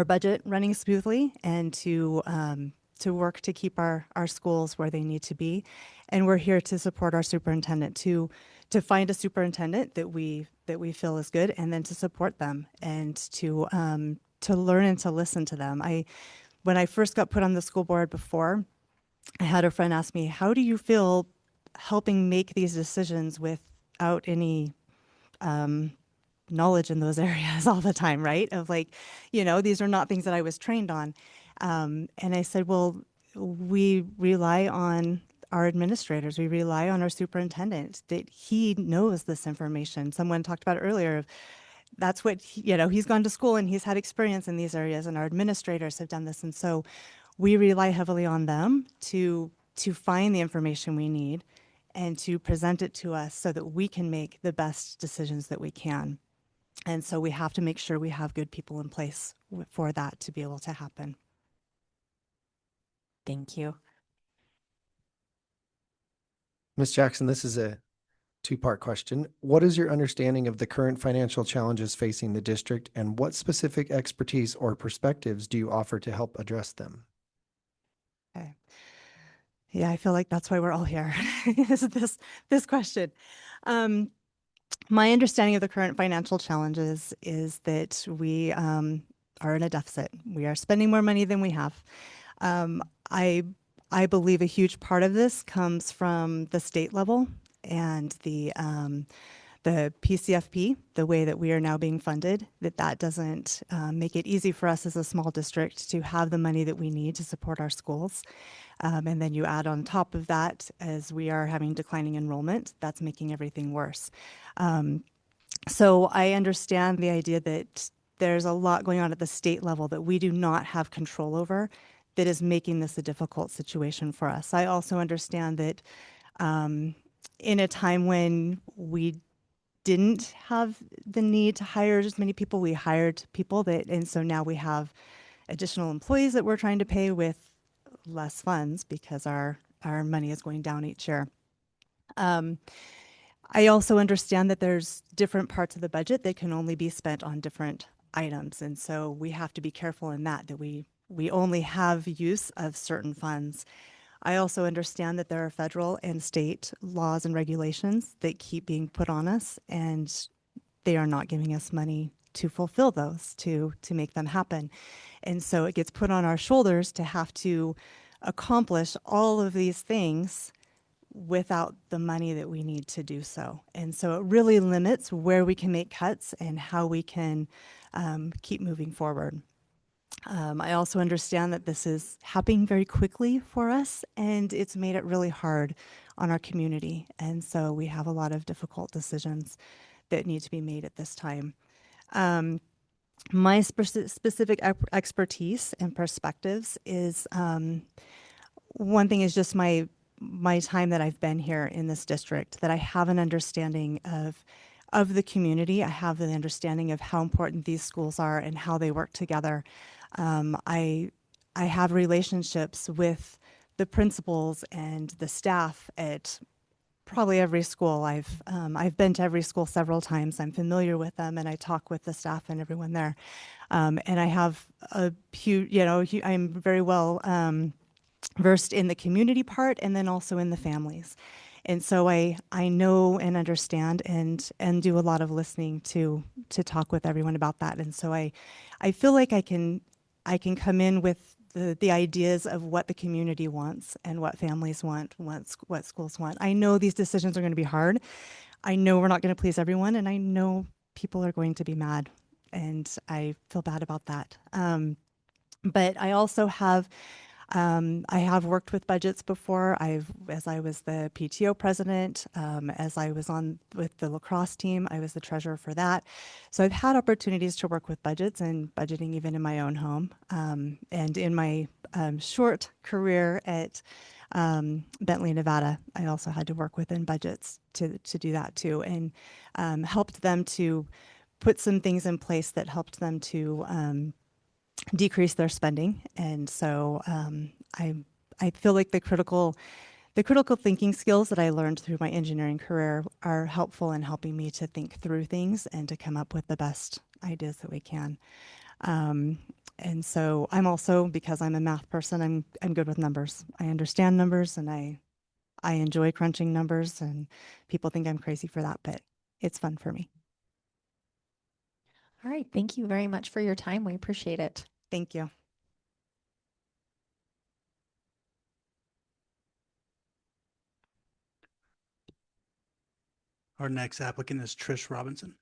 budget running smoothly and to work to keep our schools where they need to be. And we're here to support our superintendent to find a superintendent that we feel is good and then to support them and to learn and to listen to them. When I first got put on the school board before, I had a friend ask me, how do you feel helping make these decisions without any knowledge in those areas all the time, right? Of like, these are not things that I was trained on. And I said, well, we rely on our administrators. We rely on our superintendent that he knows this information. Someone talked about it earlier. That's what, he's gone to school and he's had experience in these areas and our administrators have done this. And so we rely heavily on them to find the information we need and to present it to us so that we can make the best decisions that we can. And so we have to make sure we have good people in place for that to be able to happen. Thank you. Ms. Jackson, this is a two-part question. What is your understanding of the current financial challenges facing the district, and what specific expertise or perspectives do you offer to help address them? Okay. Yeah, I feel like that's why we're all here, is this question. My understanding of the current financial challenges is that we are in a deficit. We are spending more money than we have. I believe a huge part of this comes from the state level and the PCFP, the way that we are now being funded, that doesn't make it easy for us as a small district to have the money that we need to support our schools. And then you add on top of that, as we are having declining enrollment, that's making everything worse. So I understand the idea that there's a lot going on at the state level that we do not have control over that is making this a difficult situation for us. I also understand that in a time when we didn't have the need to hire as many people, we hired people that, and so now we have additional employees that we're trying to pay with less funds because our money is going down each year. I also understand that there's different parts of the budget that can only be spent on different items. And so we have to be careful in that we only have use of certain funds. I also understand that there are federal and state laws and regulations that keep being put on us, and they are not giving us money to fulfill those, to make them happen. And so it gets put on our shoulders to have to accomplish all of these things without the money that we need to do so. And so it really limits where we can make cuts and how we can keep moving forward. I also understand that this is happening very quickly for us, and it's made it really hard on our community. And so we have a lot of difficult decisions that need to be made at this time. My specific expertise and perspectives is one thing is just my time that I've been here in this district, that I have an understanding of the community. I have an understanding of how important these schools are and how they work together. I have relationships with the principals and the staff at probably every school. I've been to every school several times. I'm familiar with them, and I talk with the staff and everyone there. And I have a huge, I'm very well versed in the community part and then also in the families. And so I know and understand and do a lot of listening to talk with everyone about that. And so I feel like I can come in with the ideas of what the community wants and what families want, what schools want. I know these decisions are going to be hard. I know we're not going to please everyone, and I know people are going to be mad, and I feel bad about that. But I also have I have worked with budgets before. As I was the PTO president, as I was with the lacrosse team, I was the treasurer for that. So I've had opportunities to work with budgets and budgeting even in my own home. And in my short career at Bentley, Nevada, I also had to work within budgets to do that too, and helped them to put some things in place that helped them to decrease their spending. And so I feel like the critical thinking skills that I learned through my engineering career are helpful in helping me to think through things and to come up with the best ideas that we can. And so I'm also, because I'm a math person, I'm good with numbers. I understand numbers, and I enjoy crunching numbers, and people think I'm crazy for that, but it's fun for me. All right. Thank you very much for your time. We appreciate it. Thank you. Our next applicant is Trish Robinson.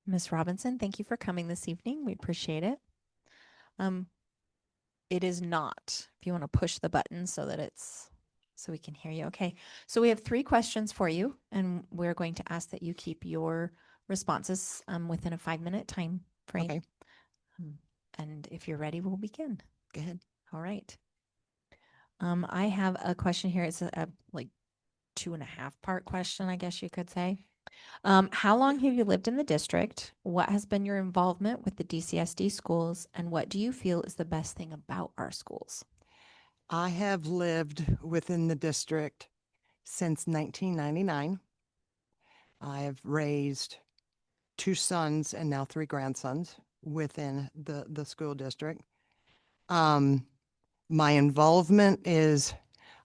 Ms. Robinson, thank you for coming this evening. We appreciate it. It is not, if you want to push the button so we can hear you. Okay. So we have 3 questions for you, and we're going to ask that you keep your responses within a 5-minute time frame. Okay. And if you're ready, we'll begin. Go ahead. All right. I have a question here. It's a like 2.5-part question, I guess you could say. How long have you lived in the district? What has been your involvement with the DCSD schools? And what do you feel is the best thing about our schools? I have lived within the district since 1999. I have raised 2 sons and now 3 grandsons within the school district. My involvement is,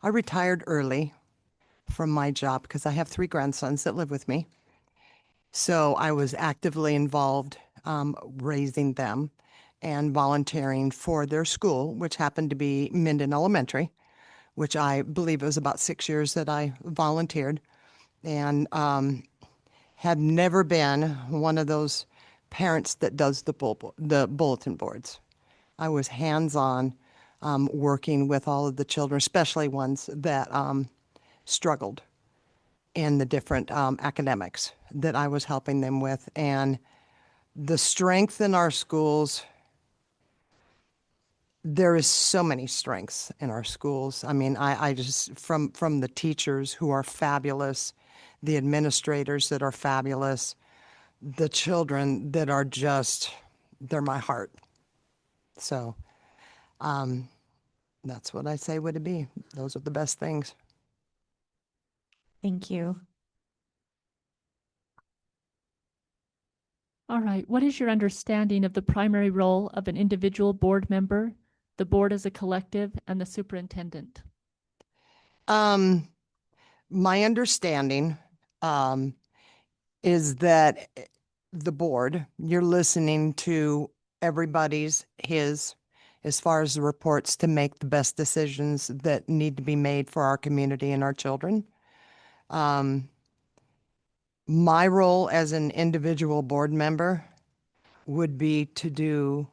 I retired early from my job because I have 3 grandsons that live with me. So I was actively involved raising them. and volunteering for their school, which happened to be Minden Elementary, which I believe it was about 6 years that I volunteered, and have never been one of those parents that does the bulletin boards. I was hands-on, working with all of the children, especially ones that struggled in the different academics that I was helping them with. And the strength in our schools, there is so many strengths in our schools. I mean, I just, from the teachers who are fabulous, the administrators that are fabulous, the children that are just, they're my heart. So that's what I say would it be. Those are the best things. Thank you. All right. What is your understanding of the primary role of an individual board member, the board as a collective, and the superintendent? My understanding is that the board, you're listening to everybody's, as far as the reports, to make the best decisions that need to be made for our community and our children. My role as an individual board member would be to do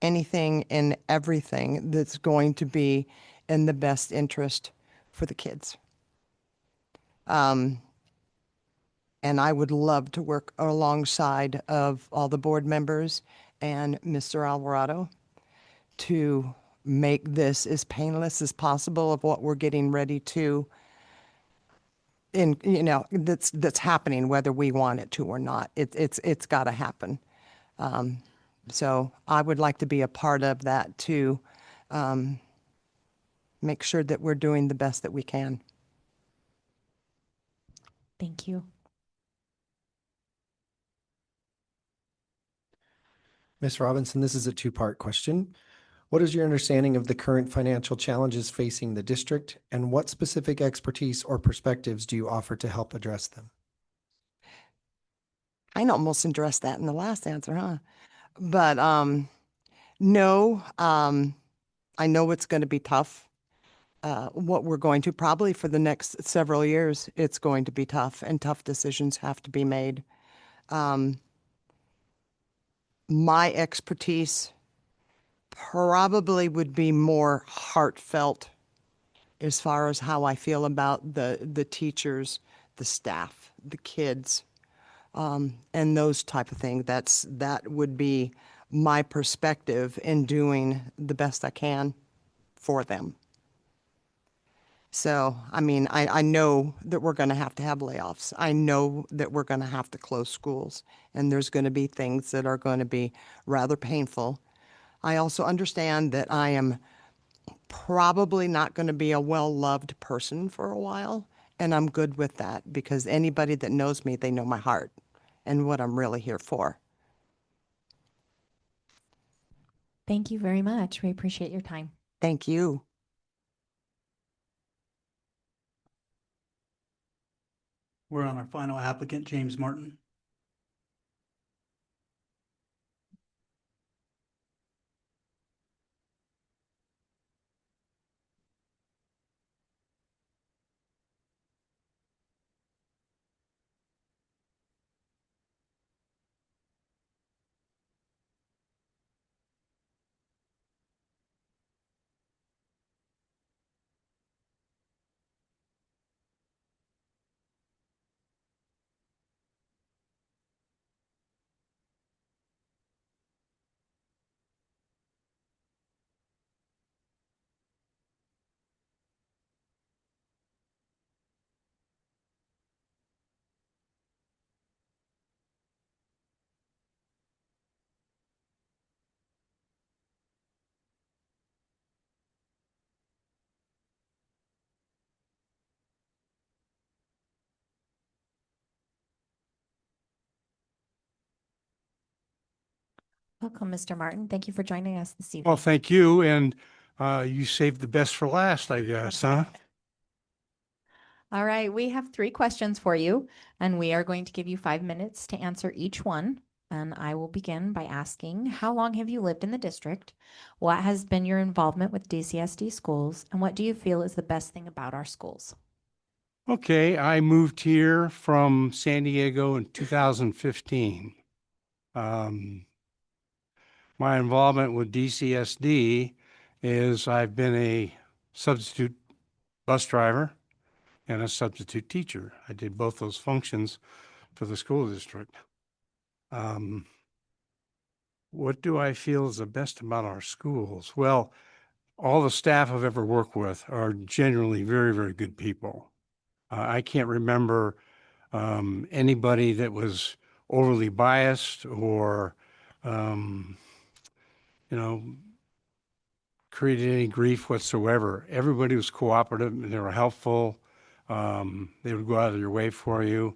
anything and everything that's going to be in the best interest for the kids. And I would love to work alongside of all the board members and Mr. Alvarado to make this as painless as possible of what we're getting ready to, that's happening whether we want it to or not. It's got to happen. So I would like to be a part of that to make sure that we're doing the best that we can. Thank you. Ms. Robinson, this is a two-part question. What is your understanding of the current financial challenges facing the district, and what specific expertise or perspectives do you offer to help address them? I almost addressed that in the last answer, huh? But no, I know it's going to be tough. What we're going to probably for the next several years, it's going to be tough, and tough decisions have to be made. My expertise probably would be more heartfelt as far as how I feel about the teachers, the staff, the kids, and those type of things. That would be my perspective in doing the best I can for them. So, I mean, I know that we're going to have layoffs. I know that we're going to have to close schools, and there's going to be things that are going to be rather painful. I also understand that I am probably not going to be a well-loved person for a while, and I'm good with that because anybody that knows me, they know my heart and what I'm really here for. Thank you very much. We appreciate your time. Thank you. We're on our final applicant, James Martin. Welcome, Mr. Martin. Thank you for joining us this evening. Well, thank you. And you saved the best for last, I guess, huh? All right, we have 3 questions for you, and we are going to give you 5 minutes to answer each one. And I will begin by asking, how long have you lived in the district? What has been your involvement with DCSD schools? And what do you feel is the best thing about our schools? Okay, I moved here from San Diego in 2015. My involvement with DCSD is I've been a substitute bus driver and a substitute teacher. I did both those functions for the school district. What do I feel is the best about our schools? Well, all the staff I've ever worked with are genuinely very, very good people. I can't remember anybody that was overly biased or, you know, created any grief whatsoever. Everybody was cooperative and they were helpful. They would go out of their way for you.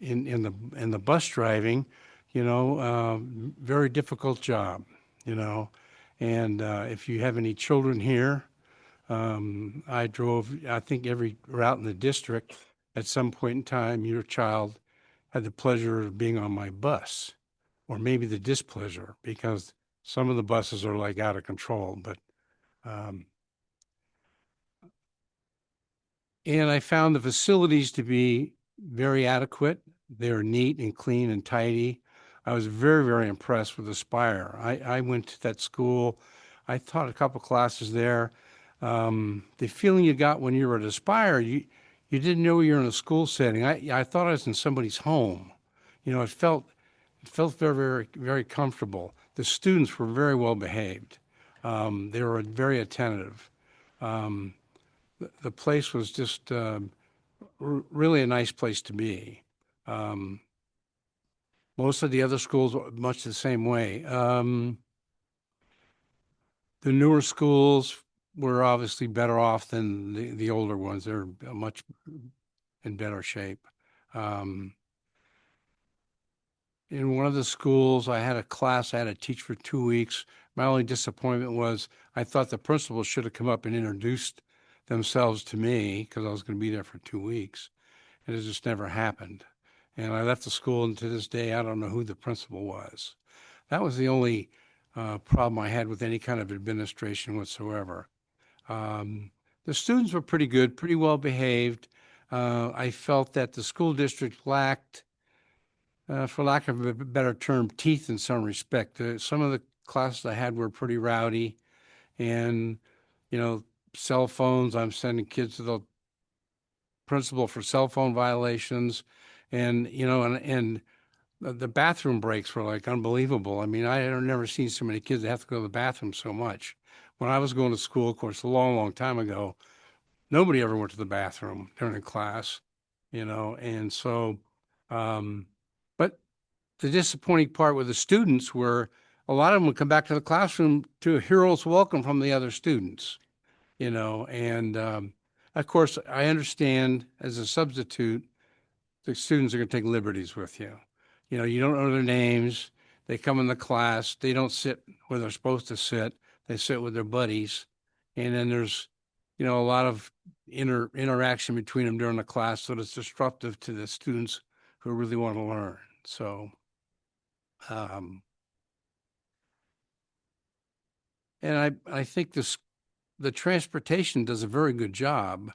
In the bus driving, very difficult job, and if you have any children here, I think every route in the district at some point in time, your child had the pleasure of being on my bus, or maybe the displeasure, because some of the buses are like out of control, but and I found the facilities to be very adequate. They're neat and clean and tidy. I was very, very impressed with Aspire. I went to that school. I taught a couple classes there. The feeling you got when you were at Aspire, you didn't know you were in a school setting. I thought I was in somebody's home. It felt very, very, very comfortable. The students were very well behaved. They were very attentive. The place was just really a nice place to be. Most of the other schools were much the same way. The newer schools were obviously better off than the older ones. They're much in better shape. In one of the schools, I had a class I had to teach for 2 weeks. My only disappointment was I thought the principal should have come up and introduced themselves to me because I was going to be there for 2 weeks. And it just never happened. And I left the school, and to this day, I don't know who the principal was. That was the only problem I had with any kind of administration whatsoever. The students were pretty good, pretty well behaved. I felt that the school district lacked, for lack of a better term, teeth in some respect. Some of the classes I had were pretty rowdy, and, cell phones, I'm sending kids to the principal for cell phone violations, and the bathroom breaks were like unbelievable. I mean, I had never seen so many kids that have to go to the bathroom so much. When I was going to school, of course, a long, long time ago, nobody ever went to the bathroom during a class, and so, but the disappointing part with the students were a lot of them would come back to the classroom to a hero's welcome from the other students, and of course, I understand as a substitute, the students are going to take liberties with you. You don't know their names. They come in the class. They don't sit where they're supposed to sit. They sit with their buddies. And then there's, a lot of interaction between them during the class. So it's disruptive to the students who really want to learn. So, and I think the transportation does a very good job.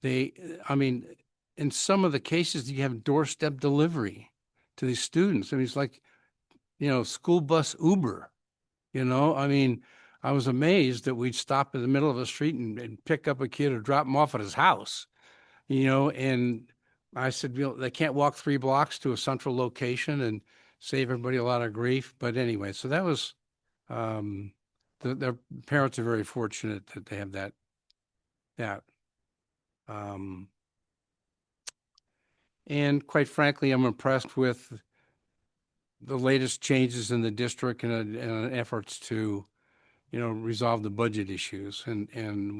In some of the cases, you have doorstep delivery to these students. I mean, it's like, school bus Uber, I was amazed that we'd stop in the middle of the street and pick up a kid or drop him off at his house, and I said, they can't walk 3 blocks to a central location and save everybody a lot of grief. But anyway, so that was, their parents are very fortunate that they have that. And quite frankly, I'm impressed with the latest changes in the district and efforts to, resolve the budget issues. And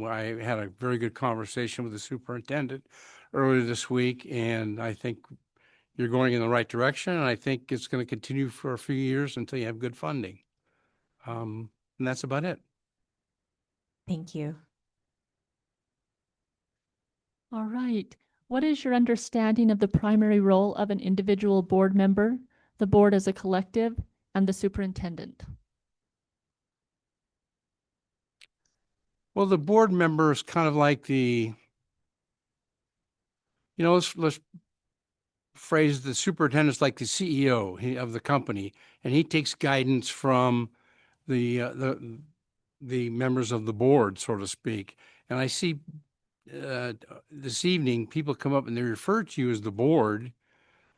I had a very good conversation with the superintendent earlier this week, and I think you're going in the right direction. And I think it's going to continue for a few years until you have good funding. And that's about it. Thank you. All right. What is your understanding of the primary role of an individual board member, the board as a collective, and the superintendent? Well, the board member is kind of like let's phrase the superintendent's like the CEO of the company, and he takes guidance from the members of the board, so to speak. And I see this evening people come up and they refer to you as the board,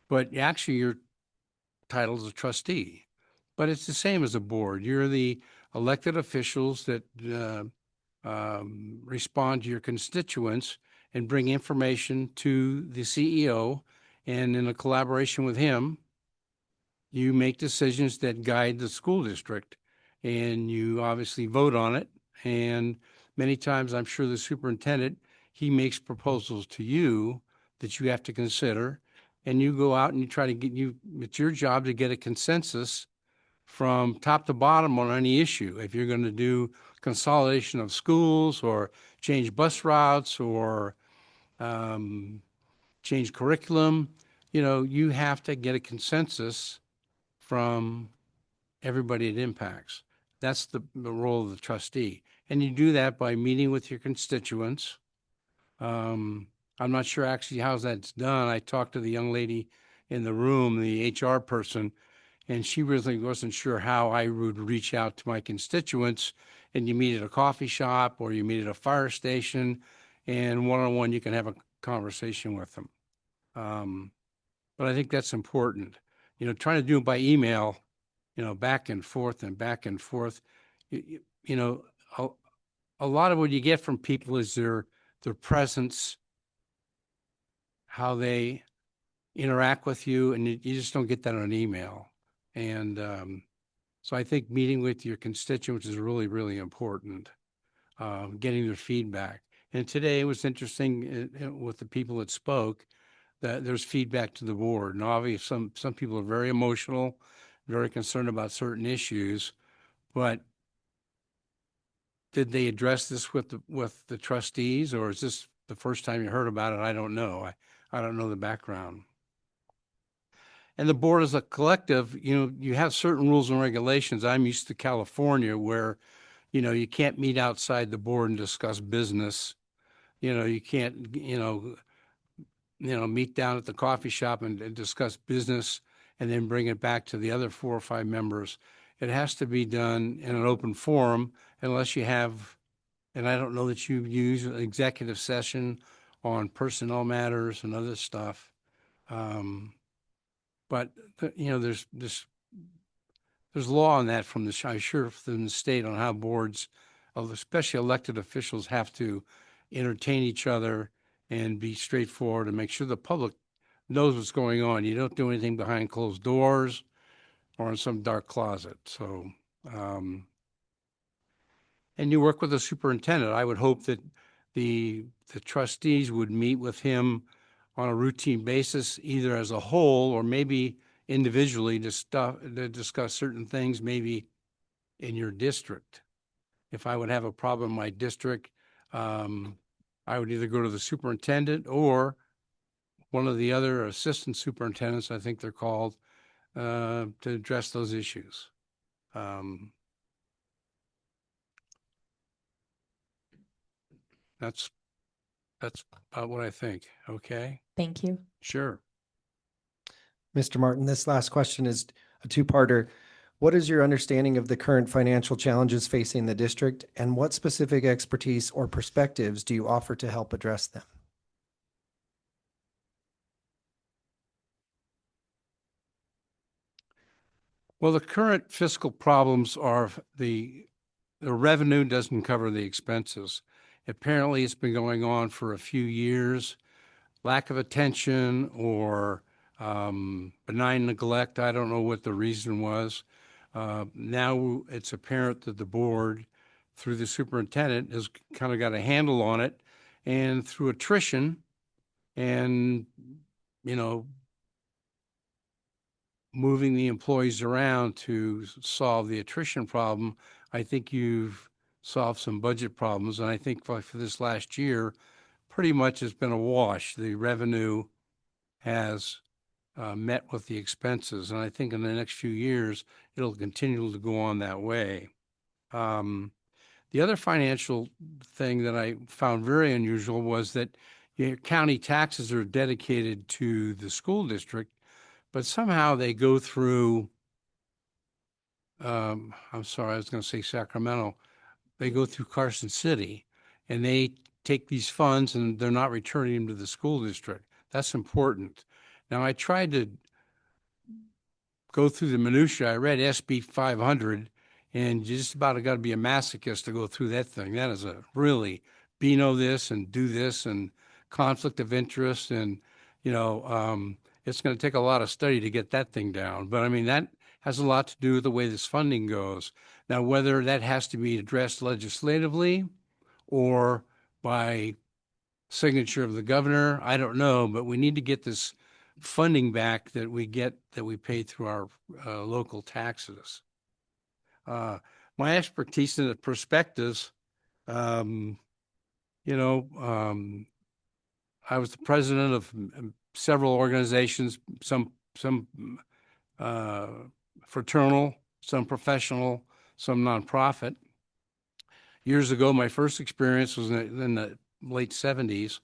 but actually your title is a trustee. But it's the same as a board. You're the elected officials that respond to your constituents and bring information to the CEO, and in a collaboration with him, you make decisions that guide the school district, and you obviously vote on it. And many times, I'm sure the superintendent, he makes proposals to you that you have to consider, and you go out and you try to it's your job to get a consensus from top to bottom on any issue. If you're going to do consolidation of schools or change bus routes or change curriculum, you have to get a consensus from everybody it impacts. That's the role of the trustee. And you do that by meeting with your constituents. I'm not sure actually how that's done. I talked to the young lady in the room, the HR person, and she really wasn't sure how I would reach out to my constituents. And you meet at a coffee shop or you meet at a fire station, and one-on-one you can have a conversation with them. But I think that's important. Trying to do it by email, back and forth and back and forth. A lot of what you get from people is their presence, how they interact with you, and you just don't get that on email. And so I think meeting with your constituents is really, really important, getting their feedback. And today it was interesting with the people that spoke that there's feedback to the board. And obviously some people are very emotional, very concerned about certain issues, but did they address this with the trustees, or is this the first time you heard about it? I don't know. I don't know the background. And the board as a collective, you have certain rules and regulations. I'm used to California where, you can't meet outside the board and discuss business. You can't, meet down at the coffee shop and discuss business and then bring it back to the other 4 or 5 members. It has to be done in an open forum unless you have, and I don't know that you use an executive session on personnel matters and other stuff. But there's law on that from I'm sure from the state on how boards, especially elected officials, have to entertain each other and be straightforward and make sure the public knows what's going on. You don't do anything behind closed doors or in some dark closet. So, and you work with the superintendent. I would hope that the trustees would meet with him on a routine basis, either as a whole or maybe individually to discuss certain things, maybe in your district. If I would have a problem in my district, I would either go to the superintendent or one of the other assistant superintendents, I think they're called, to address those issues. That's about what I think. Okay. Thank you. Sure. Mr. Martin, this last question is a two-parter. What is your understanding of the current financial challenges facing the district, and what specific expertise or perspectives do you offer to help address them? Well, the current fiscal problems are the revenue doesn't cover the expenses. Apparently, it's been going on for a few years. Lack of attention or benign neglect. I don't know what the reason was. Now it's apparent that the board, through the superintendent, has kind of got a handle on it, and through attrition and, moving the employees around to solve the attrition problem, I think you've solved some budget problems. And I think for this last year, pretty much has been a wash. The revenue has met with the expenses. And I think in the next few years, it'll continue to go on that way. The other financial thing that I found very unusual was that your county taxes are dedicated to the school district, but somehow they go through, I'm sorry, I was going to say Sacramento. They go through Carson City, and they take these funds and they're not returning them to the school district. That's important. Now, I tried to go through the minutia. I read SB 500, and you just about got to be a masochist to go through that thing. That is a really Beano this and do this and conflict of interest. And, it's going to take a lot of study to get that thing down. But I mean, that has a lot to do with the way this funding goes. Now, whether that has to be addressed legislatively or by signature of the governor, I don't know, but we need to get this funding back that we pay through our local taxes. My expertise in the perspectives, I was the president of several organizations, some fraternal, some professional, some nonprofit. Years ago, my first experience was in the late 70s.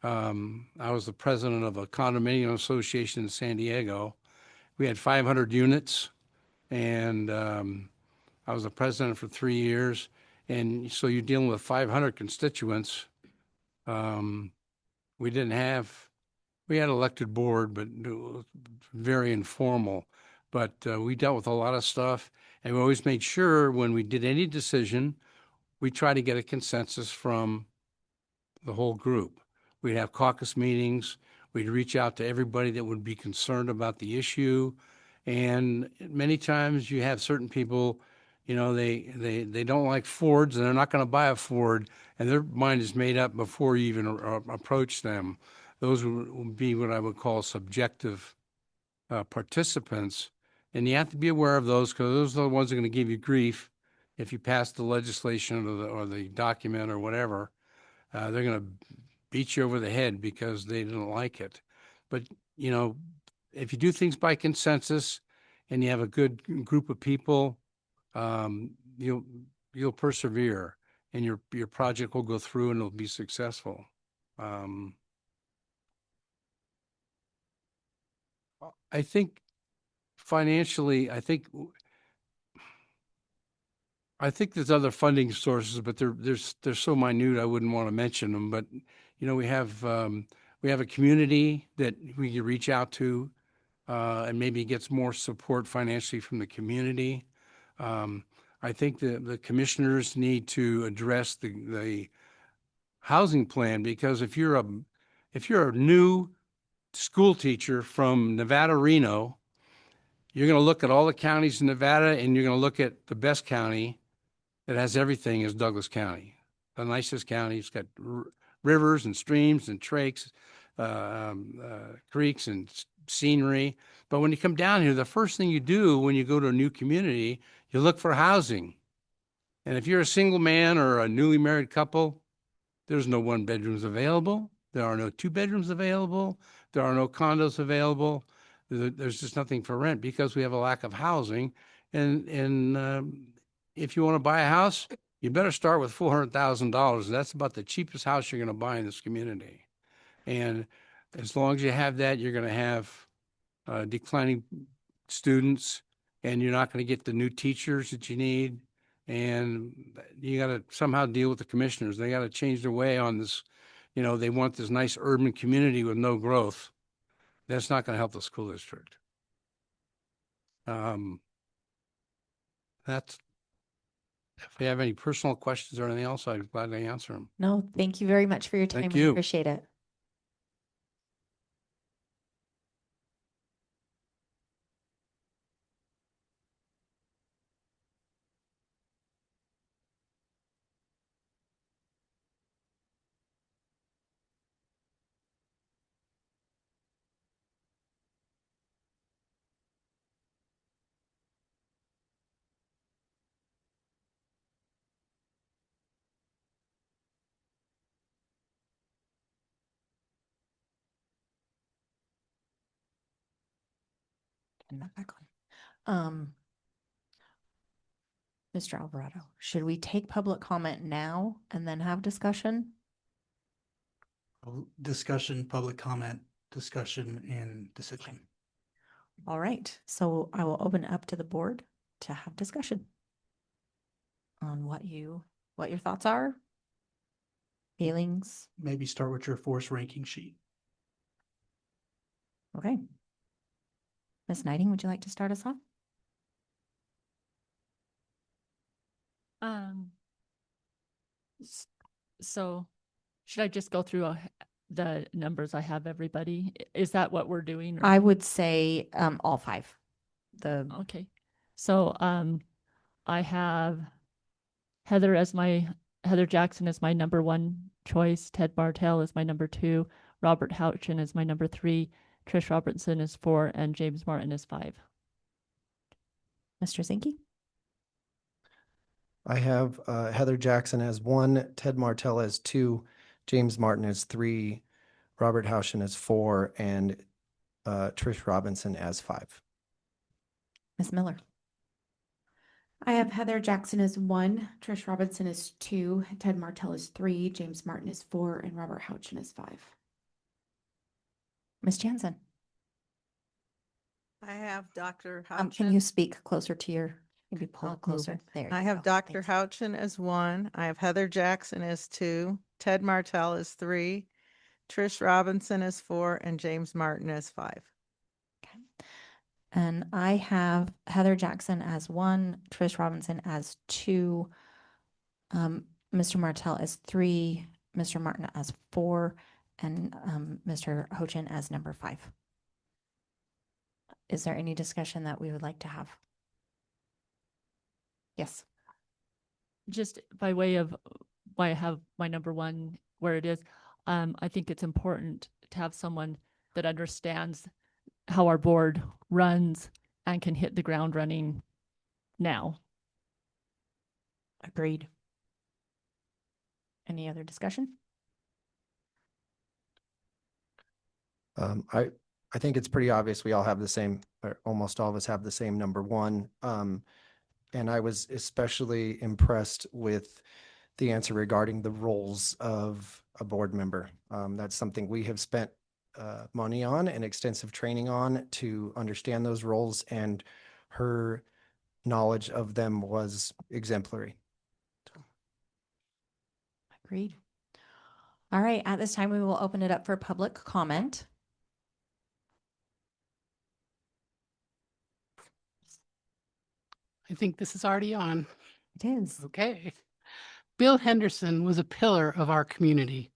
I was the president of a condominium association in San Diego. We had 500 units, and I was the president for 3 years. And so you're dealing with 500 constituents. We had elected board, but it was very informal. But we dealt with a lot of stuff, and we always made sure when we did any decision, we try to get a consensus from the whole group. We'd have caucus meetings. We'd reach out to everybody that would be concerned about the issue. And many times you have certain people, they don't like Fords and they're not going to buy a Ford, and their mind is made up before you even approach them. Those would be what I would call subjective participants. And you have to be aware of those, because those are the ones that are going to give you grief if you pass the legislation or the document or whatever. They're going to beat you over the head because they didn't like it. But, if you do things by consensus and you have a good group of people, you'll persevere, and your project will go through and it'll be successful. I think financially, I think there's other funding sources, but they're so minute I wouldn't want to mention them. But we have a community that we can reach out to, and maybe gets more support financially from the community. I think the commissioners need to address the housing plan, because if you're a new school teacher from Nevada, Reno, you're going to look at all the counties in Nevada, and you're going to look at the best county that has everything is Douglas County, the nicest county. It's got rivers and streams and creeks and scenery. But when you come down here, the first thing you do when you go to a new community, you look for housing. And if you're a single man or a newly married couple, there's no 1 bedrooms available. There are no 2 bedrooms available. There are no condos available. There's just nothing for rent because we have a lack of housing. And if you want to buy a house, you better start with $400,000. That's about the cheapest house you're going to buy in this community. And as long as you have that, you're going to have declining students, and you're not going to get the new teachers that you need. And you got to somehow deal with the commissioners. They got to change their way on this. They want this nice urban community with no growth. That's not going to help the school district. That's, if you have any personal questions or anything else, I'd gladly answer them. No, thank you very much for your time. Thank We you. appreciate it. Turn that back on. Mr. Alvarado, should we take public comment now and then have discussion? Discussion, public comment, discussion, and decision. All right, so I will open it up to the board to have discussion on what your thoughts are, feelings. Maybe start with your force ranking sheet. Okay. Ms. Knighting, would you like to start us off? So should I just go through the numbers I have everybody? Is that what we're doing? or- I would say all five. Okay. So I have Heather Jackson as my number one choice, Ted Martell is my number two, Robert Houchin is my number three, Trish Robertson is 4, and James Martin is 5. Mr. Zinke? I have Heather Jackson as 1, Ted Martell as 2, James Martin as 3, Robert Houchin as 4, and Trish Robinson as 5. Ms. Miller? I have Heather Jackson as 1, Trish Robinson is 2, Ted Martell is 3, James Martin is 4, and Robert Houchin is 5. Ms. Jansen? I have Dr. Can you speak closer to your, maybe pull I'll it closer? move There I you have go. Dr. Houchin as 1. I have Heather Jackson as 2. Ted Martell as 3. Trish Robinson as 4, and James Martin as 5. And I have Heather Jackson as 1, Trish Robinson as 2, Mr. Martell as 3, Mr. Martin as 4, and Mr. Houchin as number 5. Is there any discussion that we would like to have? Yes. Just by way of why I have my number one where it is, I think it's important to have someone that understands how our board runs and can hit the ground running now. Agreed. Any other discussion? I think it's pretty obvious we all have the same, or almost all of us have the same number 1. And I was especially impressed with the answer regarding the roles of a board member. That's something we have spent money on and extensive training on to understand those roles, and her knowledge of them was exemplary. Agreed. All right, at this time, we will open it up for public comment. I think this is already on. It is. Okay. Bill Henderson was a pillar of our community.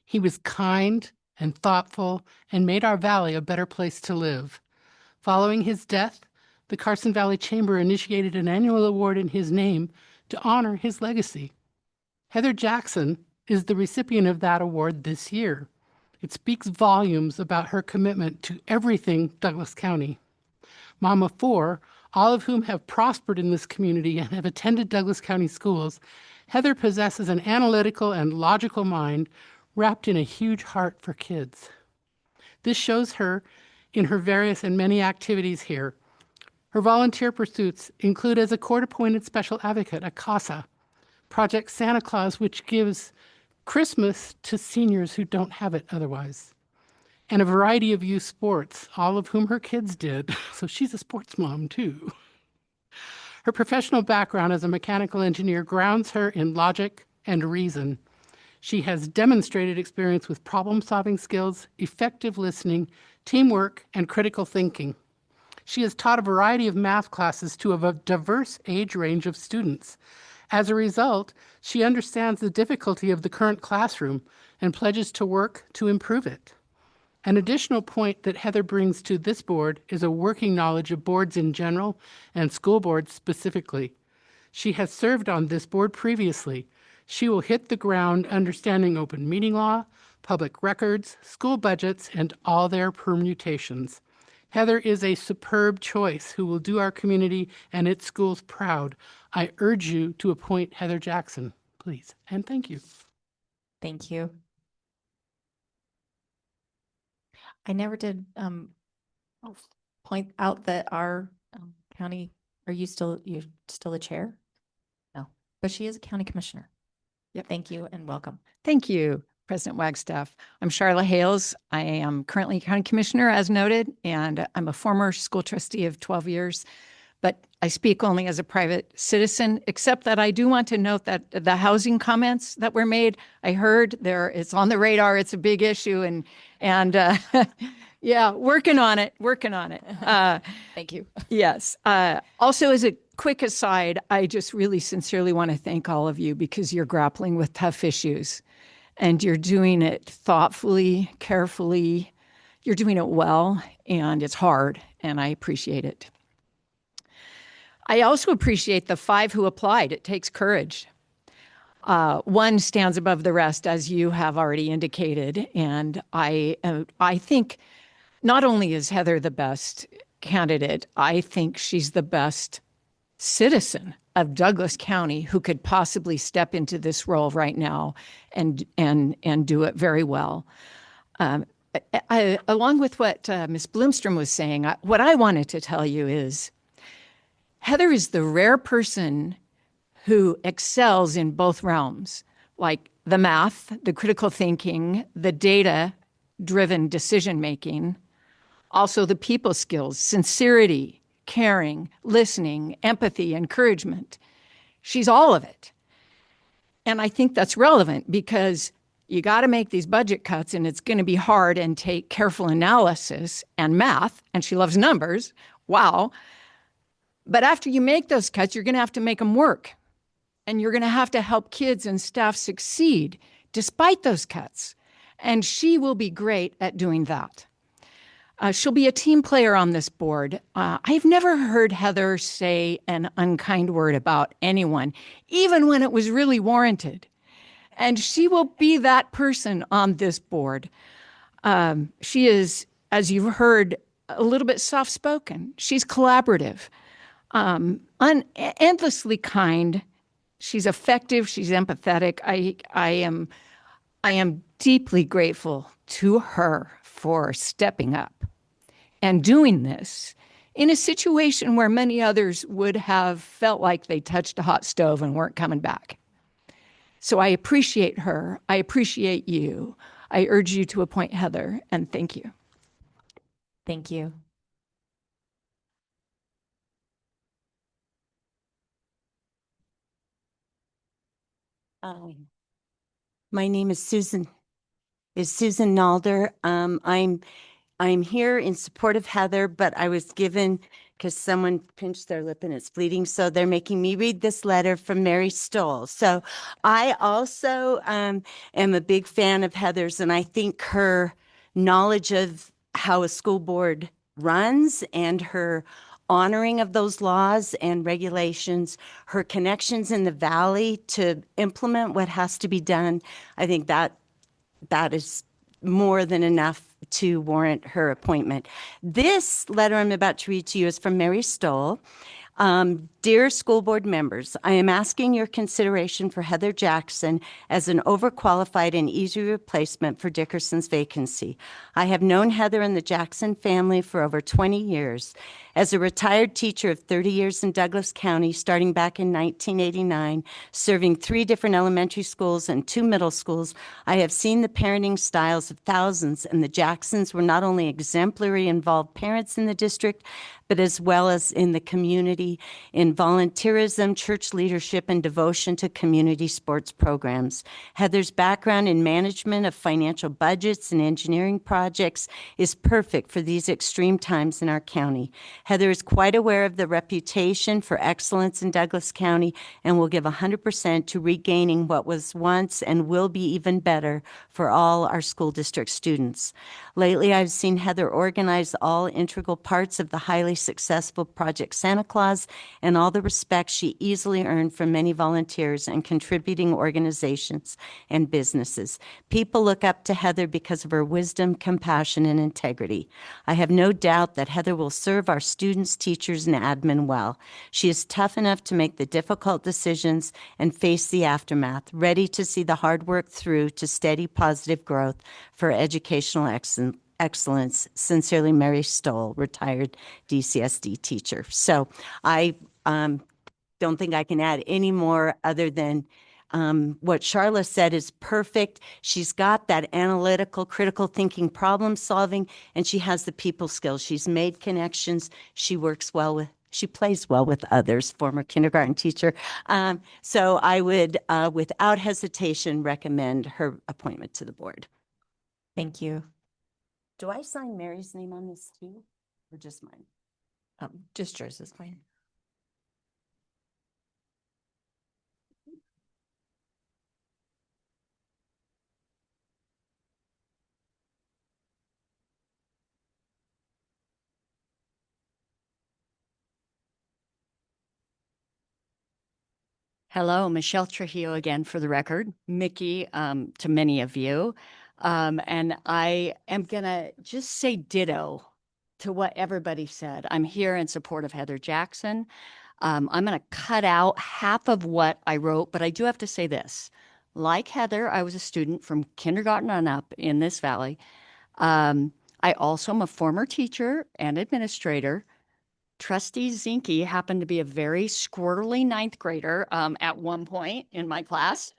He was kind and thoughtful and made our valley a better place to live. Following his death, the Carson Valley Chamber initiated an annual award in his name to honor his legacy. Heather Jackson is the recipient of that award this year. It speaks volumes about her commitment to everything Douglas County. Mama 4, all of whom have prospered in this community and have attended Douglas County schools, Heather possesses an analytical and logical mind wrapped in a huge heart for kids. This shows her in her various and many activities here. Her volunteer pursuits include as a court-appointed special advocate at CASA, Project Santa Claus, which gives Christmas to seniors who don't have it otherwise, and a variety of youth sports, all of whom her kids did. So she's a sports mom too. Her professional background as a mechanical engineer grounds her in logic and reason. She has demonstrated experience with problem-solving skills, effective listening, teamwork, and critical thinking. She has taught a variety of math classes to a diverse age range of students. As a result, she understands the difficulty of the current classroom and pledges to work to improve it. An additional point that Heather brings to this board is a working knowledge of boards in general and school boards specifically. She has served on this board previously. She will hit the ground understanding open meeting law, public records, school budgets, and all their permutations. Heather is a superb choice who will do our community and its schools proud. I urge you to appoint Heather Jackson, please, and thank you. Thank you. I never did point out that our county, you're still the chair? No, but she is a county commissioner. Yep. Thank you and welcome. Thank you, President Wagstaff. I'm Charla Hales. I am currently county commissioner, as noted, and I'm a former school trustee of 12 years. But I speak only as a private citizen, except that I do want to note that the housing comments that were made, I heard it's on the radar. It's a big issue, and yeah, working on it. Thank you. Yes. Also, as a quick aside, I just really sincerely want to thank all of you because you're grappling with tough issues, and you're doing it thoughtfully, carefully. You're doing it well, and it's hard, and I appreciate it. I also appreciate the 5 who applied. It takes courage. One stands above the rest, as you have already indicated. And I think not only is Heather the best candidate, I think she's the best citizen of Douglas County who could possibly step into this role right now and do it very well. Along with what Ms. Bloomstrom was saying, what I wanted to tell you is Heather is the rare person who excels in both realms, like the math, the critical thinking, the data-driven decision-making, also the people skills, sincerity, caring, listening, empathy, encouragement. She's all of it. And I think that's relevant because you got to make these budget cuts and it's going to be hard and take careful analysis and math, and she loves numbers. Wow. But after you make those cuts, you're going to have to make them work. And you're going to have to help kids and staff succeed despite those cuts. And she will be great at doing that. She'll be a team player on this board. I've never heard Heather say an unkind word about anyone, even when it was really warranted. And she will be that person on this board. She is, as you've heard, a little bit soft-spoken. She's collaborative. Endlessly kind. She's effective. She's empathetic. I am deeply grateful to her for stepping up and doing this in a situation where many others would have felt like they touched a hot stove and weren't coming back. So I appreciate her. I appreciate you. I urge you to appoint Heather, and thank you. Thank you. My name is Susan Nalder. I'm here in support of Heather, but I was given, because someone pinched their lip and it's bleeding, so they're making me read this letter from Mary Stoll. So I also am a big fan of Heather's, and I think her knowledge of how a school board runs and her honoring of those laws and regulations, her connections in the Valley to implement what has to be done, I think that is more than enough to warrant her appointment. This letter I'm about to read to you is from Mary Stoll. Dear school board members, I am asking your consideration for Heather Jackson as an overqualified and easy replacement for Dickerson's vacancy. I have known Heather and the Jackson family for over 20 years. As a retired teacher of 30 years in Douglas County, starting back in 1989, serving 3 different elementary schools and 2 middle schools, I have seen the parenting styles of thousands, and the Jacksons were not only exemplary involved parents in the district, but as well as in the community, in volunteerism, church leadership, and devotion to community sports programs. Heather's background in management of financial budgets and engineering projects is perfect for these extreme times in our county. Heather is quite aware of the reputation for excellence in Douglas County and will give 100% to regaining what was once and will be even better for all our school district students. Lately, I've seen Heather organize all integral parts of the highly successful Project Santa Claus and all the respect she easily earned from many volunteers and contributing organizations and businesses. People look up to Heather because of her wisdom, compassion, and integrity. I have no doubt that Heather will serve our students, teachers, and admin well. She is tough enough to make the difficult decisions and face the aftermath, ready to see the hard work through to steady positive growth for educational excellence. Sincerely, Mary Stoll, retired DCSD teacher. So I don't think I can add any more other than what Charla said is perfect. She's got that analytical, critical thinking, problem solving, and she has the people skills. She's made connections. She plays well with others, former kindergarten teacher. So I would, without hesitation, recommend her appointment to the board. Thank you. Do I sign Mary's name on this too, or just mine? Just yours is fine. Hello, Michelle Trujillo again for the record. Mickey, to many of you. And I am going to just say ditto to what everybody said. I'm here in support of Heather Jackson. I'm going to cut out half of what I wrote, but I do have to say this. Like Heather, I was a student from kindergarten on up in this valley. I also am a former teacher and administrator. Trustee Zinke happened to be a very squirrely ninth grader at one point in my class.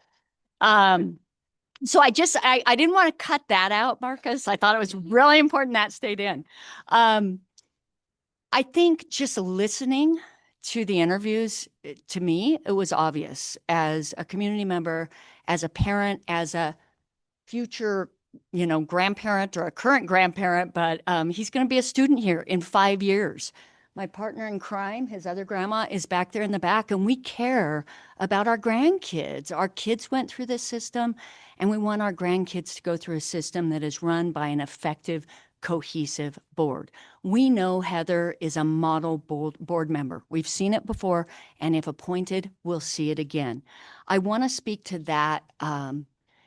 So I didn't want to cut that out, Marcus. I thought it was really important that stayed in. I think just listening to the interviews, to me, it was obvious as a community member, as a parent, as a future, grandparent or a current grandparent, but he's going to be a student here in 5 years. My partner in crime, his other grandma, is back there in the back, and we care about our grandkids. Our kids went through this system, and we want our grandkids to go through a system that is run by an effective, cohesive board. We know Heather is a model board member. We've seen it before, and if appointed, we'll see it again. I want to speak to that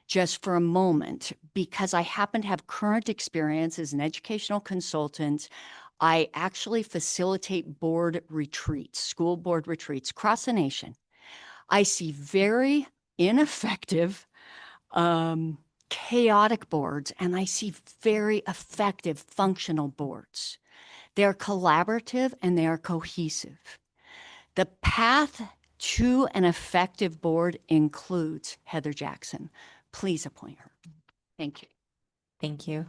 just for a moment, because I happen to have current experience as an educational consultant. I actually facilitate board retreats, school board retreats across the nation. I see very ineffective, chaotic boards, and I see very effective, functional boards. They're collaborative and they are cohesive. The path to an effective board includes Heather Jackson. Please appoint her. Thank you. Thank you.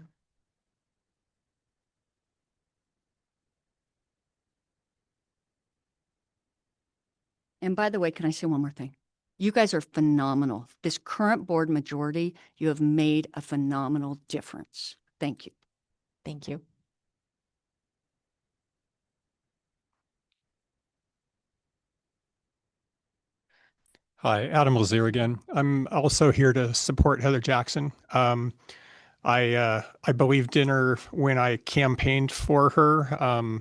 And by the way, can I say one more thing? You guys are phenomenal. This current board majority, you have made a phenomenal difference. Thank you. Thank you. Hi, Adam Lazier again. I'm also here to support Heather Jackson. I believed in her when I campaigned for her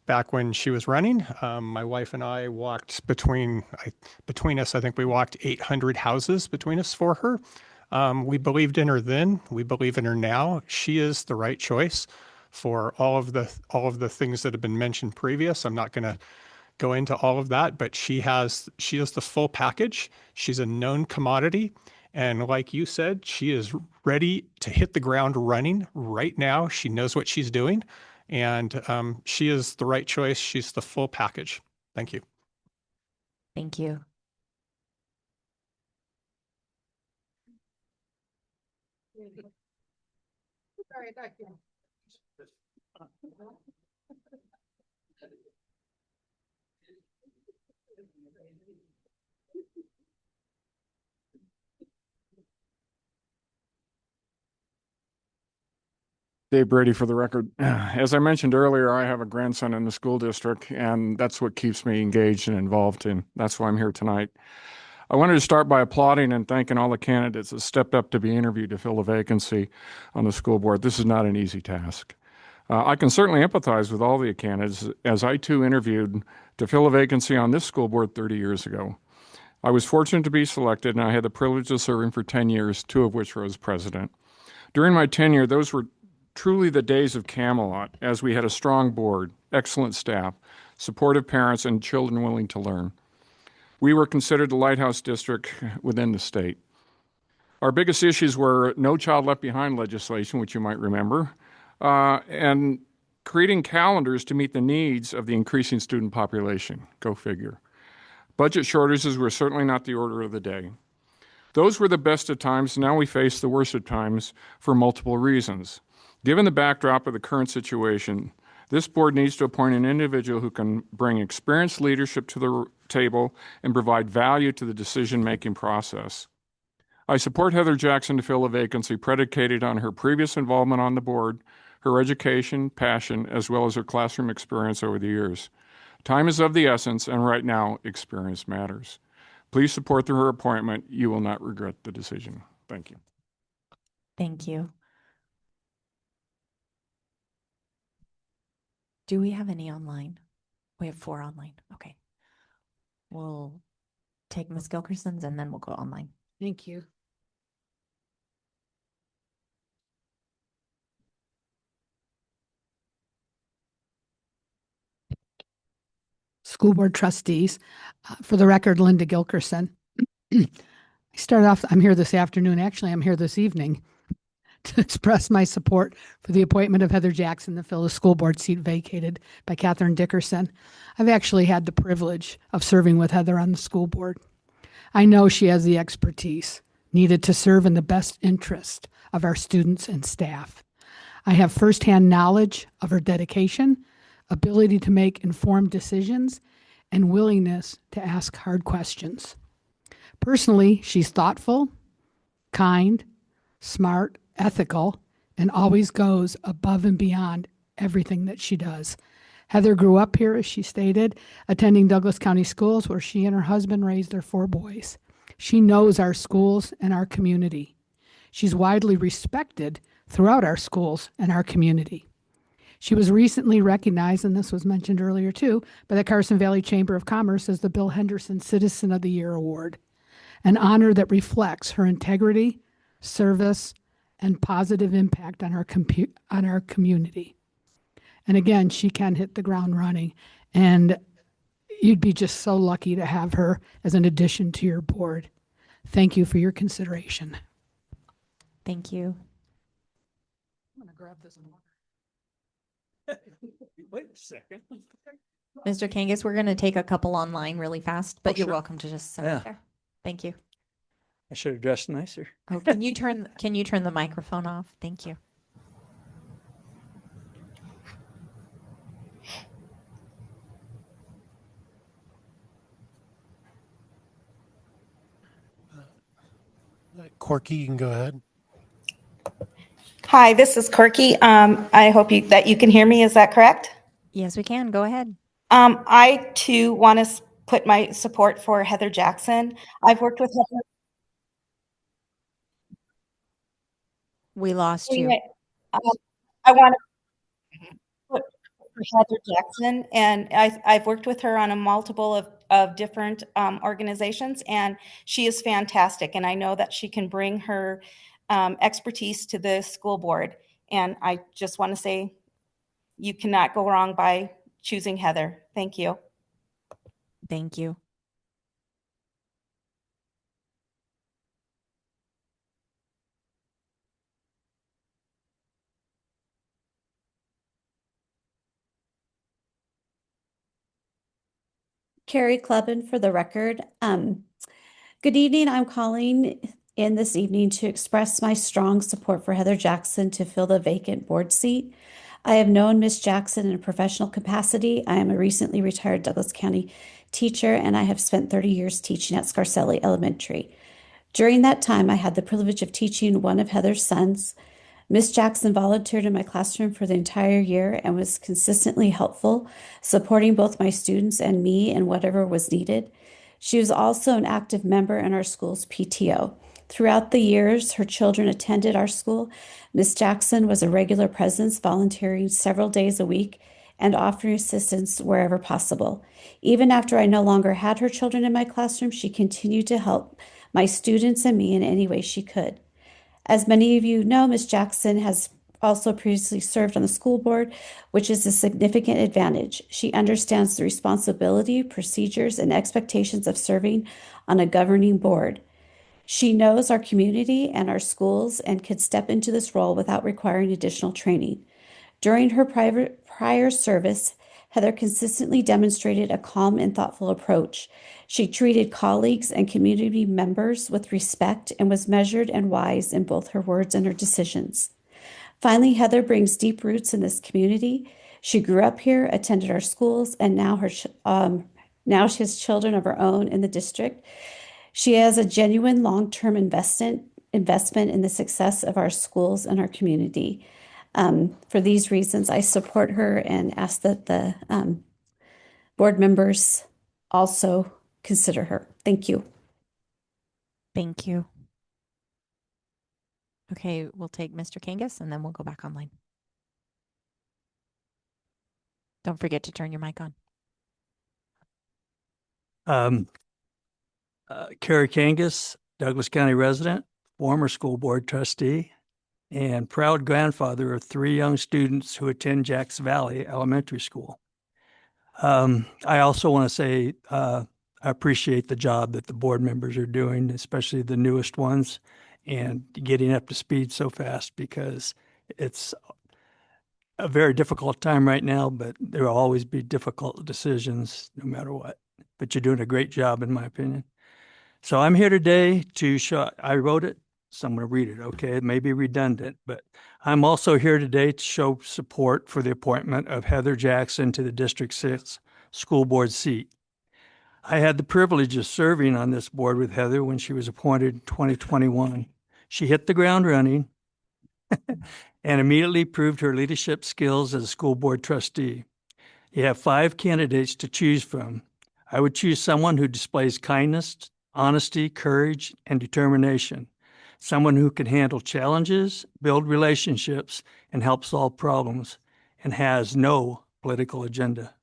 back when she was running. My wife and I walked between us, I think we walked 800 houses between us for her. We believed in her then. We believe in her now. She is the right choice for all of the things that have been mentioned previous. I'm not going to go into all of that, but she is the full package. She's a known commodity. And like you said, she is ready to hit the ground running right now. She knows what she's doing. And she is the right choice. She's the full package. Thank you. Thank you. Dave Brady for the record. As I mentioned earlier, I have a grandson in the school district, and that's what keeps me engaged and involved, and that's why I'm here tonight. I wanted to start by applauding and thanking all the candidates that stepped up to be interviewed to fill the vacancy on the school board. This is not an easy task. I can certainly empathize with all the candidates, as I too interviewed to fill a vacancy on this school board 30 years ago. I was fortunate to be selected, and I had the privilege of serving for 10 years, 2 of which were as president. During my tenure, those were truly the days of Camelot, as we had a strong board, excellent staff, supportive parents, and children willing to learn. We were considered the lighthouse district within the state. Our biggest issues were No Child Left Behind legislation, which you might remember, and creating calendars to meet the needs of the increasing student population. Go figure. Budget shortages were certainly not the order of the day. Those were the best of times. Now we face the worst of times for multiple reasons. Given the backdrop of the current situation, this board needs to appoint an individual who can bring experienced leadership to the table and provide value to the decision-making process. I support Heather Jackson to fill a vacancy predicated on her previous involvement on the board, her education, passion, as well as her classroom experience over the years. Time is of the essence, and right now, experience matters. Please support her appointment. You will not regret the decision. Thank you. Thank you. Do we have any online? We have 4 online. Okay. We'll take Ms. Gilkerson's and then we'll go online. Thank you. School Board Trustees. For the record, Linda Gilkerson. I start off, I'm here this afternoon. Actually, I'm here this evening to express my support for the appointment of Heather Jackson to fill the school board seat vacated by Catherine Dickerson. I've actually had the privilege of serving with Heather on the school board. I know she has the expertise needed to serve in the best interest of our students and staff. I have firsthand knowledge of her dedication, ability to make informed decisions, and willingness to ask hard questions. Personally, she's thoughtful, kind, smart, ethical, and always goes above and beyond everything that she does. Heather grew up here, as she stated, attending Douglas County Schools, where she and her husband raised their 4 boys. She knows our schools and our community. She's widely respected throughout our schools and our community. She was recently recognized, and this was mentioned earlier too, by the Carson Valley Chamber of Commerce as the Bill Henderson Citizen of the Year Award, an honor that reflects her integrity, service, and positive impact on our community. And again, she can hit the ground running, and you'd be just so lucky to have her as an addition to your board. Thank you for your consideration. Thank you. I'm going to grab this one. Wait a second. Mr. Kangas, we're going to take a couple online really fast, but you're sure. welcome to just send Yeah. it there. Thank you. I should have dressed nicer. Oh, can you turn the microphone off? Thank you. Corky, you can go ahead. Hi, this is Corky. I hope that you can hear me. Is that correct? Yes, we can. Go ahead. I too want to put my support for Heather Jackson. I've worked with Heather. We lost you. I want to put for Heather Jackson, and I've worked with her on a multiple of different organizations, and she is fantastic. And I know that she can bring her expertise to the school board. And I just want to say you cannot go wrong by choosing Heather. Thank you. Thank you. Carrie Clubbin for the record. Good evening. I'm calling in this evening to express my strong support for Heather Jackson to fill the vacant board seat. I have known Ms. Jackson in a professional capacity. I am a recently retired Douglas County teacher, and I have spent 30 years teaching at Scarcelli Elementary. During that time, I had the privilege of teaching one of Heather's sons. Ms. Jackson volunteered in my classroom for the entire year and was consistently helpful, supporting both my students and me in whatever was needed. She was also an active member in our school's PTO. Throughout the years her children attended our school, Ms. Jackson was a regular presence, volunteering several days a week and offering assistance wherever possible. Even after I no longer had her children in my classroom, she continued to help my students and me in any way she could. As many of you know, Ms. Jackson has also previously served on the school board, which is a significant advantage. She understands the responsibility, procedures, and expectations of serving on a governing board. She knows our community and our schools and could step into this role without requiring additional training. During her prior service, Heather consistently demonstrated a calm and thoughtful approach. She treated colleagues and community members with respect and was measured and wise in both her words and her decisions. Finally, Heather brings deep roots in this community. She grew up here, attended our schools, and now she has children of her own in the district. She has a genuine long-term investment in the success of our schools and our community. For these reasons, I support her and ask that the board members also consider her. Thank you. Thank you. Okay, we'll take Mr. Kangas and then we'll go back online. Don't forget to turn your mic on. Kerry Kangas, Douglas County resident, former school board trustee, and proud grandfather of 3 young students who attend Jacks Valley Elementary School. I also want to say I appreciate the job that the board members are doing, especially the newest ones, and getting up to speed so fast, because it's a very difficult time right now, but there will always be difficult decisions no matter what. But you're doing a great job, in my opinion. So I'm here today to show, I wrote it, so I'm going to read it, okay? It may be redundant, but I'm also here today to show support for the appointment of Heather Jackson to the District 6 school board seat. I had the privilege of serving on this board with Heather when she was appointed in 2021. She hit the ground running and immediately proved her leadership skills as a school board trustee. You have 5 candidates to choose from. I would choose someone who displays kindness, honesty, courage, and determination. Someone who can handle challenges, build relationships, and help solve problems, and has no political agenda.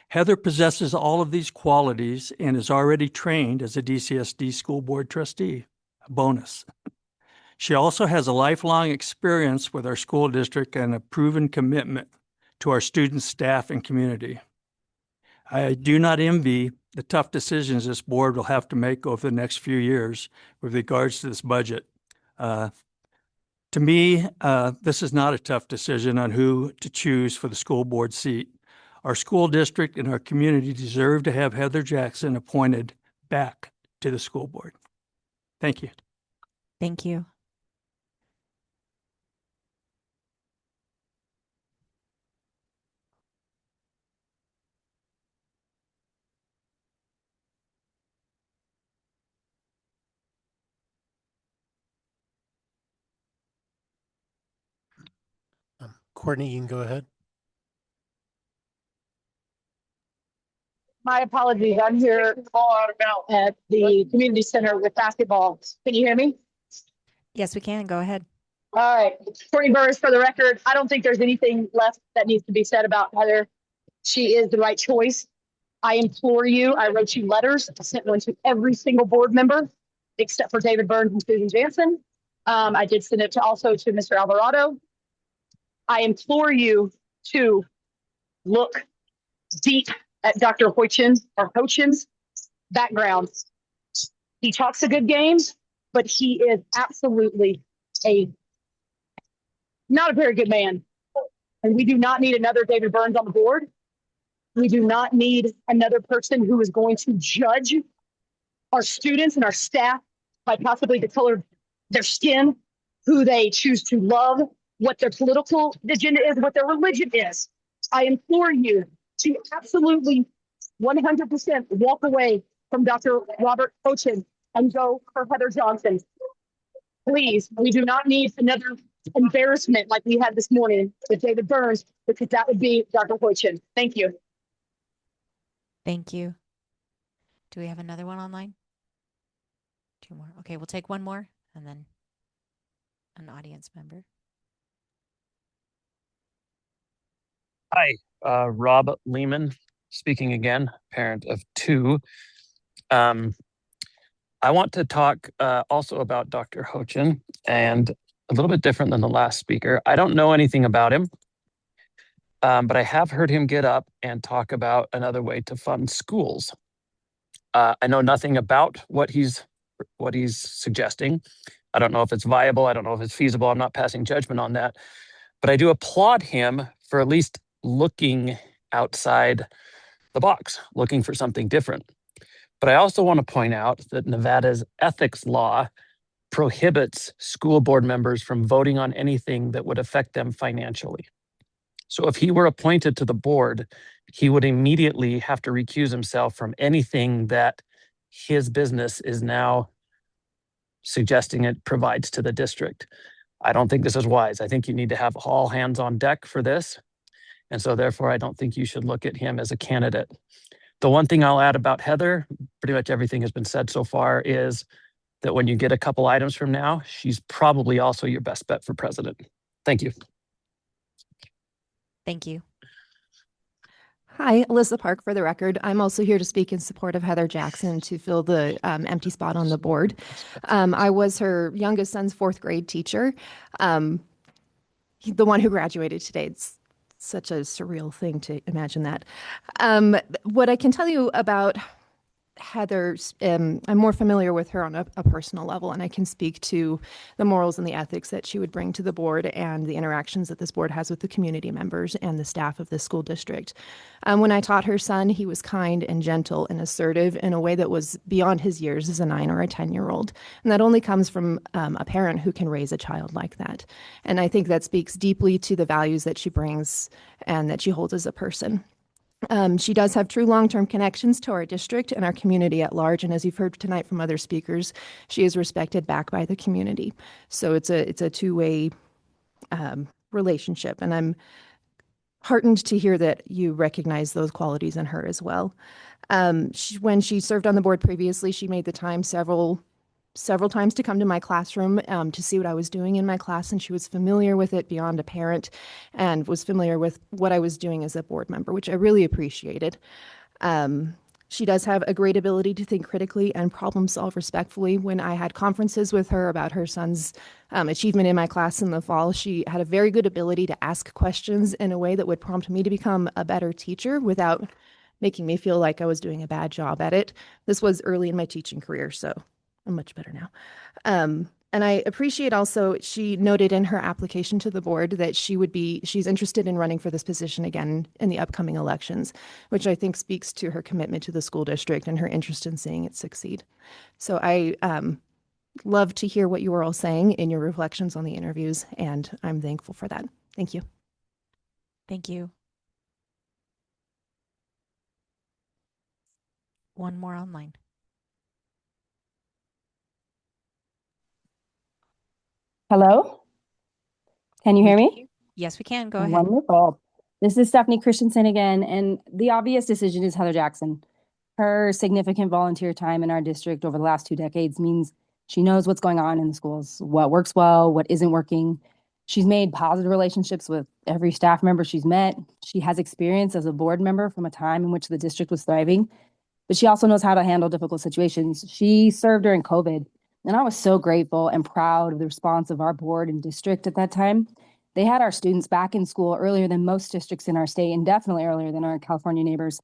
Heather possesses all of these qualities and is already trained as a DCSD school board trustee, a bonus. She also has a lifelong experience with our school district and a proven commitment to our students, staff, and community. I do not envy the tough decisions this board will have to make over the next few years with regards to this budget. To me, this is not a tough decision on who to choose for the school board seat. Our school district and our community deserve to have Heather Jackson appointed back to the school board. Thank you. Thank you. Courtney, you can go ahead. My apologies. I'm here at the community center with basketball. Can you hear me? Yes, we can. Go ahead. All right. Courtney Burris, for the record, I don't think there's anything left that needs to be said about Heather. She is the right choice. I implore you, I wrote you letters. I sent one to every single board member, except for David Burns and Susan Jansen. I did send it also to Mr. Alvarado. I implore you to look deep at Dr. Hochen's background. He talks a good game, but he is absolutely not a very good man. And we do not need another David Burns on the board. We do not need another person who is going to judge our students and our staff by possibly the color of their skin, who they choose to love, what their political agenda is, what their religion is. I implore you to absolutely 100% walk away from Dr. Robert Hochen and go for Heather Johnson. Please, we do not need another embarrassment like we had this morning with David Burns, because that would be Dr. Hochen. Thank you. Thank you. Do we have another one online? 2 more. Okay, we'll take one more and then an audience member. Hi, Rob Lehman speaking again, parent of 2. I want to talk also about Dr. Hochen, and a little bit different than the last speaker. I don't know anything about him, but I have heard him get up and talk about another way to fund schools. I know nothing about what he's suggesting, I don't know if it's viable. I don't know if it's feasible. I'm not passing judgment on that. But I do applaud him for at least looking outside the box, looking for something different. But I also want to point out that Nevada's ethics law prohibits school board members from voting on anything that would affect them financially. So if he were appointed to the board, he would immediately have to recuse himself from anything that his business is now suggesting it provides to the district. I don't think this is wise. I think you need to have all hands on deck for this. And so therefore, I don't think you should look at him as a candidate. The one thing I'll add about Heather, pretty much everything has been said so far, is that when you get a couple items from now, she's probably also your best bet for president. Thank you. Thank you. Hi, Alyssa Park for the record. I'm also here to speak in support of Heather Jackson to fill the empty spot on the board. I was her youngest son's 4th grade teacher, the one who graduated today. It's such a surreal thing to imagine that. What I can tell you about Heather's, I'm more familiar with her on a personal level, and I can speak to the morals and the ethics that she would bring to the board and the interactions that this board has with the community members and the staff of the school district. When I taught her son, he was kind and gentle and assertive in a way that was beyond his years as a 9 or a 10-year-old. And that only comes from a parent who can raise a child like that. And I think that speaks deeply to the values that she brings and that she holds as a person. She does have true long-term connections to our district and our community at large. And as you've heard tonight from other speakers, she is respected back by the community. So it's a two-way relationship. And I'm heartened to hear that you recognize those qualities in her as well. When she served on the board previously, she made the time several times to come to my classroom to see what I was doing in my class, and she was familiar with it beyond a parent and was familiar with what I was doing as a board member, which I really appreciated. She does have a great ability to think critically and problem solve respectfully. When I had conferences with her about her son's achievement in my class in the fall, she had a very good ability to ask questions in a way that would prompt me to become a better teacher without making me feel like I was doing a bad job at it. This was early in my teaching career, so I'm much better now. And I appreciate also, she noted in her application to the board that she's interested in running for this position again in the upcoming elections, which I think speaks to her commitment to the school district and her interest in seeing it succeed. So I love to hear what you were all saying in your reflections on the interviews, and I'm thankful for that. Thank you. Thank you. One more online. Hello? Can you hear me? Yes, we can. Go ahead. Wonderful. This is Stephanie Christensen again, and the obvious decision is Heather Jackson. Her significant volunteer time in our district over the last 2 decades means she knows what's going on in the schools, what works well, what isn't working. She's made positive relationships with every staff member she's met. She has experience as a board member from a time in which the district was thriving, but she also knows how to handle difficult situations. She served during COVID, and I was so grateful and proud of the response of our board and district at that time. They had our students back in school earlier than most districts in our state, and definitely earlier than our California neighbors.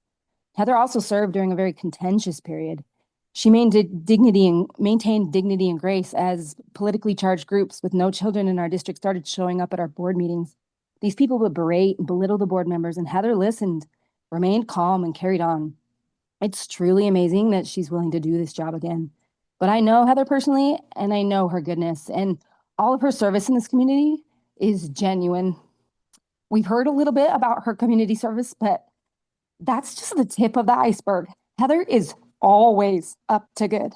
Heather also served during a very contentious period. She maintained dignity and grace as politically charged groups with no children in our district started showing up at our board meetings. These people would berate and belittle the board members, and Heather listened, remained calm, and carried on. It's truly amazing that she's willing to do this job again. But I know Heather personally, and I know her goodness, and all of her service in this community is genuine. We've heard a little bit about her community service, but that's just the tip of the iceberg. Heather is always up to good.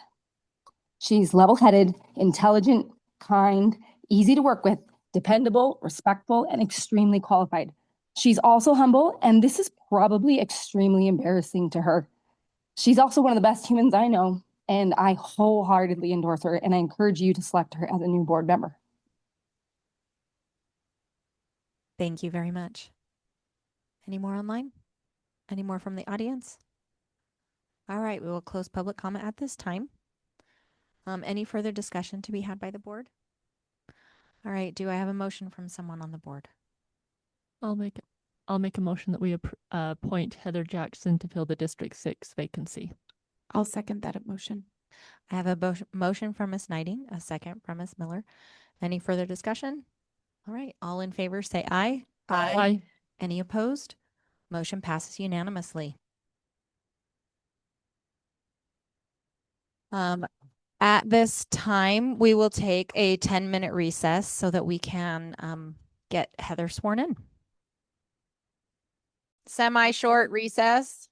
She's level-headed, intelligent, kind, easy to work with, dependable, respectful, and extremely qualified. She's also humble, and this is probably extremely embarrassing to her. She's also one of the best humans I know, and I wholeheartedly endorse her, and I encourage you to select her as a new board member. Thank you very much. Any more online? Any more from the audience? All right, we will close public comment at this time. Any further discussion to be had by the board? All right, do I have a motion from someone on the board? I'll make a motion that we appoint Heather Jackson to fill the District 6 vacancy. I'll second that motion. I have a motion from Ms. Knighting, a second from Ms. Miller. Any further discussion? All right, all in favor say aye. Aye. Any opposed? Motion passes unanimously. At this time, we will take a 10-minute recess so that we can get Heather sworn in. Semi-short recess.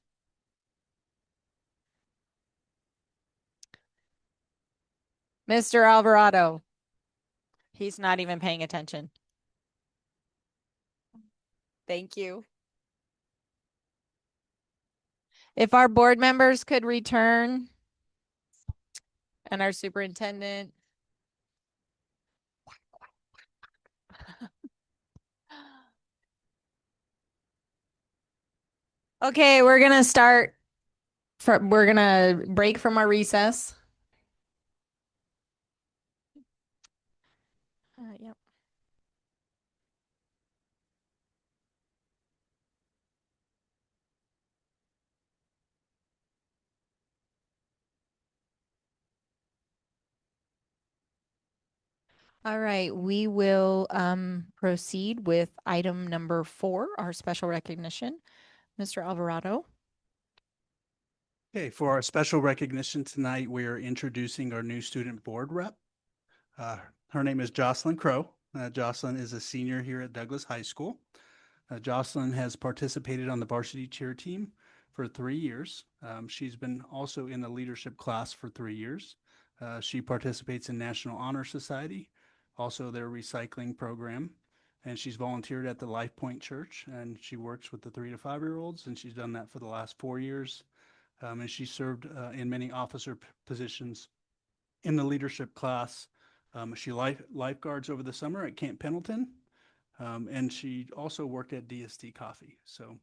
Mr. Alvarado. He's not even paying attention. Thank you. If our board members could return and our superintendent. Okay, we're gonna start. We're gonna break from our recess. Yep. All right, we will proceed with item number 4, our special recognition. Mr. Alvarado. Okay, for our special recognition tonight, we are introducing our new student board rep. Her name is Jocelyn Crow. Jocelyn is a senior here at Douglas High School. Jocelyn has participated on the varsity cheer team for 3 years. She's been also in the leadership class for 3 years. She participates in National Honor Society, also their recycling program, and she's volunteered at the Life Point Church, and she works with the 3 to 5-year-olds, and she's done that for the last 4 years. And she served in many officer positions in the leadership class. She lifeguards over the summer at Camp Pendleton, and she also worked at DST Coffee. So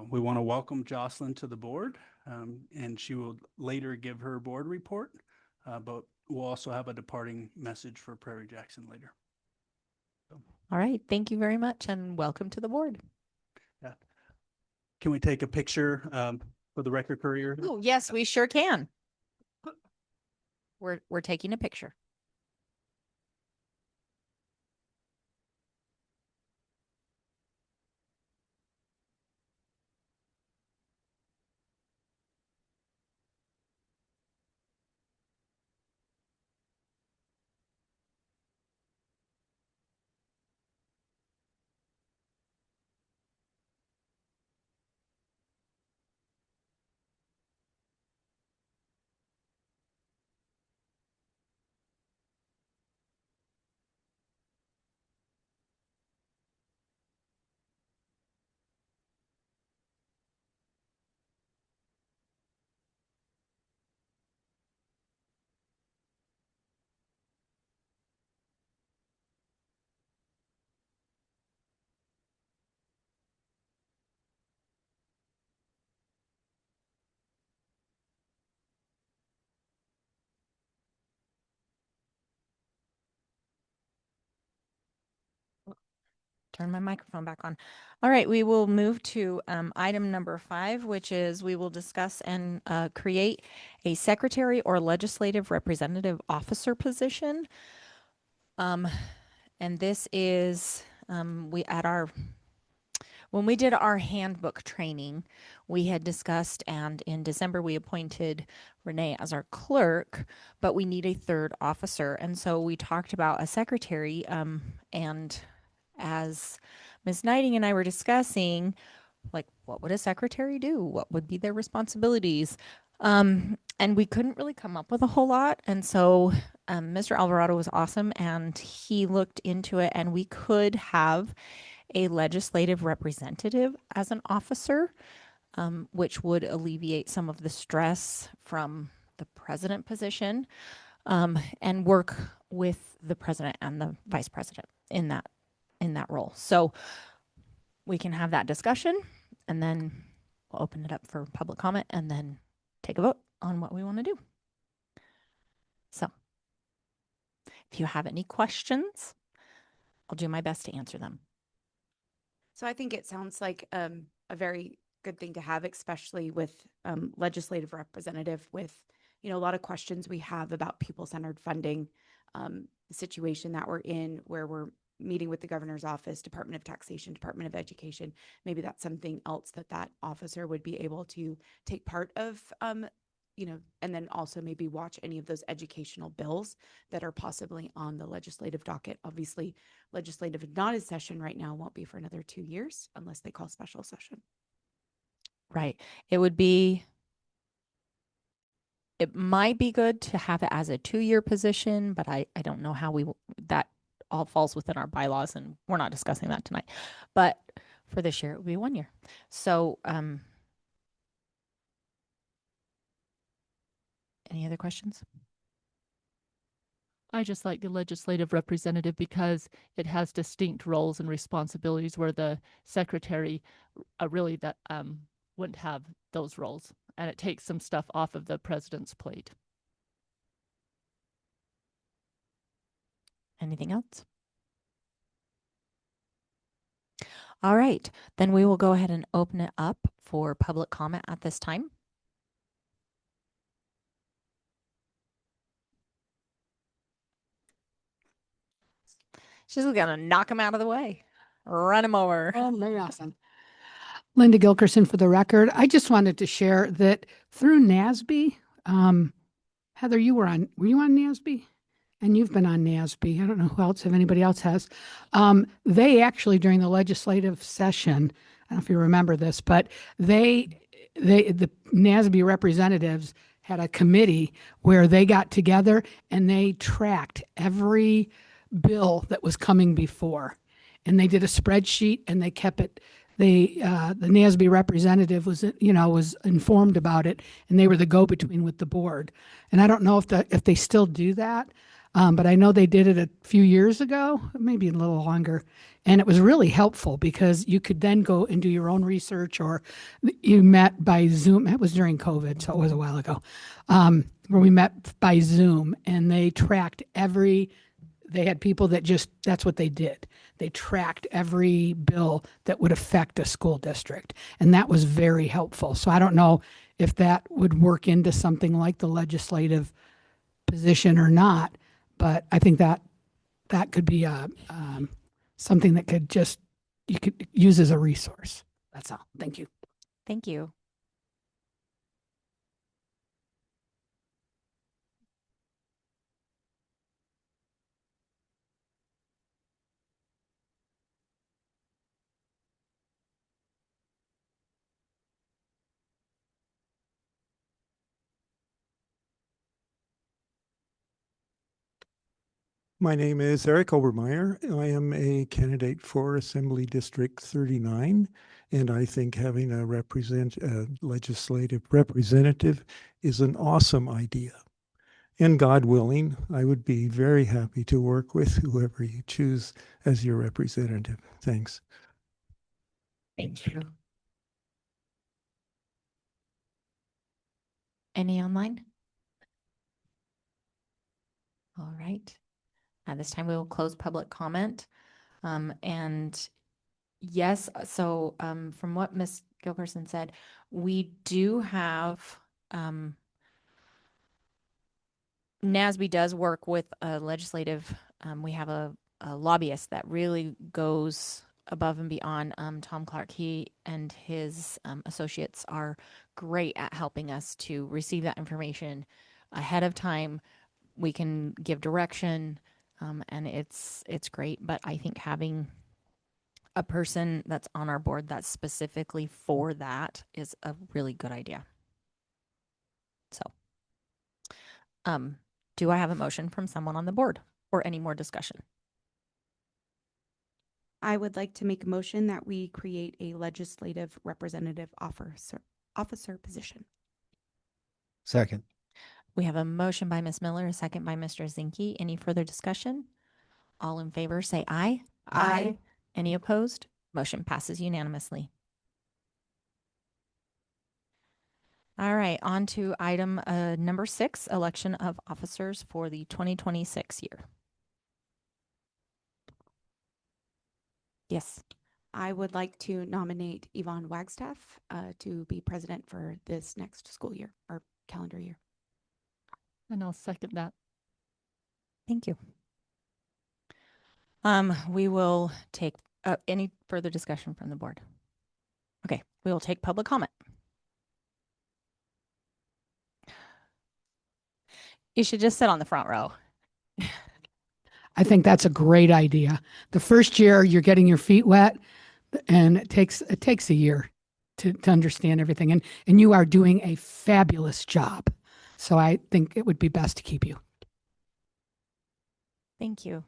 we want to welcome Jocelyn to the board, and she will later give her board report, but we'll also have a departing message for Prairie Jackson later. All right, thank you very much and welcome to the board. Yeah. Can we take a picture for the record courier? Oh, yes, we sure can. We're taking a picture. Turn my microphone back on. All right, we will move to item number 5, which is we will discuss and create a secretary or legislative representative officer position. And this is when we did our handbook training, we had discussed, and in December we appointed Renee as our clerk, but we need a third officer. And so we talked about a secretary, and as Ms. Knighting and I were discussing, like, what would a secretary do? What would be their responsibilities? And we couldn't really come up with a whole lot. And so Mr. Alvarado was awesome, and he looked into it, and we could have a legislative representative as an officer, which would alleviate some of the stress from the president position, and work with the president and the vice president in that role. So we can have that discussion, and then we'll open it up for public comment and then take a vote on what we want to do. So if you have any questions, I'll do my best to answer them. So I think it sounds like a very good thing to have, especially with legislative representative with a lot of questions we have about people-centered funding, the situation that we're in where we're meeting with the governor's office, Department of Taxation, Department of Education. Maybe that's something else that officer would be able to take part of, and then also maybe watch any of those educational bills that are possibly on the legislative docket. Obviously, legislative is not in session right now, won't be for another 2 years unless they call special session. Right. It might be good to have it as a 2-year position, but I don't know how that all falls within our bylaws, and we're not discussing that tonight. But for this year, it would be 1 year. So, any other questions? I just like the legislative representative because it has distinct roles and responsibilities where the secretary really that wouldn't have those roles, and it takes some stuff off of the president's plate. Anything else? All right, then we will go ahead and open it up for public comment at this time. She's gonna knock him out of the way, run him over. Oh, very awesome. Linda Gilkerson for the record. I just wanted to share that through NASB, Heather, were you on NASB? And you've been on NASB. I don't know who else, if anybody else has. They actually, during the legislative session, I don't know if you remember this, but the NASB representatives had a committee where they got together and they tracked every bill that was coming before. And they did a spreadsheet and they kept it. The NASB representative was informed about it, and they were the go-between with the board. And I don't know if they still do that, but I know they did it a few years ago, maybe a little longer. And it was really helpful because you could then go and do your own research, or you met by Zoom. It was during COVID, so it was a while ago, where we met by Zoom, and they tracked they had people that's what they did. They tracked every bill that would affect a school district. And that was very helpful. So I don't know if that would work into something like the legislative position or not, but I think that could be something that you could use as a resource. That's all. Thank you. Thank you. My name is Eric Obermeyer. I am a candidate for Assembly District 39, and I think having a legislative representative is an awesome idea. And God willing, I would be very happy to work with whoever you choose as your representative. Thanks. Thank you. Any online? All right. At this time, we will close public comment. And yes, so from what Ms. Gilkerson said, we do have, NASB does work with a legislative, we have a lobbyist that really goes above and beyond. Tom Clark, he and his associates are great at helping us to receive that information ahead of time. We can give direction. And it's great, but I think having a person that's on our board that's specifically for that is a really good idea. So, do I have a motion from someone on the board or any more discussion? I would like to make a motion that we create a legislative representative officer position. Second. We have a motion by Ms. Miller, a second by Mr. Zinke. Any further discussion? All in favor, say aye. Aye. Any opposed? Motion passes unanimously. All right, on to item number 6, election of officers for the 2026 year. Yes. I would like to nominate Yvonne Wagstaff to be president for this next school year or calendar year. And I'll second that. Thank you. We will take any further discussion from the board. Okay, we will take public comment. You should just sit on the front row. I think that's a great idea. The first year you're getting your feet wet, and it takes a year to understand everything. And you are doing a fabulous job. So I think it would be best to keep you. Thank you.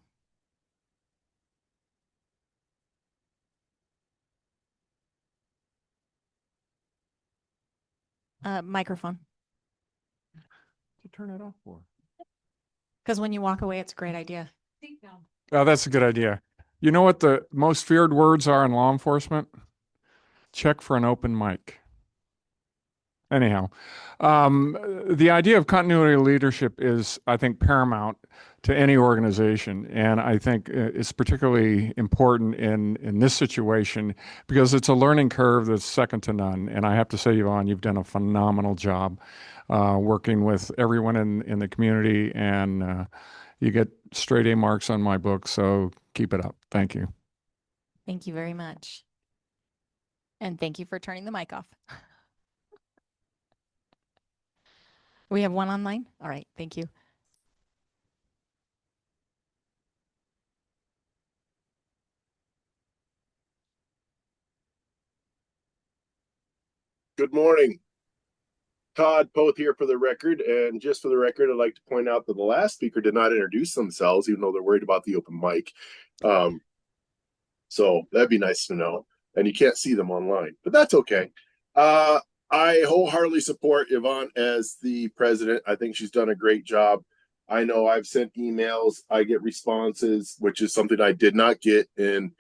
Microphone. To turn it off for? Because when you walk away, it's a great idea. Oh, that's a good idea. You know what the most feared words are in law enforcement? Check for an open mic. Anyhow, the idea of continuity of leadership is, I think, paramount to any organization. And I think it's particularly important in this situation because it's a learning curve that's second to none. And I have to say, Yvonne, you've done a phenomenal job working with everyone in the community. And you get straight A marks on my book. So keep it up. Thank you. Thank you very much. And thank you for turning the mic off. We have one online? All right, thank you. Good morning. Todd Poth here for the record. And just for the record, I'd like to point out that the last speaker did not introduce themselves, even though they're worried about the open mic. So that'd be nice to know. And you can't see them online, but that's okay. I wholeheartedly support Yvonne as the president. I think she's done a great job. I know I've sent emails, I get responses, which is something I did not get in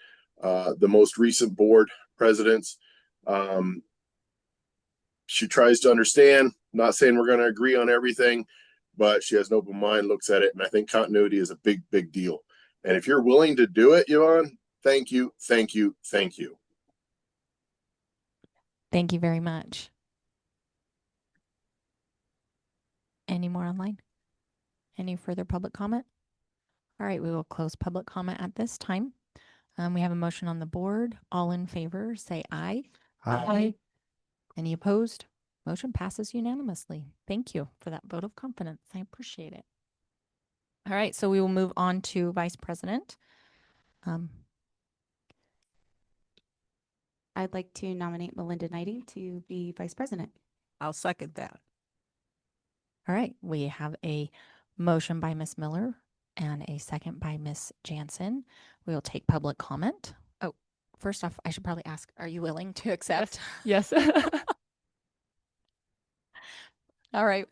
the most recent board presidents. She tries to understand, not saying we're going to agree on everything, but she has an open mind, looks at it, and I think continuity is a big, big deal. And if you're willing to do it, Yvonne, thank you, thank you, thank you. Thank you very much. Any more online? Any further public comment? All right, we will close public comment at this time. We have a motion on the board. All in favor, say aye. Aye. Any opposed? Motion passes unanimously. Thank you for that vote of confidence. I appreciate it. All right, so we will move on to Vice President. I'd like to nominate Melinda Knighting to be Vice President. I'll second that. All right, we have a motion by Ms. Miller and a second by Ms. Jansen. We will take public comment. Oh, first off, I should probably ask, are you willing to accept? Yes. All right.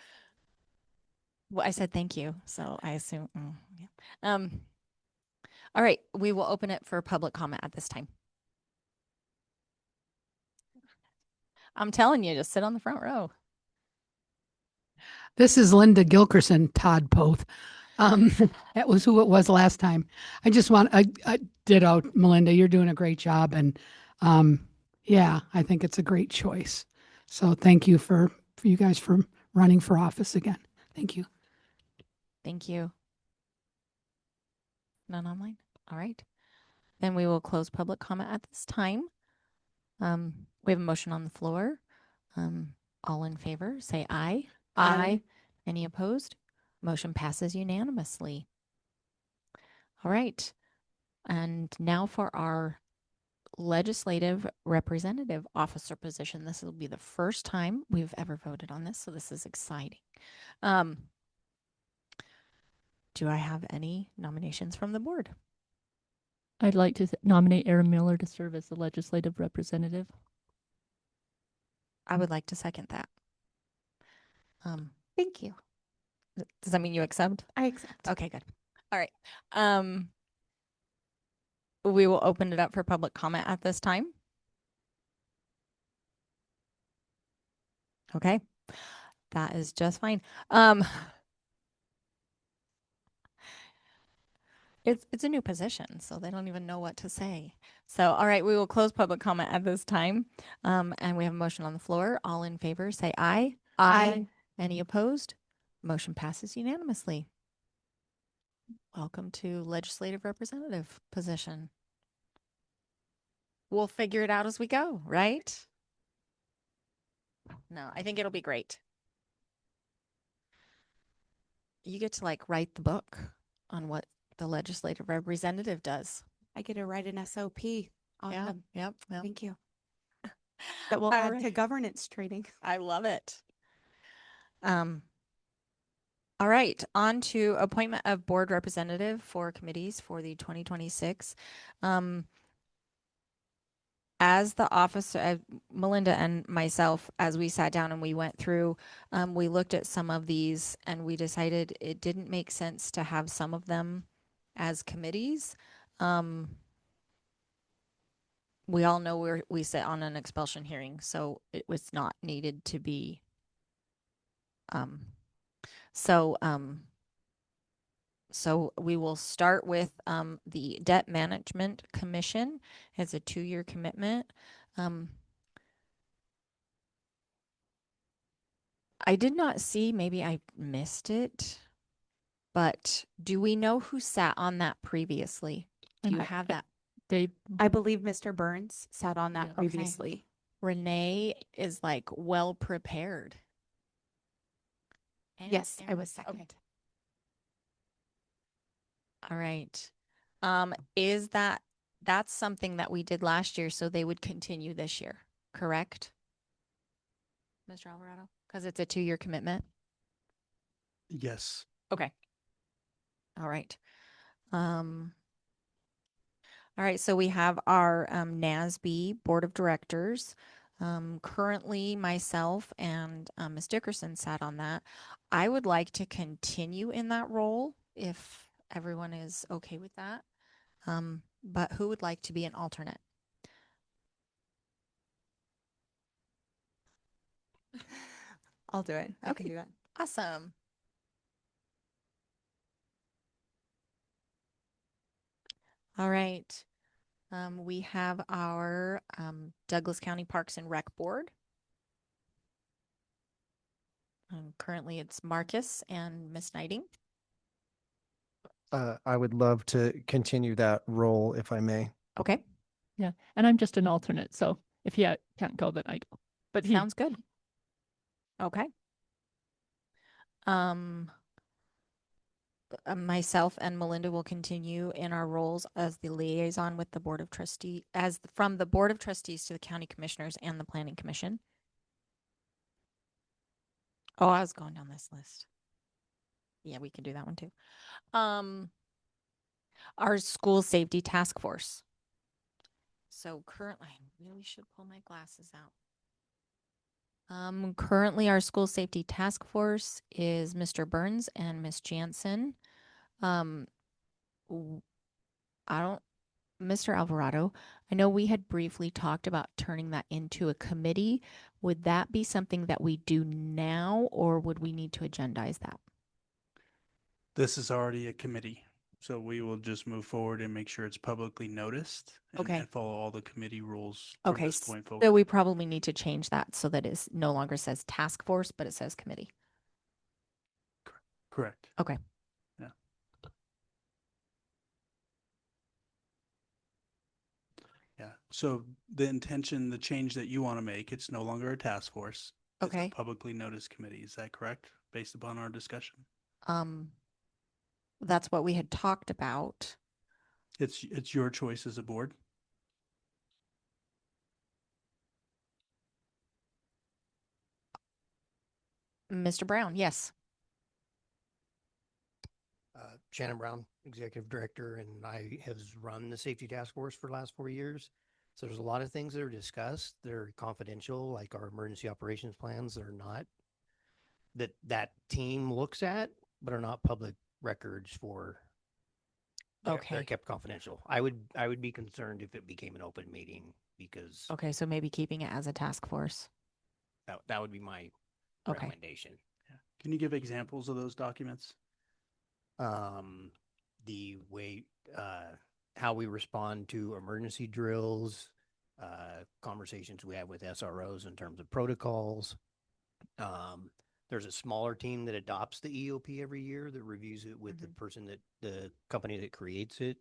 Well, I said thank you, so I assume. Yeah. All right, we will open it for public comment at this time. I'm telling you, just sit on the front row. This is Linda Gilkerson, Todd Poth. That was who it was last time. I just want, I ditto, Melinda, you're doing a great job. And yeah, I think it's a great choice. So thank you for you guys for running for office again. Thank you. Thank you. None online? All right. Then we will close public comment at this time. We have a motion on the floor. All in favor, say aye. Aye. Any opposed? Motion passes unanimously. All right. And now for our legislative representative officer position. This will be the first time we've ever voted on this, so this is exciting. Do I have any nominations from the board? I'd like to nominate Erin Miller to serve as the legislative representative. I would like to second that. Thank you. Does that mean you accept? I accept. Okay, good. All right. We will open it up for public comment at this time. Okay. That is just fine. It's a new position, so they don't even know what to say. So, all right, we will close public comment at this time. And we have a motion on the floor. All in favor, say aye. Aye. Any opposed? Motion passes unanimously. Welcome to legislative representative position. We'll figure it out as we go, right? No, I think it'll be great. You get to like write the book on what the legislative representative does. I get to write an SOP. Awesome. Yep. Thank you. That will All add right. to governance training. I love it. All right, on to appointment of board representative for committees for the 2026. As the office, Melinda and myself, as we sat down and we went through, we looked at some of these and we decided it didn't make sense to have some of them as committees. We all know we sit on an expulsion hearing, so it was not needed to be. So we will start with the Debt Management Commission. It's a 2-year commitment. I did not see, maybe I missed it, but do we know who sat on that previously? Do you have that? Dave, I believe Mr. Burns sat on that Okay. previously. Renee is like well prepared. And Yes, I Aaron? was second. Okay. All right. Is that's something that we did last year, so they would continue this year, correct? Mr. Alvarado? Because it's a 2-year commitment. Yes. Okay. All right. All right, so we have our NASB Board of Directors. Currently, myself and Ms. Dickerson sat on that. I would like to continue in that role if everyone is okay with that. But who would like to be an alternate? I'll do it. I can Okay. do that. Awesome. All right. We have our Douglas County Parks and Rec Board. Currently, it's Marcus and Miss Knighting. I would love to continue that role if I may. Okay. yeah, and I'm just an alternate, so if he can't go, then I go. But he Sounds good. Okay. Myself and Melinda will continue in our roles as the liaison with the Board of Trustees, from the Board of Trustees to the County Commissioners and the Planning Commission. Oh, I was going down this list. Yeah, we can do that one too. Our School Safety Task Force. So currently, I really should pull my glasses out. Currently, our School Safety Task Force is Mr. Burns and Miss Jansen. Mr. Alvarado, I know we had briefly talked about turning that into a committee. Would that be something that we do now, or would we need to agendize that? This is already a committee, so we will just move forward and make sure it's publicly noticed Okay. and follow all the committee rules from Okay, this point forward. so we probably need to change that so that it no longer says task force, but it says committee. Correct. Okay. Yeah. Yeah. So the intention, the change that you want to make, it's no longer a task force. It's Okay. a publicly noticed committee. Is that correct? Based upon our discussion? That's what we had talked about. It's your choice as a board. Mr. Brown, yes. Shannon Brown, Executive Director, and I have run the Safety Task Force for the last 4 years. So there's a lot of things that are discussed. They're confidential, like our emergency operations plans that are not, that team looks at, but are not public records for, they're Okay. kept confidential. I would be concerned if it became an open meeting because Okay, so maybe keeping it as a task force. that would be my Okay. recommendation. Can you give examples of those documents? The way, how we respond to emergency drills, conversations we have with SROs in terms of protocols, There's a smaller team that adopts the EOP every year that reviews it with the person the company that creates it.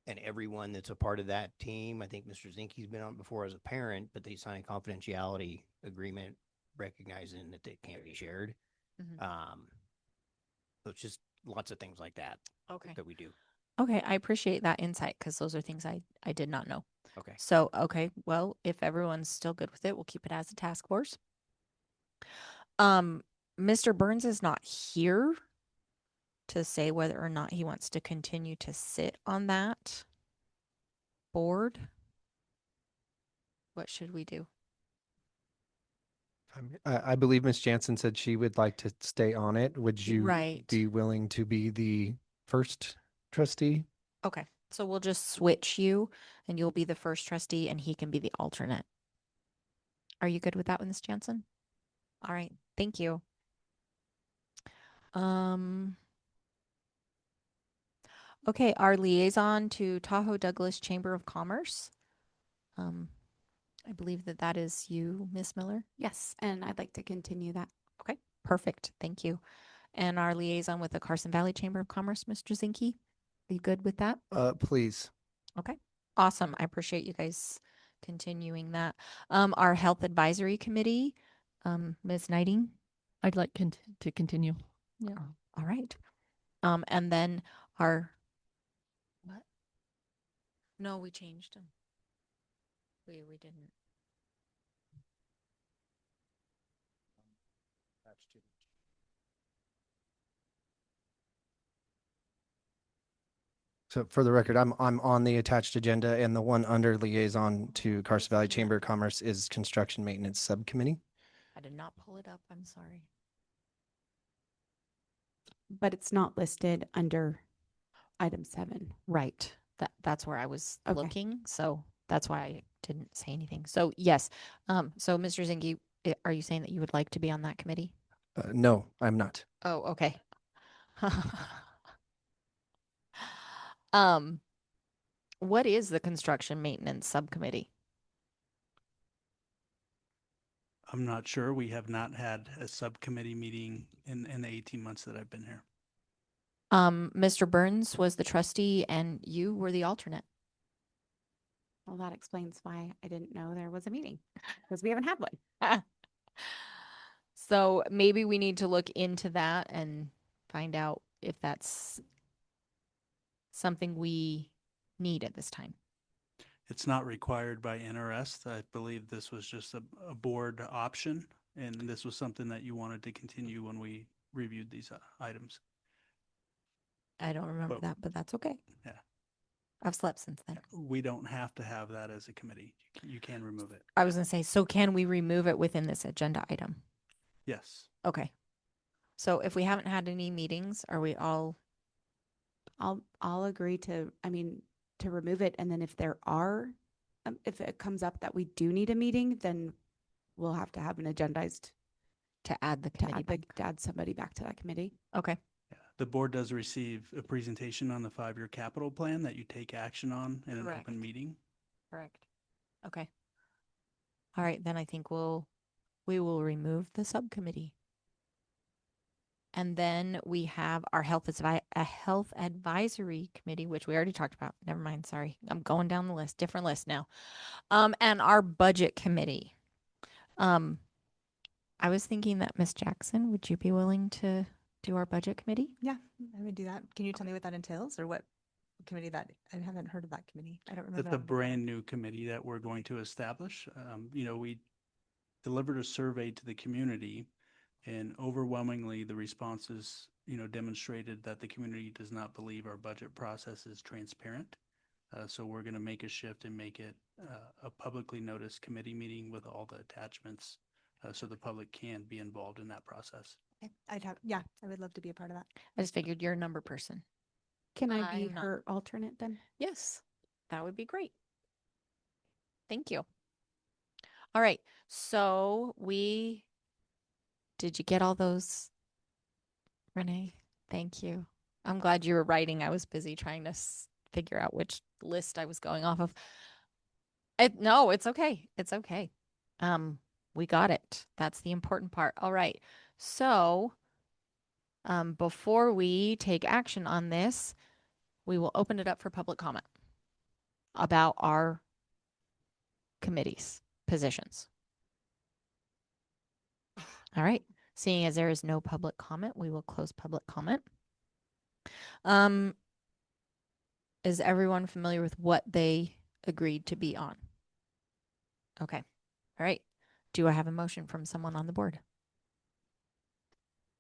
And everyone that's a part of that team, I think Mr. Zinke's been on it before as a parent, but they sign a confidentiality agreement recognizing that they can't be shared. So it's just lots of things like that. Okay. That we do. Okay, I appreciate that insight because those are things I did not know. Okay. So, okay, well, if everyone's still good with it, we'll keep it as a task force. Mr. Burns is not here to say whether or not he wants to continue to sit on that board. What should we do? I believe Ms. Jansen said she would like to stay on it. Would you Right. be willing to be the first trustee? Okay, so we'll just switch you and you'll be the first trustee and he can be the alternate. Are you good with that, Ms. Jansen? All right, thank you. Okay, our liaison to Tahoe Douglas Chamber of Commerce. I believe that is you, Miss Miller. Yes, and I'd like to continue that. Okay, perfect. Thank you. And our liaison with the Carson Valley Chamber of Commerce, Mr. Zinke. Are you good with that? Please. Okay, awesome. I appreciate you guys continuing that. Our Health Advisory Committee, Ms. Knighting. I'd like to continue. Yeah. All right. And then our, what? No, we changed them. We didn't. So for the record, I'm on the attached agenda, and the one under liaison to Carson Valley Chamber of Commerce is Construction Maintenance Subcommittee. I did not pull it up. I'm sorry. But it's not listed under item 7. Right. That's where I was Okay. looking. So that's why I didn't say anything. So yes. So Mr. Zinke, are you saying that you would like to be on that committee? No, I'm not. Oh, okay. What is the construction maintenance subcommittee? I'm not sure. We have not had a subcommittee meeting in the 18 months that I've been here. Mr. Burns was the trustee and you were the alternate. Well, that explains why I didn't know there was a meeting, because we haven't had one. So maybe we need to look into that and find out if that's something we need at this time. It's not required by NRS. I believe this was just a board option, and this was something that you wanted to continue when we reviewed these items. I don't remember that, but that's okay. Yeah. I've slept since then. We don't have to have that as a committee. You can remove it. I was going to say, so can we remove it within this agenda item? Yes. Okay. So if we haven't had any meetings, are we all? I'll agree to, to remove it. And then if there are, if it comes up that we do need a meeting, then we'll have to have an agendized to add the committee to add somebody back to that committee. Okay. Yeah. The board does receive a presentation on the 5-year capital plan that you take action on in an open meeting. Correct. Okay. All right, then I think we will remove the subcommittee. And then we have our health advisory committee, which we already talked about. Never mind. Sorry. I'm going down the list, different list now. And our budget committee. I was thinking that Miss Jackson, would you be willing to do our budget committee? Yeah, I would do that. Can you tell me what that entails or what committee that, I haven't heard of that committee. I don't remember. It's a brand new committee that we're going to establish. We delivered a survey to the community, and overwhelmingly the responses, demonstrated that the community does not believe our budget process is transparent. So we're going to make a shift and make it a publicly noticed committee meeting with all the attachments, so the public can be involved in that process. Okay. I would love to be a part of that. I just figured you're a number person. Can I be I'm not. her alternate then? Yes, that would be great. Thank you. All right. So did you get all those, Renee? Thank you. I'm glad you were writing. I was busy trying to figure out which list I was going off of. No, it's okay. It's okay. we got it. That's the important part. All right. So, before we take action on this, we will open it up for public comment about our committees, positions. All right. Seeing as there is no public comment, we will close public comment. Is everyone familiar with what they agreed to be on? Okay. All right. Do I have a motion from someone on the board?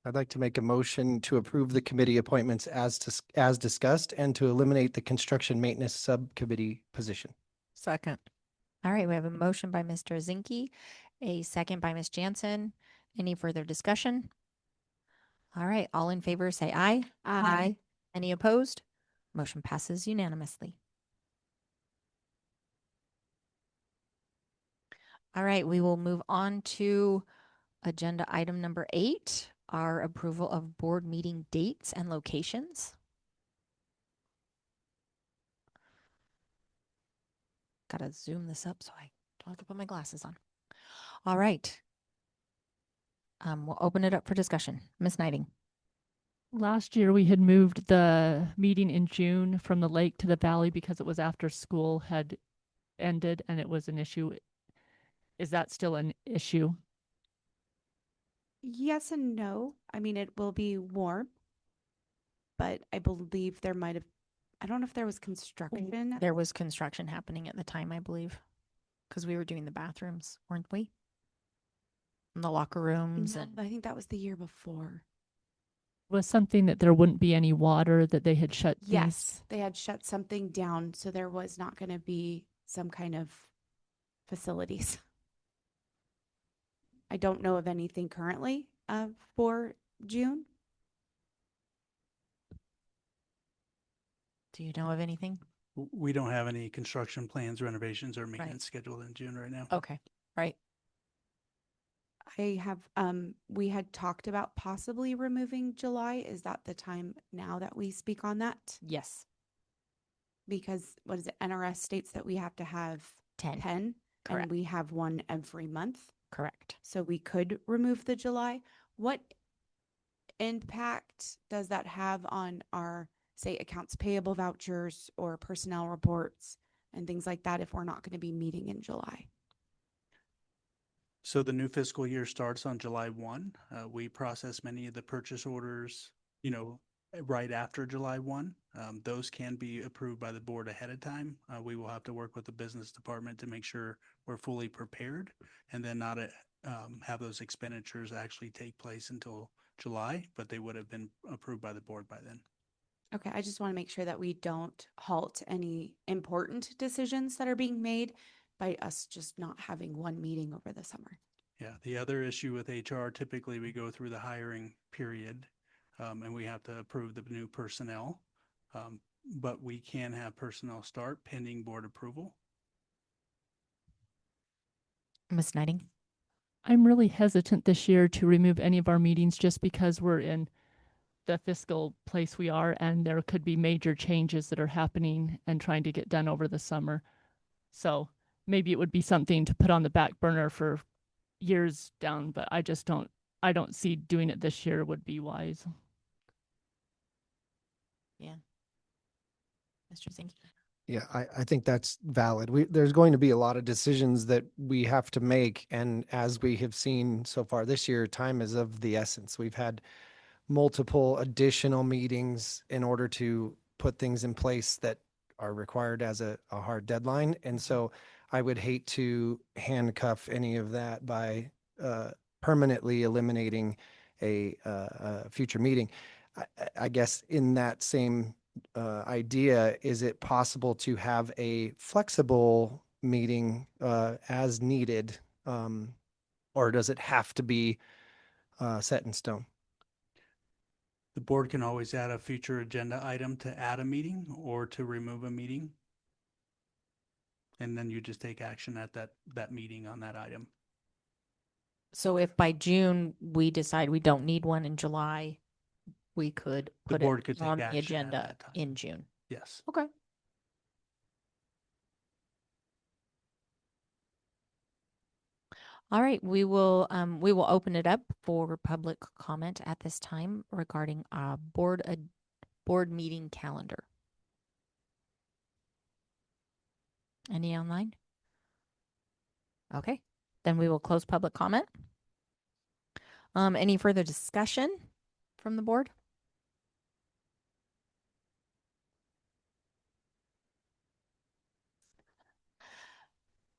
I'd like to make a motion to approve the committee appointments as discussed and to eliminate the construction maintenance subcommittee position. Second. All right. We have a motion by Mr. Zinke, a second by Ms. Jansen. Any further discussion? All right. All in favor say aye. Aye. Any opposed? Motion passes unanimously. All right. We will move on to agenda item number 8, our approval of board meeting dates and locations. Gotta zoom this up so I don't have to put my glasses on. All right. We'll open it up for discussion. Ms. Knighting. Last year, we had moved the meeting in June from the lake to the valley because it was after school had ended and it was an issue. Is that still an issue? Yes and no. I mean, it will be warm, but I believe there might have, I don't know if there was construction. There was construction happening at the time, I believe, because we were doing the bathrooms, weren't we? And the locker rooms. No, And I think that was the year before. Was something that there wouldn't be any water, that they had shut things? Yes, they had shut something down, so there was not going to be some kind of facilities. I don't know of anything currently for June. do you know of anything? We don't have any construction plans, renovations, or maintenance scheduled in June right now. Okay. Right. I have, we had talked about possibly removing July. Is that the time now that we speak on that? Yes. Because what is it? NRS states that we have to have 10. Correct. and we have one every month. Correct. So we could remove the July. What impact does that have on our, say, accounts payable vouchers or personnel reports and things like that if we're not going to be meeting in July? So the new fiscal year starts on July 1. We process many of the purchase orders, right after July 1. Those can be approved by the board ahead of time. We will have to work with the business department to make sure we're fully prepared and then not have those expenditures actually take place until July, but they would have been approved by the board by then. Okay, I just want to make sure that we don't halt any important decisions that are being made by us just not having one meeting over the summer. Yeah, the other issue with HR, typically we go through the hiring period and we have to approve the new personnel, but we can have personnel start pending board approval. Ms. Knighting. I'm really hesitant this year to remove any of our meetings just because we're in the fiscal place we are and there could be major changes that are happening and trying to get done over the summer. So maybe it would be something to put on the back burner for years down, but I don't see doing it this year would be wise. Yeah. Mr. Zinke. Yeah, I think that's valid. There's going to be a lot of decisions that we have to make. And as we have seen so far this year, time is of the essence. We've had multiple additional meetings in order to put things in place that are required as a hard deadline. And so I would hate to handcuff any of that by permanently eliminating a future meeting. I guess in that same idea, is it possible to have a flexible meeting as needed, or does it have to be set in stone? The board can always add a future agenda item to add a meeting or to remove a meeting. And then you just take action at that meeting on that item. So if by June we decide we don't need one in July, we could put board it could take on the action at agenda that time. in June. Yes. Okay. All right, we will open it up for public comment at this time regarding board meeting calendar. Any online? Okay, then we will close public comment. Any further discussion from the board?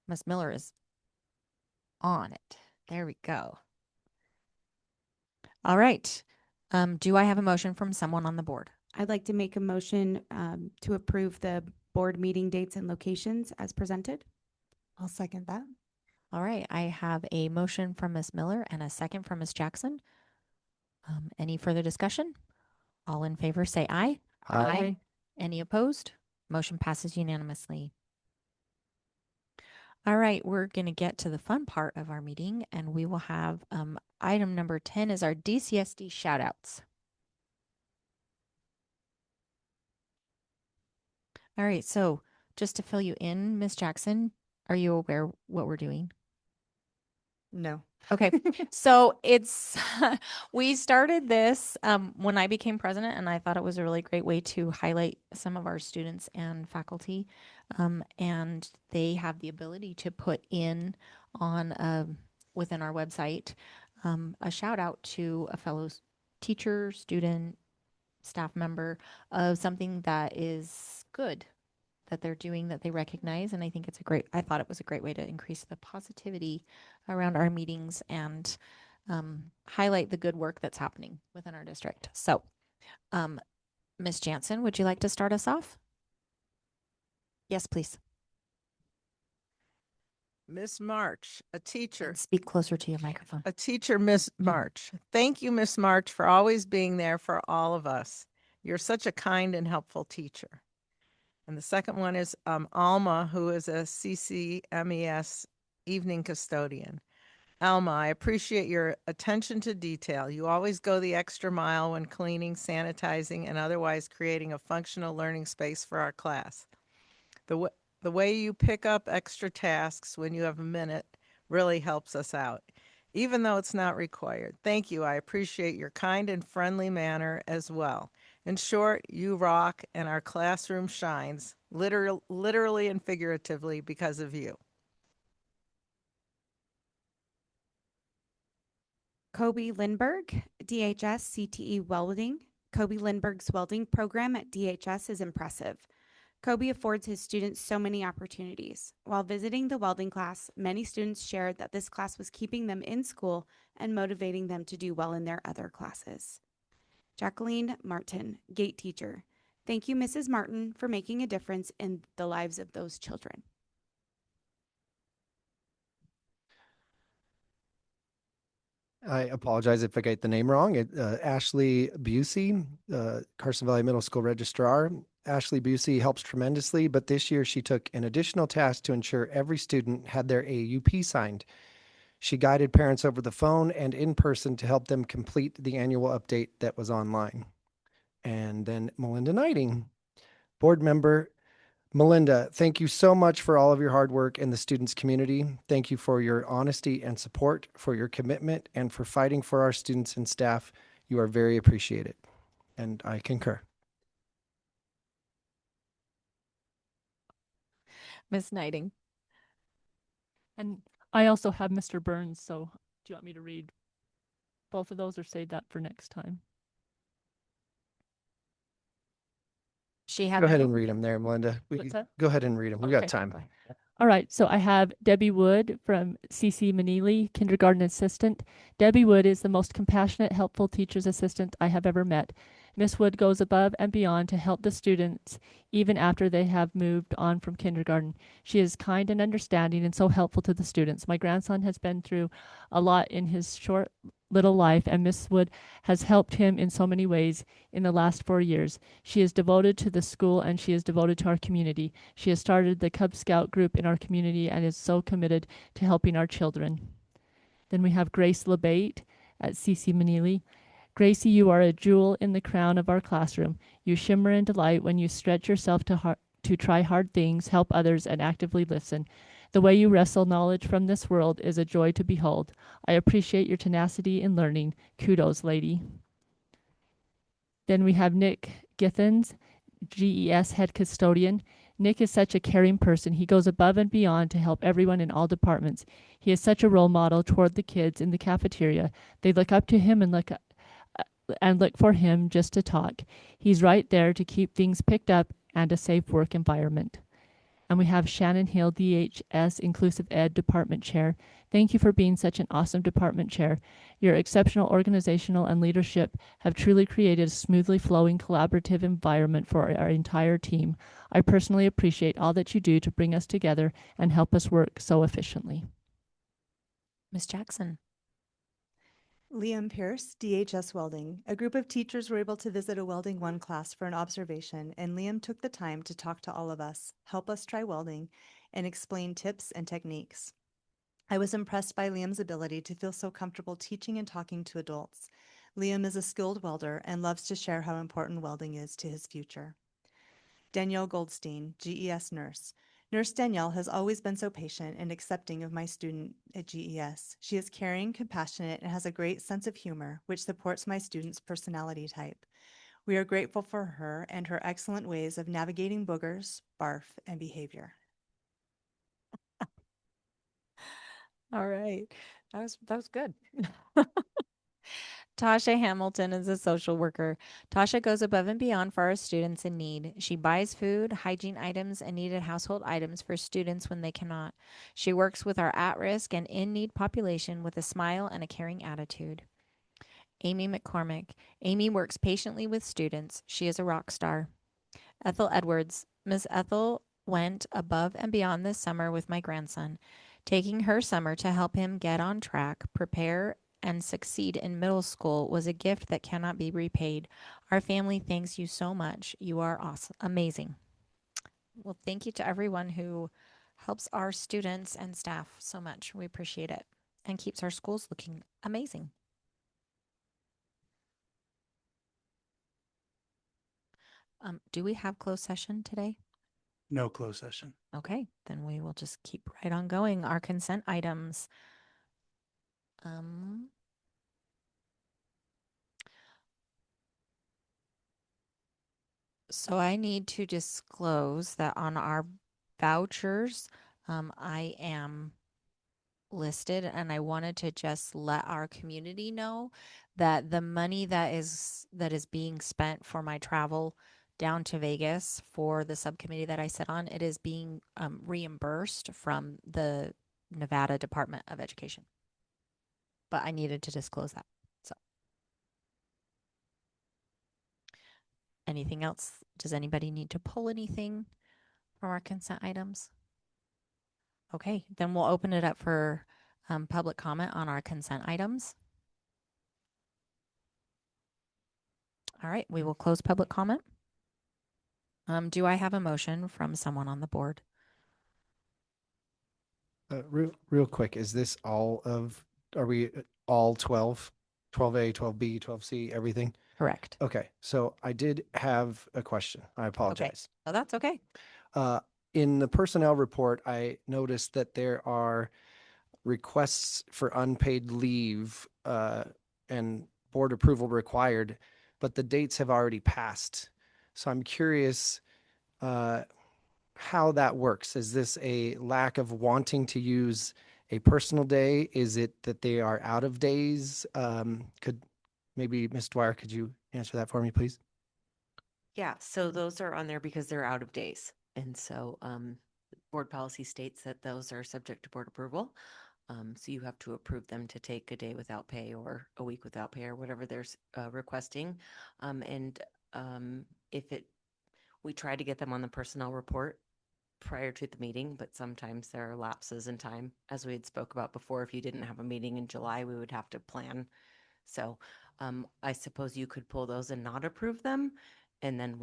Ms. Miller is on it. There we go. All right. Do I have a motion from someone on the board? I'd like to make a motion to approve the board meeting dates and locations as presented. I'll second that. All right. I have a motion from Ms. Miller and a second from Ms. Jackson. Any further discussion? All in favor say aye. Aye. Any opposed? Motion passes unanimously. All right, we're going to get to the fun part of our meeting, and we will have item number 10 is our DCSD shoutouts. All right, so just to fill you in, Ms. Jackson, are you aware what we're doing? No. Okay, so it's we started this when I became president, and I thought it was a really great way to highlight some of our students and faculty, and they have the ability to put in on within our website a shout out to a fellow teacher, student, staff member of something that is good that they're doing that they recognize. And I think I thought it was a great way to increase the positivity around our meetings and highlight the good work that's happening within our district. So, Ms. Jansen, would you like to start us off? Yes, please. Miss March, a teacher. Speak closer to your microphone. A teacher, Miss March. Thank you, Miss March, for always being there for all of us. You're such a kind and helpful teacher. And the second one is Alma, who is a CCMES evening custodian. Alma, I appreciate your attention to detail. You always go the extra mile when cleaning, sanitizing, and otherwise creating a functional learning space for our class. The way you pick up extra tasks when you have a minute really helps us out, even though it's not required. Thank you. I appreciate your kind and friendly manner as well. In short, you rock and our classroom shines, literally and figuratively, because of you. Kobe Lindbergh, DHS CTE Welding. Kobe Lindbergh's welding program at DHS is impressive. Kobe affords his students so many opportunities. While visiting the welding class, many students shared that this class was keeping them in school and motivating them to do well in their other classes. Jacqueline Martin, gate teacher. Thank you, Mrs. Martin, for making a difference in the lives of those children. I apologize if I get the name wrong. Ashley Busey, Carson Valley Middle School registrar. Ashley Busey helps tremendously, but this year she took an additional task to ensure every student had their AUP signed. She guided parents over the phone and in person to help them complete the annual update that was online. And then Melinda Knighting, board member. Melinda, thank you so much for all of your hard work in the students' community. Thank you for your honesty and support, for your commitment, and for fighting for our students and staff. You are very appreciated. And I concur. Ms. Knighting. And I also have Mr. Burns, so do you want me to read both of those or save that for next time? She had Go ahead and read them there, Melinda. What's that? Go ahead and read them. We got Okay. time. All right, so I have Debbie Wood from CC Manili, kindergarten assistant. Debbie Wood is the most compassionate, helpful teacher's assistant I have ever met. Miss Wood goes above and beyond to help the students even after they have moved on from kindergarten. She is kind and understanding and so helpful to the students. My grandson has been through a lot in his short little life, and Miss Wood has helped him in so many ways in the last 4 years. She is devoted to the school and she is devoted to our community. She has started the Cub Scout group in our community and is so committed to helping our children. Then we have Grace LeBate at CC Manili. Gracie, you are a jewel in the crown of our classroom. You shimmer in delight when you stretch yourself to try hard things, help others, and actively listen. The way you wrestle knowledge from this world is a joy to behold. I appreciate your tenacity in learning. Kudos, lady. Then we have Nick Githens, GES head custodian. Nick is such a caring person. He goes above and beyond to help everyone in all departments. He is such a role model toward the kids in the cafeteria. They look up to him and look for him just to talk. He's right there to keep things picked up and a safe work environment. And we have Shannon Hill, DHS Inclusive Ed Department Chair. Thank you for being such an awesome department chair. Your exceptional organizational and leadership have truly created a smoothly flowing collaborative environment for our entire team. I personally appreciate all that you do to bring us together and help us work so efficiently. Ms. Jackson. Liam Pierce, DHS Welding. A group of teachers were able to visit a Welding 1 class for an observation, and Liam took the time to talk to all of us, help us try welding, and explain tips and techniques. I was impressed by Liam's ability to feel so comfortable teaching and talking to adults. Liam is a skilled welder and loves to share how important welding is to his future. Danielle Goldstein, GES nurse. Nurse Danielle has always been so patient and accepting of my student at GES. She is caring, compassionate, and has a great sense of humor, which supports my student's personality type. We are grateful for her and her excellent ways of navigating boogers, barf, and behavior. All right. That was good. Tasha Hamilton is a social worker. Tasha goes above and beyond for our students in need. She buys food, hygiene items, and needed household items for students when they cannot. She works with our at-risk and in-need population with a smile and a caring attitude. Amy McCormick. Amy works patiently with students. She is a rock star. Ethel Edwards. Miss Ethel went above and beyond this summer with my grandson, taking her summer to help him get on track, prepare, and succeed in middle school was a gift that cannot be repaid. Our family thanks you so much. You are awesome, amazing. Well, thank you to everyone who helps our students and staff so much. We appreciate it and keeps our schools looking amazing. Do we have closed session today? No closed session. Okay, then we will just keep right on going. Our consent items. So I need to disclose that on our vouchers, I am listed, and I wanted to just let our community know that the money that is being spent for my travel down to Vegas for the subcommittee that I sit on, it is being reimbursed from the Nevada Department of Education. But I needed to disclose that. So anything else? Does anybody need to pull anything from our consent items? Okay, then we'll open it up for public comment on our consent items. All right, we will close public comment. Do I have a motion from someone on the board? Real quick, is this are we all 12, 12A, 12B, 12C, everything? Correct. Okay, so I did have a question. I apologize. Oh, that's okay. In the personnel report, I noticed that there are requests for unpaid leave and board approval required, but the dates have already passed. So I'm curious how that works. Is this a lack of wanting to use a personal day? Is it that they are out of days? Could maybe Ms. Dwyer, could you answer that for me, please? Yeah, so those are on there because they're out of days. And so board policy states that those are subject to board approval. So you have to approve them to take a day without pay or a week without pay or whatever they're requesting. We try to get them on the personnel report prior to the meeting, but sometimes there are lapses in time. As we had spoke about before, if you didn't have a meeting in July, we would have to plan. So I suppose you could pull those and not approve them, and then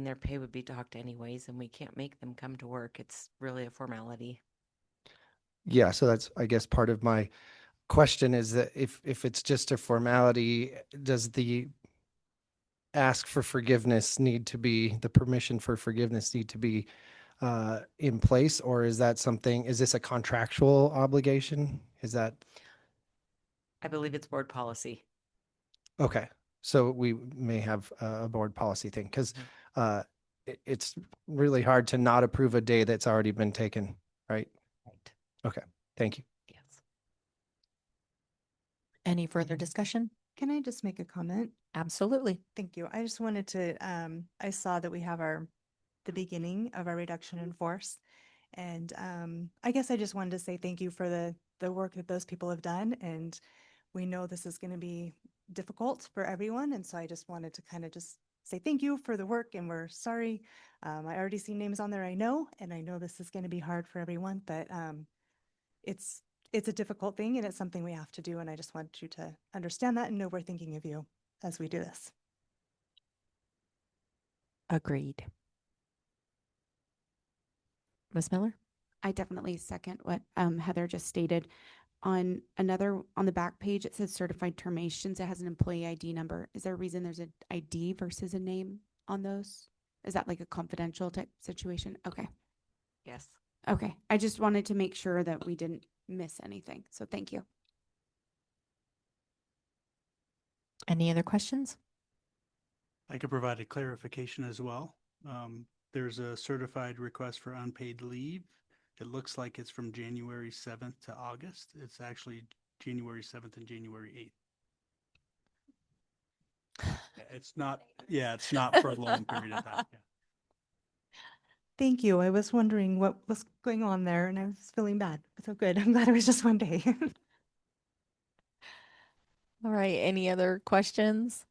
their pay would be docked anyways, and we can't make them come to work. It's really a formality. Yeah, so that's, I guess, part of my question is that if it's just a formality, does the ask for forgiveness need to be, the permission for forgiveness need to be in place, or is that something, is this a contractual obligation? Is that, I believe it's board policy. okay. So we may have a board policy thing because it's really hard to not approve a day that's already been taken, right? Right. Okay, thank you. Yes. Any further discussion? Can I just make a comment? Absolutely. Thank you. I just wanted to, I saw that we have the beginning of our reduction in force. And I guess I just wanted to say thank you for the work that those people have done. And we know this is going to be difficult for everyone. And so I just wanted to kind of just say thank you for the work, and we're sorry. I already see names on there, I know, and I know this is going to be hard for everyone, but it's a difficult thing and it's something we have to do. And I just want you to understand that and know we're thinking of you as we do this. Agreed. Ms. Miller? I definitely second what Heather just stated. On the back page, it says certified terminations. It has an employee ID number. Is there a reason there's an ID versus a name on those? Is that like a confidential type situation? Okay. Yes. Okay. I just wanted to make sure that we didn't miss anything. So thank you. Any other questions? I could provide a clarification as well. There's a certified request for unpaid leave. It looks like it's from January 7th to August. It's actually January 7th and January 8th. It's not for a long period of time. Yeah. Thank you. I was wondering what was going on there and I was feeling bad. So good. I'm glad it was just one day. All right. Any other questions?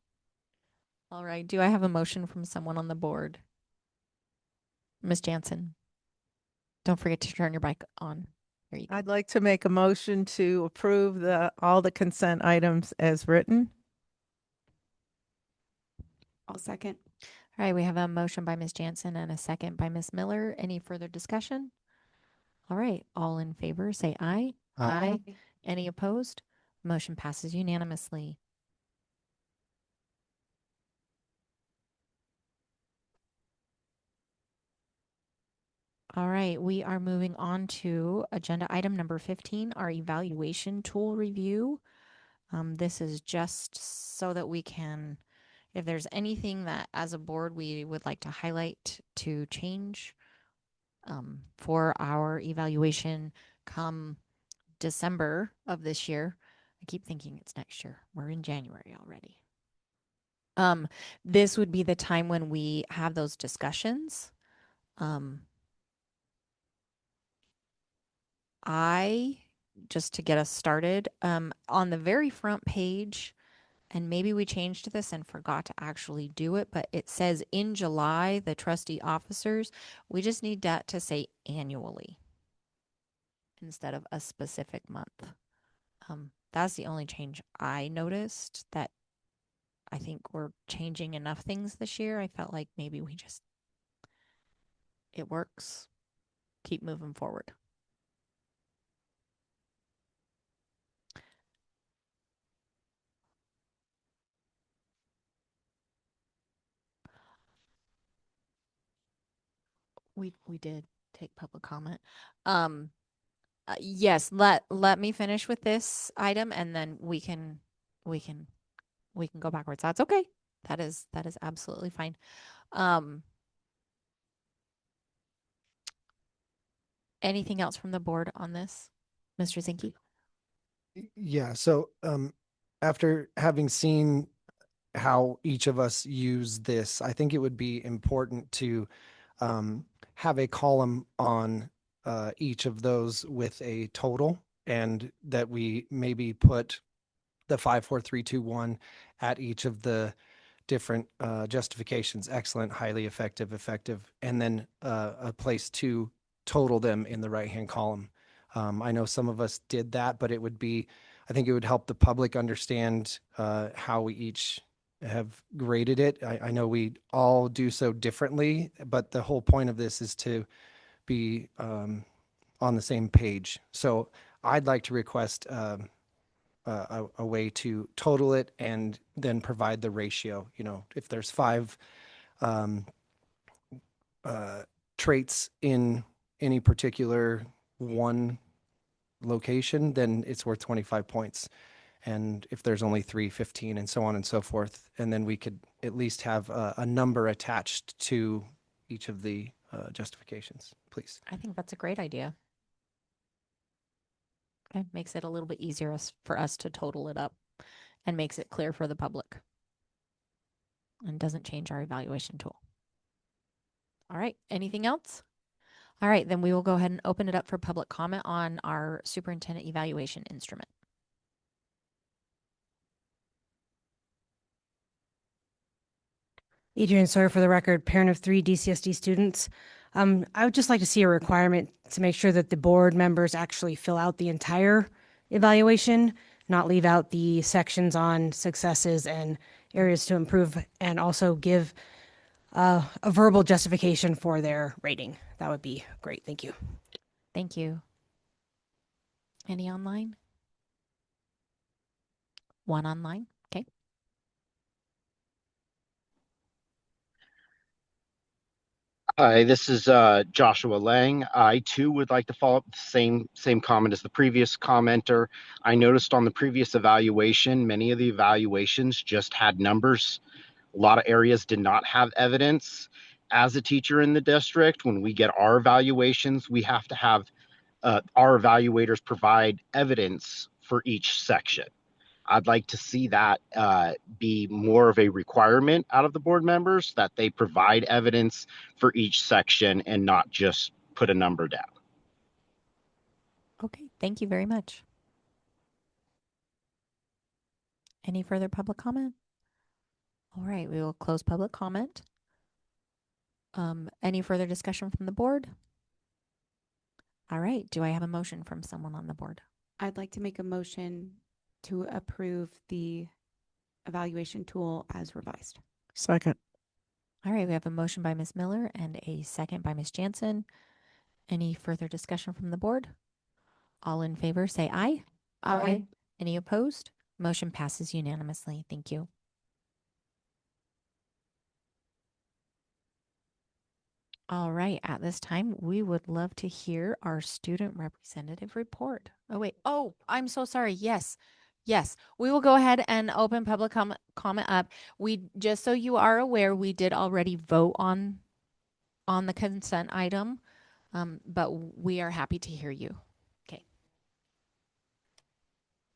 All right. Do I have a motion from someone on the board? Ms. Jansen, don't forget to turn your mic on. There you go. I'd like to make a motion to approve all the consent items as written. I'll second. All right. We have a motion by Ms. Jansen and a second by Ms. Miller. Any further discussion? All right. All in favor, say aye. Aye. Any opposed? Motion passes unanimously. All right, we are moving on to agenda item number 15, our evaluation tool review. This is just so that we can, if there's anything that as a board we would like to highlight to change for our evaluation come December of this year. I keep thinking it's next year. We're in January already. This would be the time when we have those discussions. Just to get us started, on the very front page, and maybe we changed this and forgot to actually do it, but it says in July, the trustee officers, we just need that to say annually instead of a specific month. That's the only change I noticed. That I think we're changing enough things this year. I felt like maybe it works. Keep moving forward. We did take public comment. Yes, let me finish with this item and then we can go backwards. That's okay. That is absolutely fine. Anything else from the board on this, Mr. Zinke? Yeah, so after having seen how each of us use this, I think it would be important to have a column on each of those with a total, and that we maybe put the 5, 4, 3, 2, 1 at each of the different justifications: excellent, highly effective, effective, and then a place to total them in the right-hand column. I know some of us did that, but I think it would help the public understand how we each have graded it. I know we all do so differently, but the whole point of this is to be on the same page. So I'd like to request a way to total it and then provide the ratio. You know, if there's 5 traits in any particular one location, then it's worth 25 points. And if there's only 3, 15, and so on and so forth, and then we could at least have a number attached to each of the justifications, please. I think that's a great idea. Okay, makes it a little bit easier for us to total it up and makes it clear for the public. And doesn't change our evaluation tool. All right, anything else? All right, then we will go ahead and open it up for public comment on our superintendent evaluation instrument. Adrian Sawyer for the record, parent of 3 DCSD students. I would just like to see a requirement to make sure that the board members actually fill out the entire evaluation, not leave out the sections on successes and areas to improve, and also give a verbal justification for their rating. That would be great. Thank you. Thank you. Any online? One online? Okay. Hi, this is Joshua Lang. I too would like to follow up with the same comment as the previous commenter. I noticed on the previous evaluation, many of the evaluations just had numbers. A lot of areas did not have evidence. As a teacher in the district, when we get our evaluations, we have to have our evaluators provide evidence for each section. I'd like to see that be more of a requirement out of the board members, that they provide evidence for each section and not just put a number down. Okay, thank you very much. Any further public comment? All right, we will close public comment. Any further discussion from the board? All right, do I have a motion from someone on the board? I'd like to make a motion to approve the evaluation tool as revised. Second. All right, we have a motion by Ms. Miller and a second by Ms. Jansen. Any further discussion from the board? All in favor, say aye. Aye. Any opposed? Motion passes unanimously. Thank you. All right, at this time, we would love to hear our student representative report. Oh, wait. Oh, I'm so sorry. Yes. Yes, we will go ahead and open public comment up. We, just so you are aware, we did already vote on the consent item, but we are happy to hear you. Okay.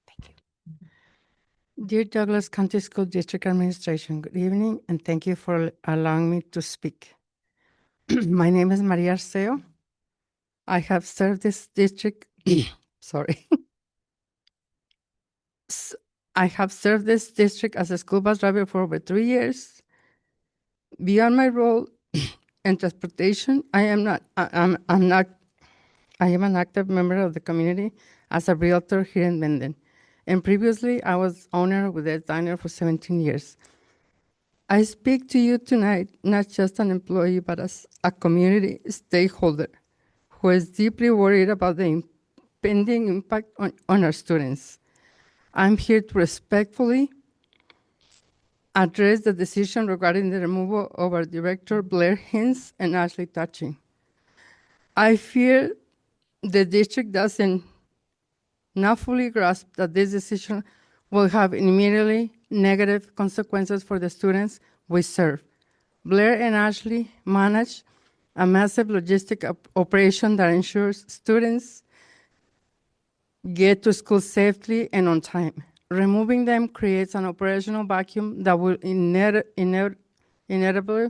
Thank you. Dear Douglas County School District Administration, good evening, and thank you for allowing me to speak. My name is Maria Arceo. I have served this district, sorry. I have served this district as a school bus driver for over 3 years. Beyond my role in transportation, I am an active member of the community as a realtor here in Menden. And previously, I was owner with a diner for 17 years. I speak to you tonight, not just an employee, but as a community stakeholder who is deeply worried about the impending impact on our students. I'm here to respectfully address the decision regarding the removal of our director, Blair Hines and Ashley Touching. I fear the district doesn't not fully grasp that this decision will have immediately negative consequences for the students we serve. Blair and Ashley manage a massive logistic operation that ensures students get to school safely and on time. Removing them creates an operational vacuum that will inevitably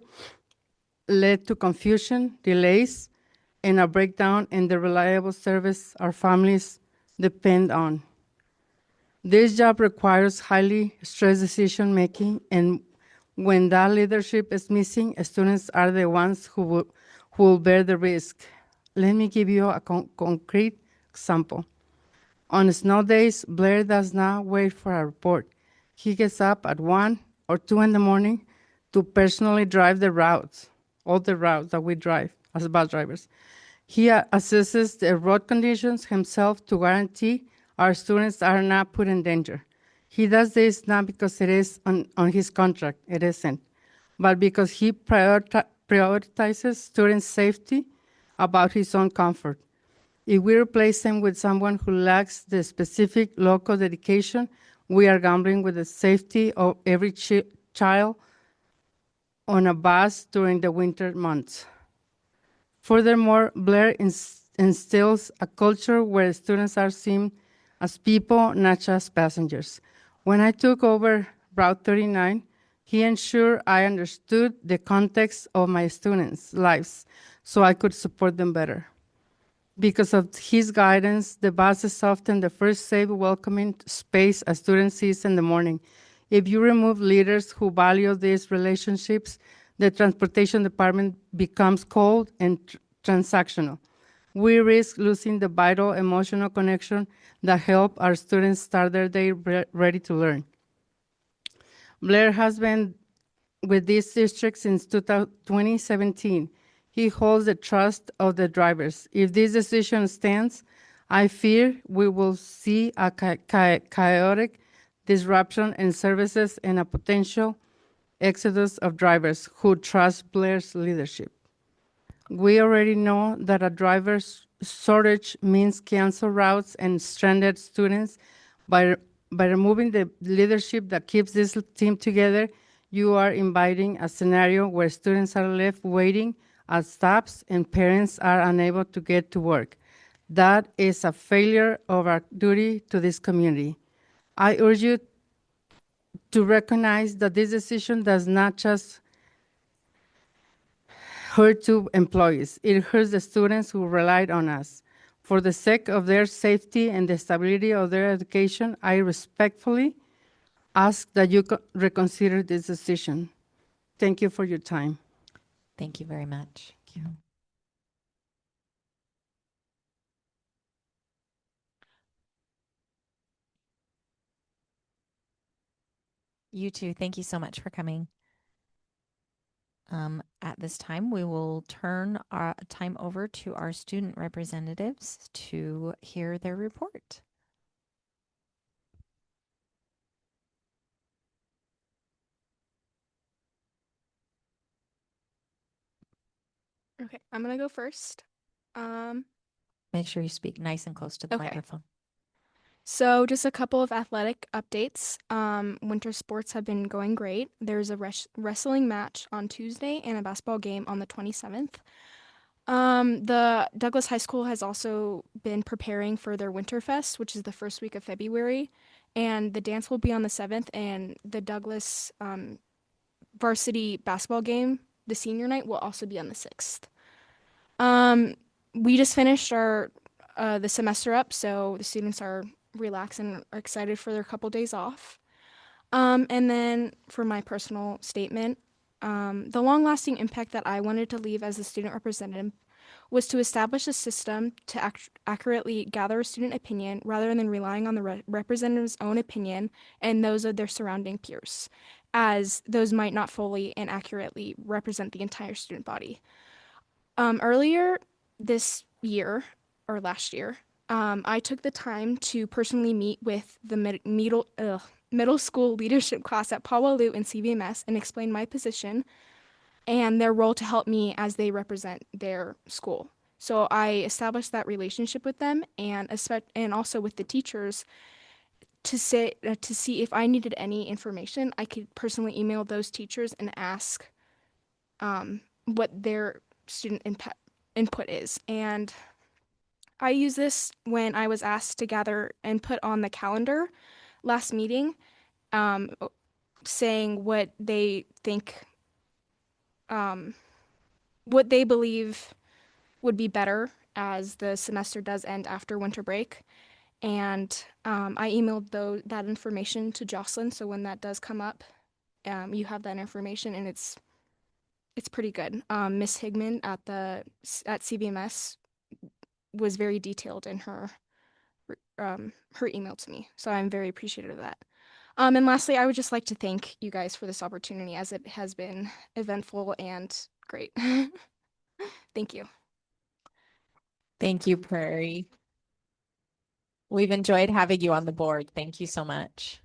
lead to confusion, delays, and a breakdown in the reliable service our families depend on. This job requires highly stressed decision-making, and when that leadership is missing, students are the ones who will bear the risk. Let me give you a concrete example. On snow days, Blair does not wait for a report. He gets up at 1 or 2 in the morning to personally drive the routes, all the routes that we drive as bus drivers. He assesses the road conditions himself to guarantee our students are not put in danger. He does this not because it is on his contract, it isn't, but because he prioritizes prioritizes student safety about his own comfort. If we replace him with someone who lacks the specific local dedication, we are gambling with the safety of every child on a bus during the winter months. Furthermore, Blair instills a culture where students are seen as people, not just passengers. When I took over Route 39, he ensured I understood the context of my students' lives so I could support them better. Because of his guidance, the bus is often the first safe, welcoming space a student sees in the morning. If you remove leaders who value these relationships, the transportation department becomes cold and transactional. We risk losing the vital emotional connection that help our students start their day ready to learn. Blair has been with this district since 2017. He holds the trust of the drivers. If this decision stands, I fear we will see a chaotic disruption in services and a potential exodus of drivers who trust Blair's leadership. We already know that a driver's shortage means canceled routes and stranded students. By removing the leadership that keeps this team together, you are inviting a scenario where students are left waiting at stops and parents are unable to get to work. That is a failure of our duty to this community. I urge you to recognize that this decision does not just hurt to employees, it hurts the students who relied on us. For the sake of their safety and the stability of their education, I respectfully ask that you reconsider this decision. Thank you for your time. Thank you very much. Thank you. You too. Thank you so much for coming. At this time, we will turn our time over to our student representatives to hear their report. Okay, I'm gonna go first. Make sure you speak nice and close to the Okay. microphone. So just a couple of athletic updates. Winter sports have been going great. There's a wrestling match on Tuesday and a basketball game on the 27th. The Douglas High School has also been preparing for their Winterfest, which is the first week of February, and the dance will be on the 7th, and the Douglas varsity basketball game, the senior night, will also be on the 6th. We just finished our the semester up, so the students are relaxed and are excited for their couple days off. And then for my personal statement, the long-lasting impact that I wanted to leave as a student representative was to establish a system to accurately gather student opinion rather than relying on the representative's own opinion and those of their surrounding peers, as those might not fully and accurately represent the entire student body. Earlier this year, or last year, I took the time to personally meet with the middle school leadership class at Paul Wallot and CVMS and explain my position and their role to help me as they represent their school. So I established that relationship with them and also with the teachers to see if I needed any information. I could personally email those teachers and ask what their student input is. And I used this when I was asked to gather input on the calendar last meeting, saying what they think, what they believe would be better as the semester does end after winter break. And I emailed that information to Jocelyn, so when that does come up, you have that information, and it's pretty good. Miss Higman at CVMS was very detailed in her email to me, so I'm very appreciative of that. And lastly, I would just like to thank you guys for this opportunity, as it has been eventful and great. Thank you. Thank you, Prairie. We've enjoyed having you on the board. Thank you so much.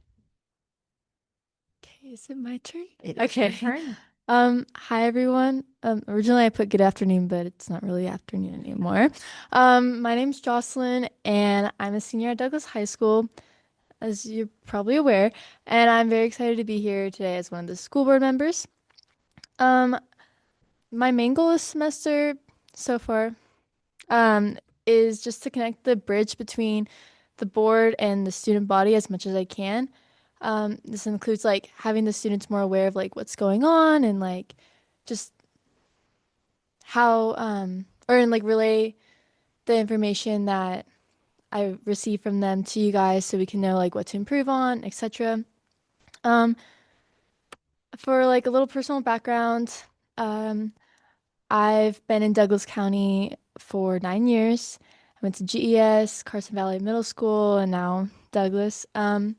Okay, is it my turn? It is your turn. Hi everyone. Originally I put good afternoon, but it's not really afternoon anymore. My name's Jocelyn and I'm a senior at Douglas High School, as you're probably aware, and I'm very excited to be here today as one of the school board members. Um, my main goal this semester so far, is just to connect the bridge between the board and the student body as much as I can. This includes like having the students more aware of like what's going on and like just how or and like relay the information that I receive from them to you guys so we can know like what to improve on, etc. Um, for like a little personal background, um, I've been in Douglas County for 9 years. I went to GES, Carson Valley Middle School, and now Douglas. And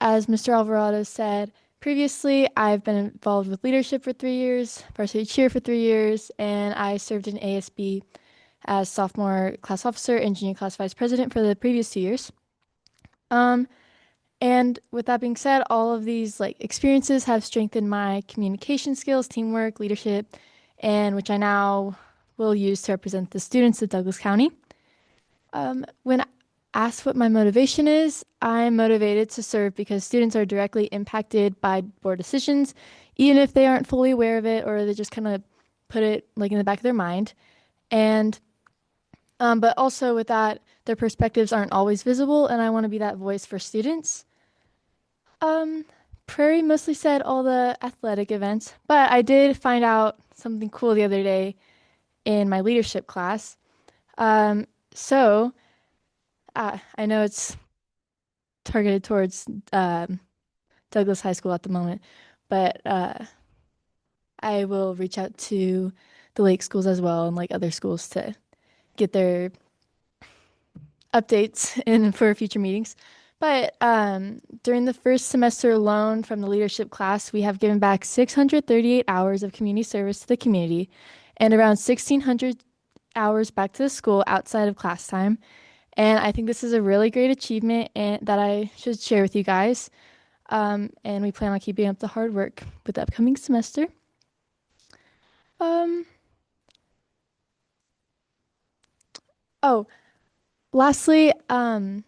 as Mr. Alvarado said previously, I've been involved with leadership for 3 years, varsity cheer for 3 years, and I served in ASB as sophomore class officer and junior class vice president for the previous 2 years. And with that being said, all of these like experiences have strengthened my communication skills, teamwork, leadership, and which I now will use to represent the students of Douglas County. When asked what my motivation is, I'm motivated to serve because students are directly impacted by board decisions, even if they aren't fully aware of it or they just kind of put it like in the back of their mind. And but also with that, their perspectives aren't always visible, and I want to be that voice for students. Prairie mostly said all the athletic events, but I did find out something cool the other day in my leadership class. So I know it's targeted towards Douglas High School at the moment, but I will reach out to the Lake schools as well and like other schools to get their updates in for future meetings. But during the first semester alone from the leadership class, we have given back 638 hours of community service to the community and around 1,600 hours back to the school outside of class time. And I think this is a really great achievement and that I should share with you guys. And we plan on keeping up the hard work with the upcoming semester. Lastly, my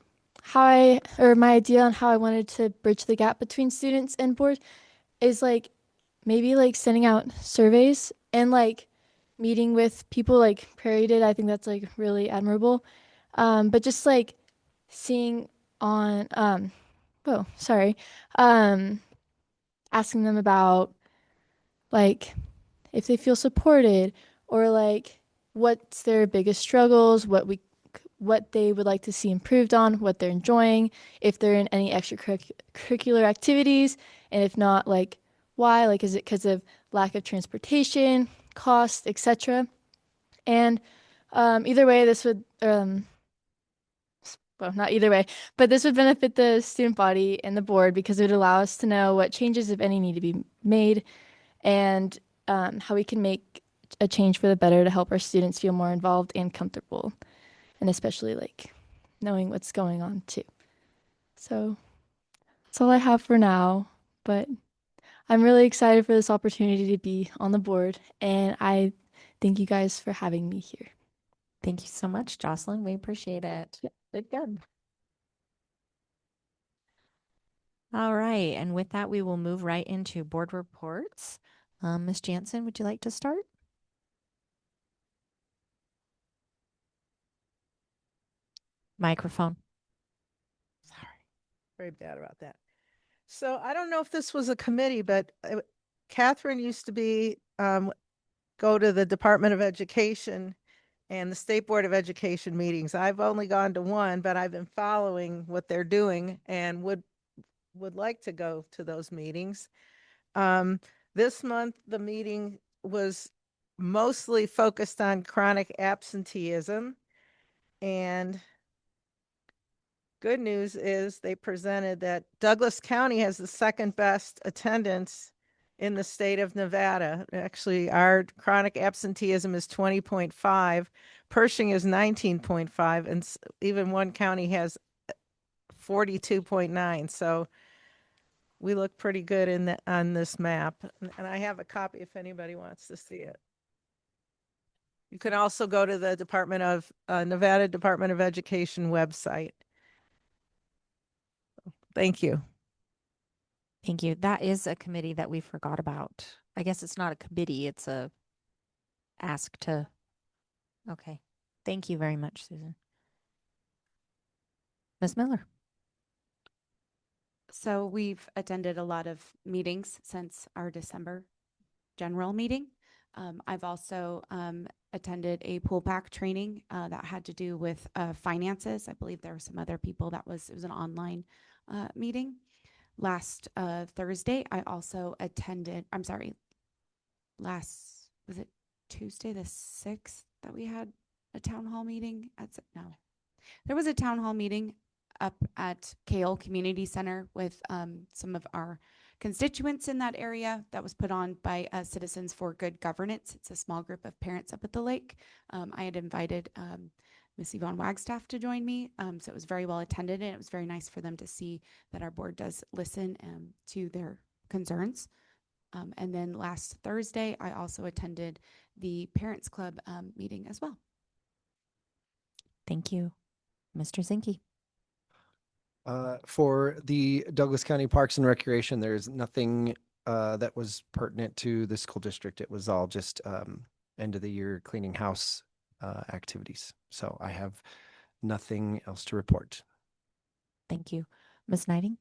idea on how I wanted to bridge the gap between students and board is like maybe like sending out surveys and like meeting with people like Prairie did. I think that's like really admirable. But just like seeing on asking them about like if they feel supported or like what's their biggest struggles, what they would like to see improved on, what they're enjoying, if they're in any extracurricular activities, and if not, like why, like is it because of lack of transportation, cost, etc. And either way, this would not either way, but this would benefit the student body and the board because it would allow us to know what changes, if any, need to be made and how we can make a change for the better to help our students feel more involved and comfortable, and especially like knowing what's going on too. So that's all I have for now, but I'm really excited for this opportunity to be on the board, and I thank you guys for having me here. Thank you so much, Jocelyn. We appreciate it. Good. All right. And with that, we will move right into board reports. Ms. Jansen, would you like to start? Microphone. Very bad about that. So I don't know if this was a committee, but Catherine used to be go to the Department of Education and the State Board of Education meetings. I've only gone to one, but I've been following what they're doing and would like to go to those meetings. This month, the meeting was mostly focused on chronic absenteeism, and good news is they presented that Douglas County has the second best attendance in the state of Nevada. Actually, our chronic absenteeism is 20.5, Pershing is 19.5, and even one county has 42.9. So We look pretty good on this map, and I have a copy if anybody wants to see it. You can also go to the Nevada Department of Education website. Thank you. Thank you. That is a committee that we forgot about. I guess it's not a committee, it's a ask to. Okay. Thank you very much, Susan. Ms. Miller. So we've attended a lot of meetings since our December general meeting. I've also attended a pool pack training that had to do with finances. I believe there were some other people it was an online meeting. Last Thursday, I also attended, was it Tuesday the 6th that we had a town hall meeting? No, there was a town hall meeting up at Kale Community Center with some of our constituents in that area that was put on by Citizens for Good Governance. It's a small group of parents up at the lake. I had invited Miss Yvonne Wagstaff to join me. So it was very well attended, and it was very nice for them to see that our board does listen to their concerns. And then last Thursday, I also attended the Parents Club meeting as well. Thank you. Mr. Zinke. For the Douglas County Parks and Recreation, there's nothing that was pertinent to the school district. It was all just end of the year cleaning house activities. So I have nothing else to report. Thank you. Ms. Knighting?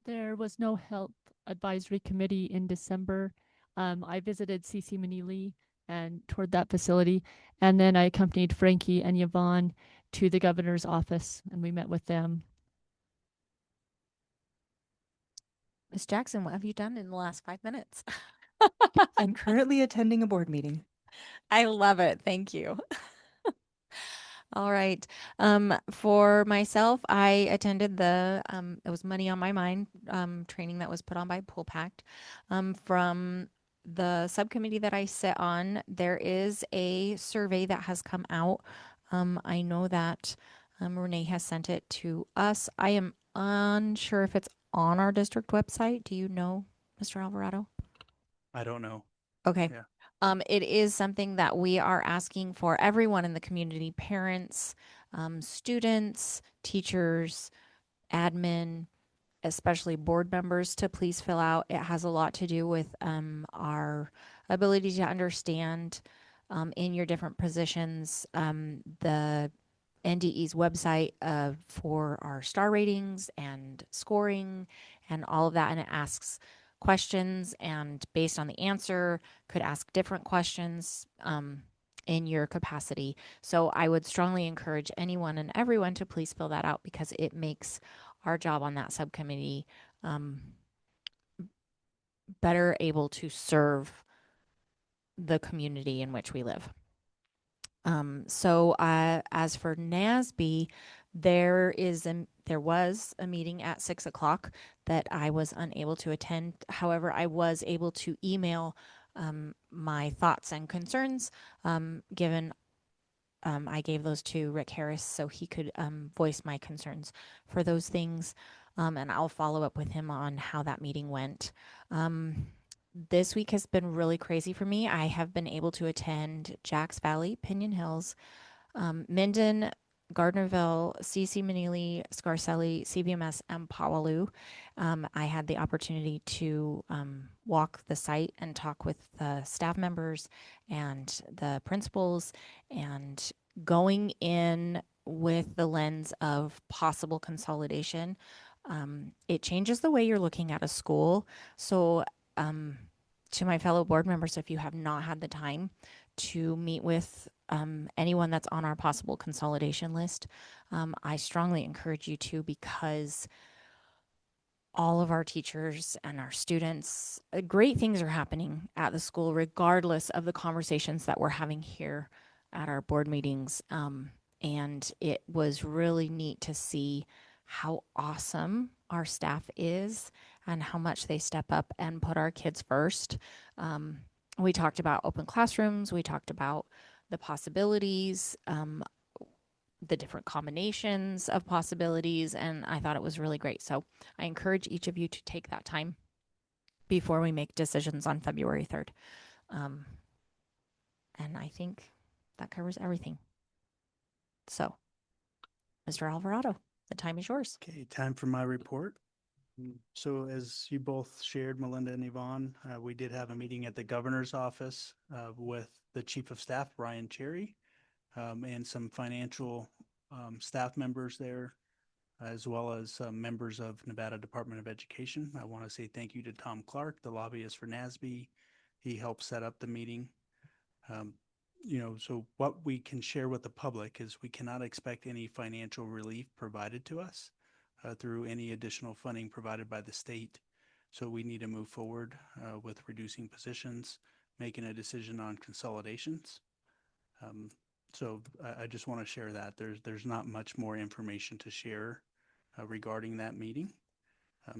There was no health advisory committee in December. I visited CC Manili and toured that facility. And then I accompanied Frankie and Yvonne to the governor's office, and we met with them. Ms. Jackson, what have you done in the last 5 minutes? I'm currently attending a board meeting. I love it. Thank you. All right. For myself, I attended the it was Money on My Mind training that was put on by Pool Pact. From the subcommittee that I sit on, there is a survey that has come out. I know that Renee has sent it to us. I am unsure if it's on our district website. Do you know, Mr. Alvarado? I don't know. Okay. Yeah. It is something that we are asking for everyone in the community, parents, students, teachers, admin, especially board members, to please fill out. It has a lot to do with our ability to understand in your different positions, the NDE's website for our star ratings and scoring and all of that. And it asks questions, and based on the answer, could ask different questions in your capacity. So I would strongly encourage anyone and everyone to please fill that out, because it makes our job on that subcommittee better able to serve the community in which we live. So as for NASB, there was a meeting at 6 o'clock that I was unable to attend. However, I was able to email my thoughts and concerns, given I gave those to Rick Harris so he could voice my concerns for those things. And I'll follow up with him on how that meeting went. This week has been really crazy for me. I have been able to attend Jacks Valley, Pinion Hills, Minden, Gardnerville, CC Manili, Scarcelli, CVMS, and Powaloo. I had the opportunity to walk the site and talk with the staff members and the principals, and going in with the lens of possible consolidation. It changes the way you're looking at a school. So to my fellow board members, if you have not had the time to meet with anyone that's on our possible consolidation list, I strongly encourage you to, because all of our teachers and our students, great things are happening at the school, regardless of the conversations that we're having here at our board meetings. And it was really neat to see how awesome our staff is and how much they step up and put our kids first. We talked about open classrooms. We talked about the possibilities. the different combinations of possibilities, and I thought it was really great. So I encourage each of you to take that time before we make decisions on February 3rd. And I think that covers everything. So, Mr. Alvarado, the time is yours. Okay, time for my report. So as you both shared, Melinda and Yvonne, we did have a meeting at the governor's office with the chief of staff, Brian Cherry, and some financial staff members there, as well as members of Nevada Department of Education. I want to say thank you to Tom Clark, the lobbyist for NASB. He helped set up the meeting. So what we can share with the public is we cannot expect any financial relief provided to us through any additional funding provided by the state. So we need to move forward with reducing positions, making a decision on consolidations. So I just want to share that. There's not much more information to share regarding that meeting.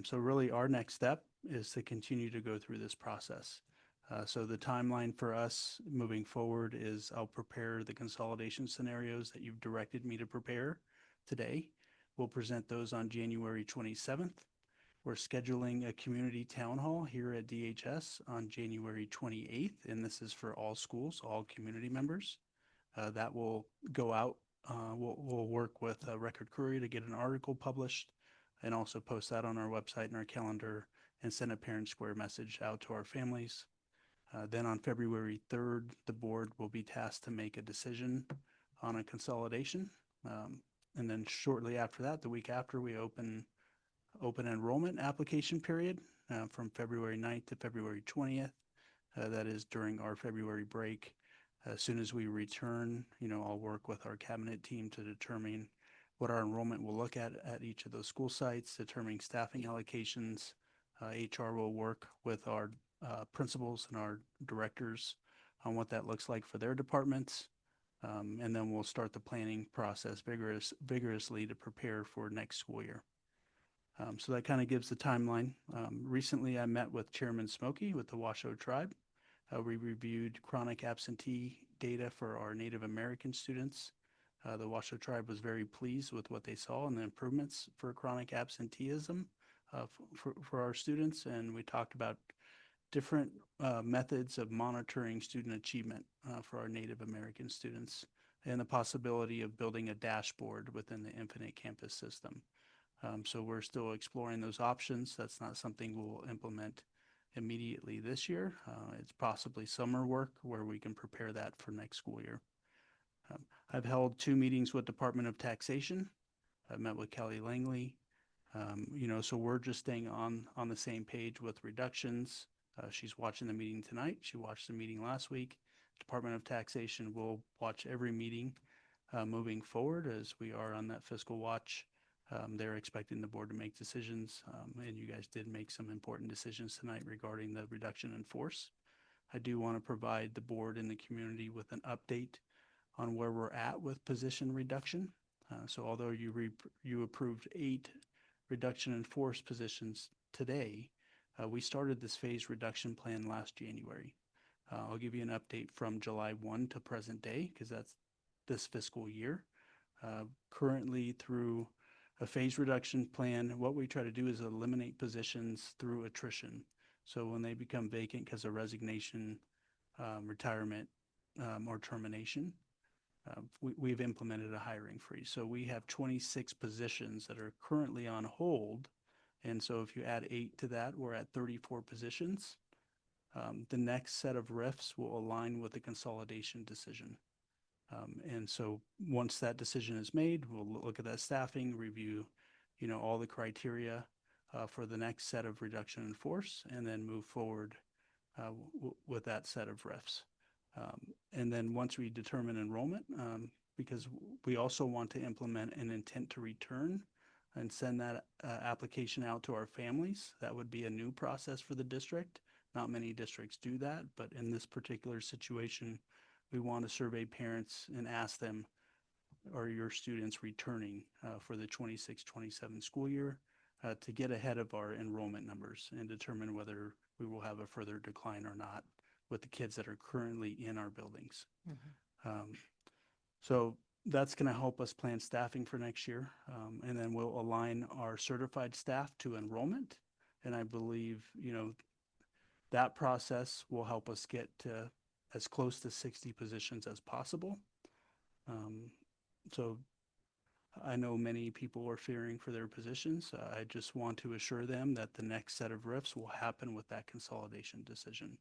So really our next step is to continue to go through this process. So the timeline for us moving forward is I'll prepare the consolidation scenarios that you've directed me to prepare today. We'll present those on January 27th. We're scheduling a community town hall here at DHS on January 28th, and this is for all schools, all community members. That will go out. We'll work with Record Courier to get an article published and also post that on our website and our calendar and send a Parent Square message out to our families. Then on February 3rd, the board will be tasked to make a decision on a consolidation. And then shortly after that, the week after, we open enrollment application period from February 9th to February 20th. That is during our February break. As soon as we return, I'll work with our cabinet team to determine what our enrollment will look at each of those school sites, determining staffing allocations. HR will work with our principals and our directors on what that looks like for their departments. And then we'll start the planning process vigorously to prepare for next school year. So that kind of gives the timeline. Recently, I met with Chairman Smokey with the Washoe Tribe. We reviewed chronic absentee data for our Native American students. The Washoe Tribe was very pleased with what they saw and the improvements for chronic absenteeism for our students. And we talked about different methods of monitoring student achievement for our Native American students and the possibility of building a dashboard within the Infinite Campus system. So we're still exploring those options. That's not something we'll implement immediately this year. It's possibly summer work where we can prepare that for next school year. I've held 2 meetings with Department of Taxation. I've met with Kelly Langley. So we're just staying on the same page with reductions. She's watching the meeting tonight. She watched the meeting last week. Department of Taxation will watch every meeting moving forward as we are on that fiscal watch. They're expecting the board to make decisions, and you guys did make some important decisions tonight regarding the reduction in force. I do want to provide the board and the community with an update on where we're at with position reduction. So although you approved 8 reduction in force positions today, we started this phase reduction plan last January. I'll give you an update from July 1 to present day because that's this fiscal year. Currently through a phase reduction plan, what we try to do is eliminate positions through attrition. So when they become vacant because of resignation, retirement, or termination, we've implemented a hiring freeze. So we have 26 positions that are currently on hold. And so if you add 8 to that, we're at 34 positions. The next set of RIFs will align with the consolidation decision. And so once that decision is made, we'll look at that staffing, review, all the criteria for the next set of reduction in force, and then move forward with that set of RIFs. And then once we determine enrollment, because we also want to implement an intent to return and send that application out to our families. That would be a new process for the district. Not many districts do that, but in this particular situation, we want to survey parents and ask them, are your students returning for the 26-27 school year to get ahead of our enrollment numbers and determine whether we will have a further decline or not with the kids that are currently in our buildings. So that's going to help us plan staffing for next year. And then we'll align our certified staff to enrollment. And I believe, that process will help us get to as close to 60 positions as possible. So I know many people are fearing for their positions. I just want to assure them that the next set of RIFs will happen with that consolidation decision.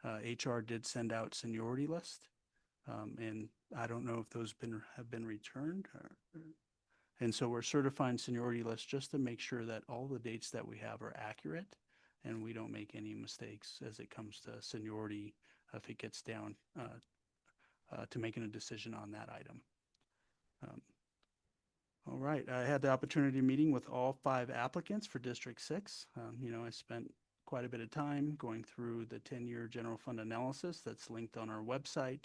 HR did send out seniority list, and I don't know if those have been returned. And so we're certifying seniority lists just to make sure that all the dates that we have are accurate and we don't make any mistakes as it comes to seniority if it gets down to making a decision on that item. All right, I had the opportunity of meeting with all 5 applicants for District 6. I spent quite a bit of time going through the 10-year general fund analysis that's linked on our website,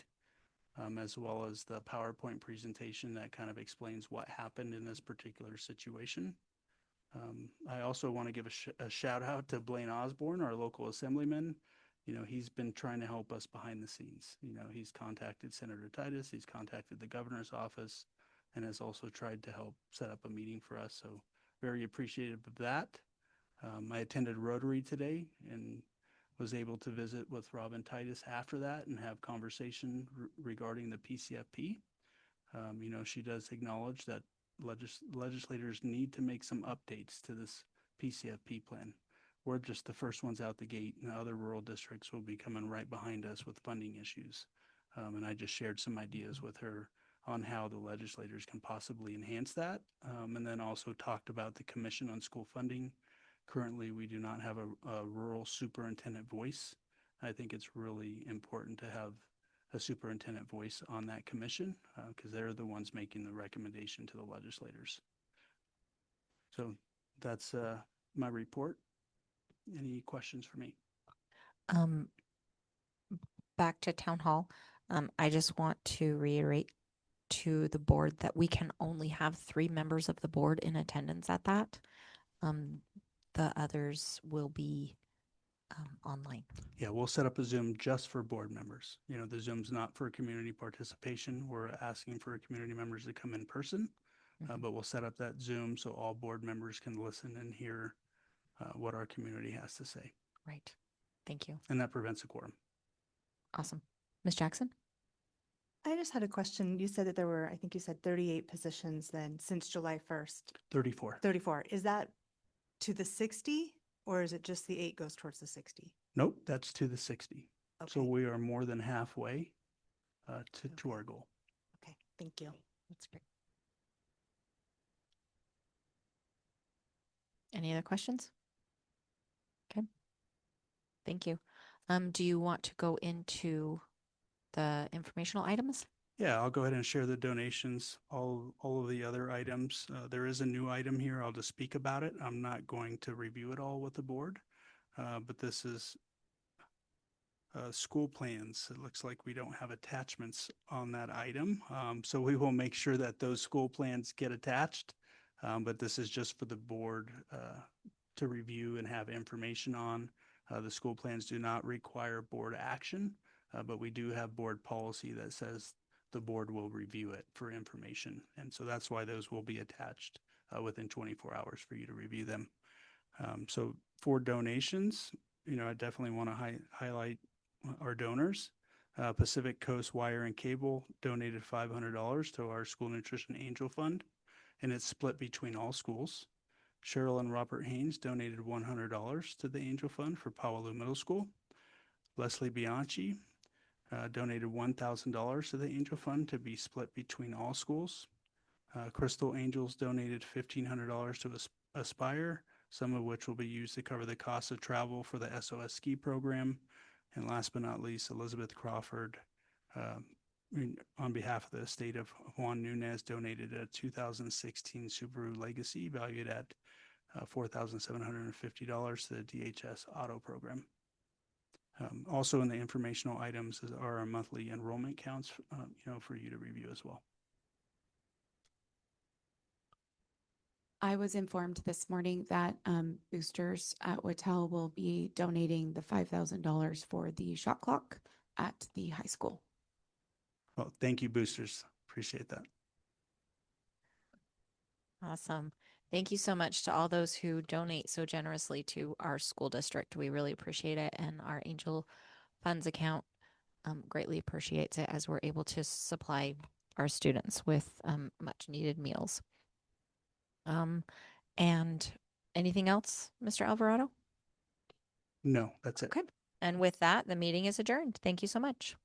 as well as the PowerPoint presentation that kind of explains what happened in this particular situation. I also want to give a shout out to Blaine Osborne, our local assemblyman. He's been trying to help us behind the scenes. He's contacted Senator Titus, he's contacted the governor's office, and has also tried to help set up a meeting for us. So very appreciative of that. I attended Rotary today and was able to visit with Robin Titus after that and have conversation regarding the PCFP. She does acknowledge that legislators need to make some updates to this PCFP plan. We're just the first ones out the gate, and other rural districts will be coming right behind us with funding issues. And I just shared some ideas with her on how the legislators can possibly enhance that. And then also talked about the Commission on School Funding. Currently, we do not have a rural superintendent voice. I think it's really important to have a superintendent voice on that commission because they're the ones making the recommendation to the legislators. So that's my report. Any questions for me? Back to town hall. I just want to reiterate to the board that we can only have 3 members of the board in attendance at that. The others will be online. Yeah, we'll set up a Zoom just for board members. The Zoom's not for community participation. We're asking for community members to come in person, but we'll set up that Zoom so all board members can listen and hear what our community has to say. Right. Thank you. And that prevents a quorum. Awesome. Ms. Jackson? I just had a question. You said that there were, I think you said 38 positions then since July 1st. 34. 34. Is that to the 60 or is it just the 8 goes towards the 60? Nope, that's to the 60. Okay. So we are more than halfway to our goal. Okay, thank you. That's great. Any other questions? Okay. Thank you. Do you want to go into the informational items? Yeah, I'll go ahead and share the donations, all of the other items. There is a new item here. I'll just speak about it. I'm not going to review it all with the board, but this is school plans. It looks like we don't have attachments on that item. So we will make sure that those school plans get attached. But this is just for the board to review and have information on. The school plans do not require board action, but we do have board policy that says the board will review it for information. And so that's why those will be attached within 24 hours for you to review them. So for donations, I definitely want to highlight our donors. Pacific Coast Wire and Cable donated $500 to our School Nutrition Angel Fund, and it's split between all schools. Cheryl and Robert Haynes donated $100 to the Angel Fund for Powaloo Middle School. Leslie Bianchi donated $1,000 to the Angel Fund to be split between all schools. Crystal Angels donated $1,500 to Aspire, some of which will be used to cover the cost of travel for the SOS ski program. And last but not least, Elizabeth Crawford, on behalf of the estate of Juan Nunez, donated a 2016 Subaru Legacy valued at $4,750 to the DHS Auto Program. Also in the informational items are our monthly enrollment counts, for you to review as well. I was informed this morning that boosters at Whitell will be donating the $5,000 for the shot clock at the high school. Well, thank you, boosters. Appreciate that. Awesome. Thank you so much to all those who donate so generously to our school district. We really appreciate it. And our Angel Funds account greatly appreciates it as we're able to supply our students with much needed meals. And anything else, Mr. Alvarado? No, that's it. Okay. And with that, the meeting is adjourned. Thank you so much.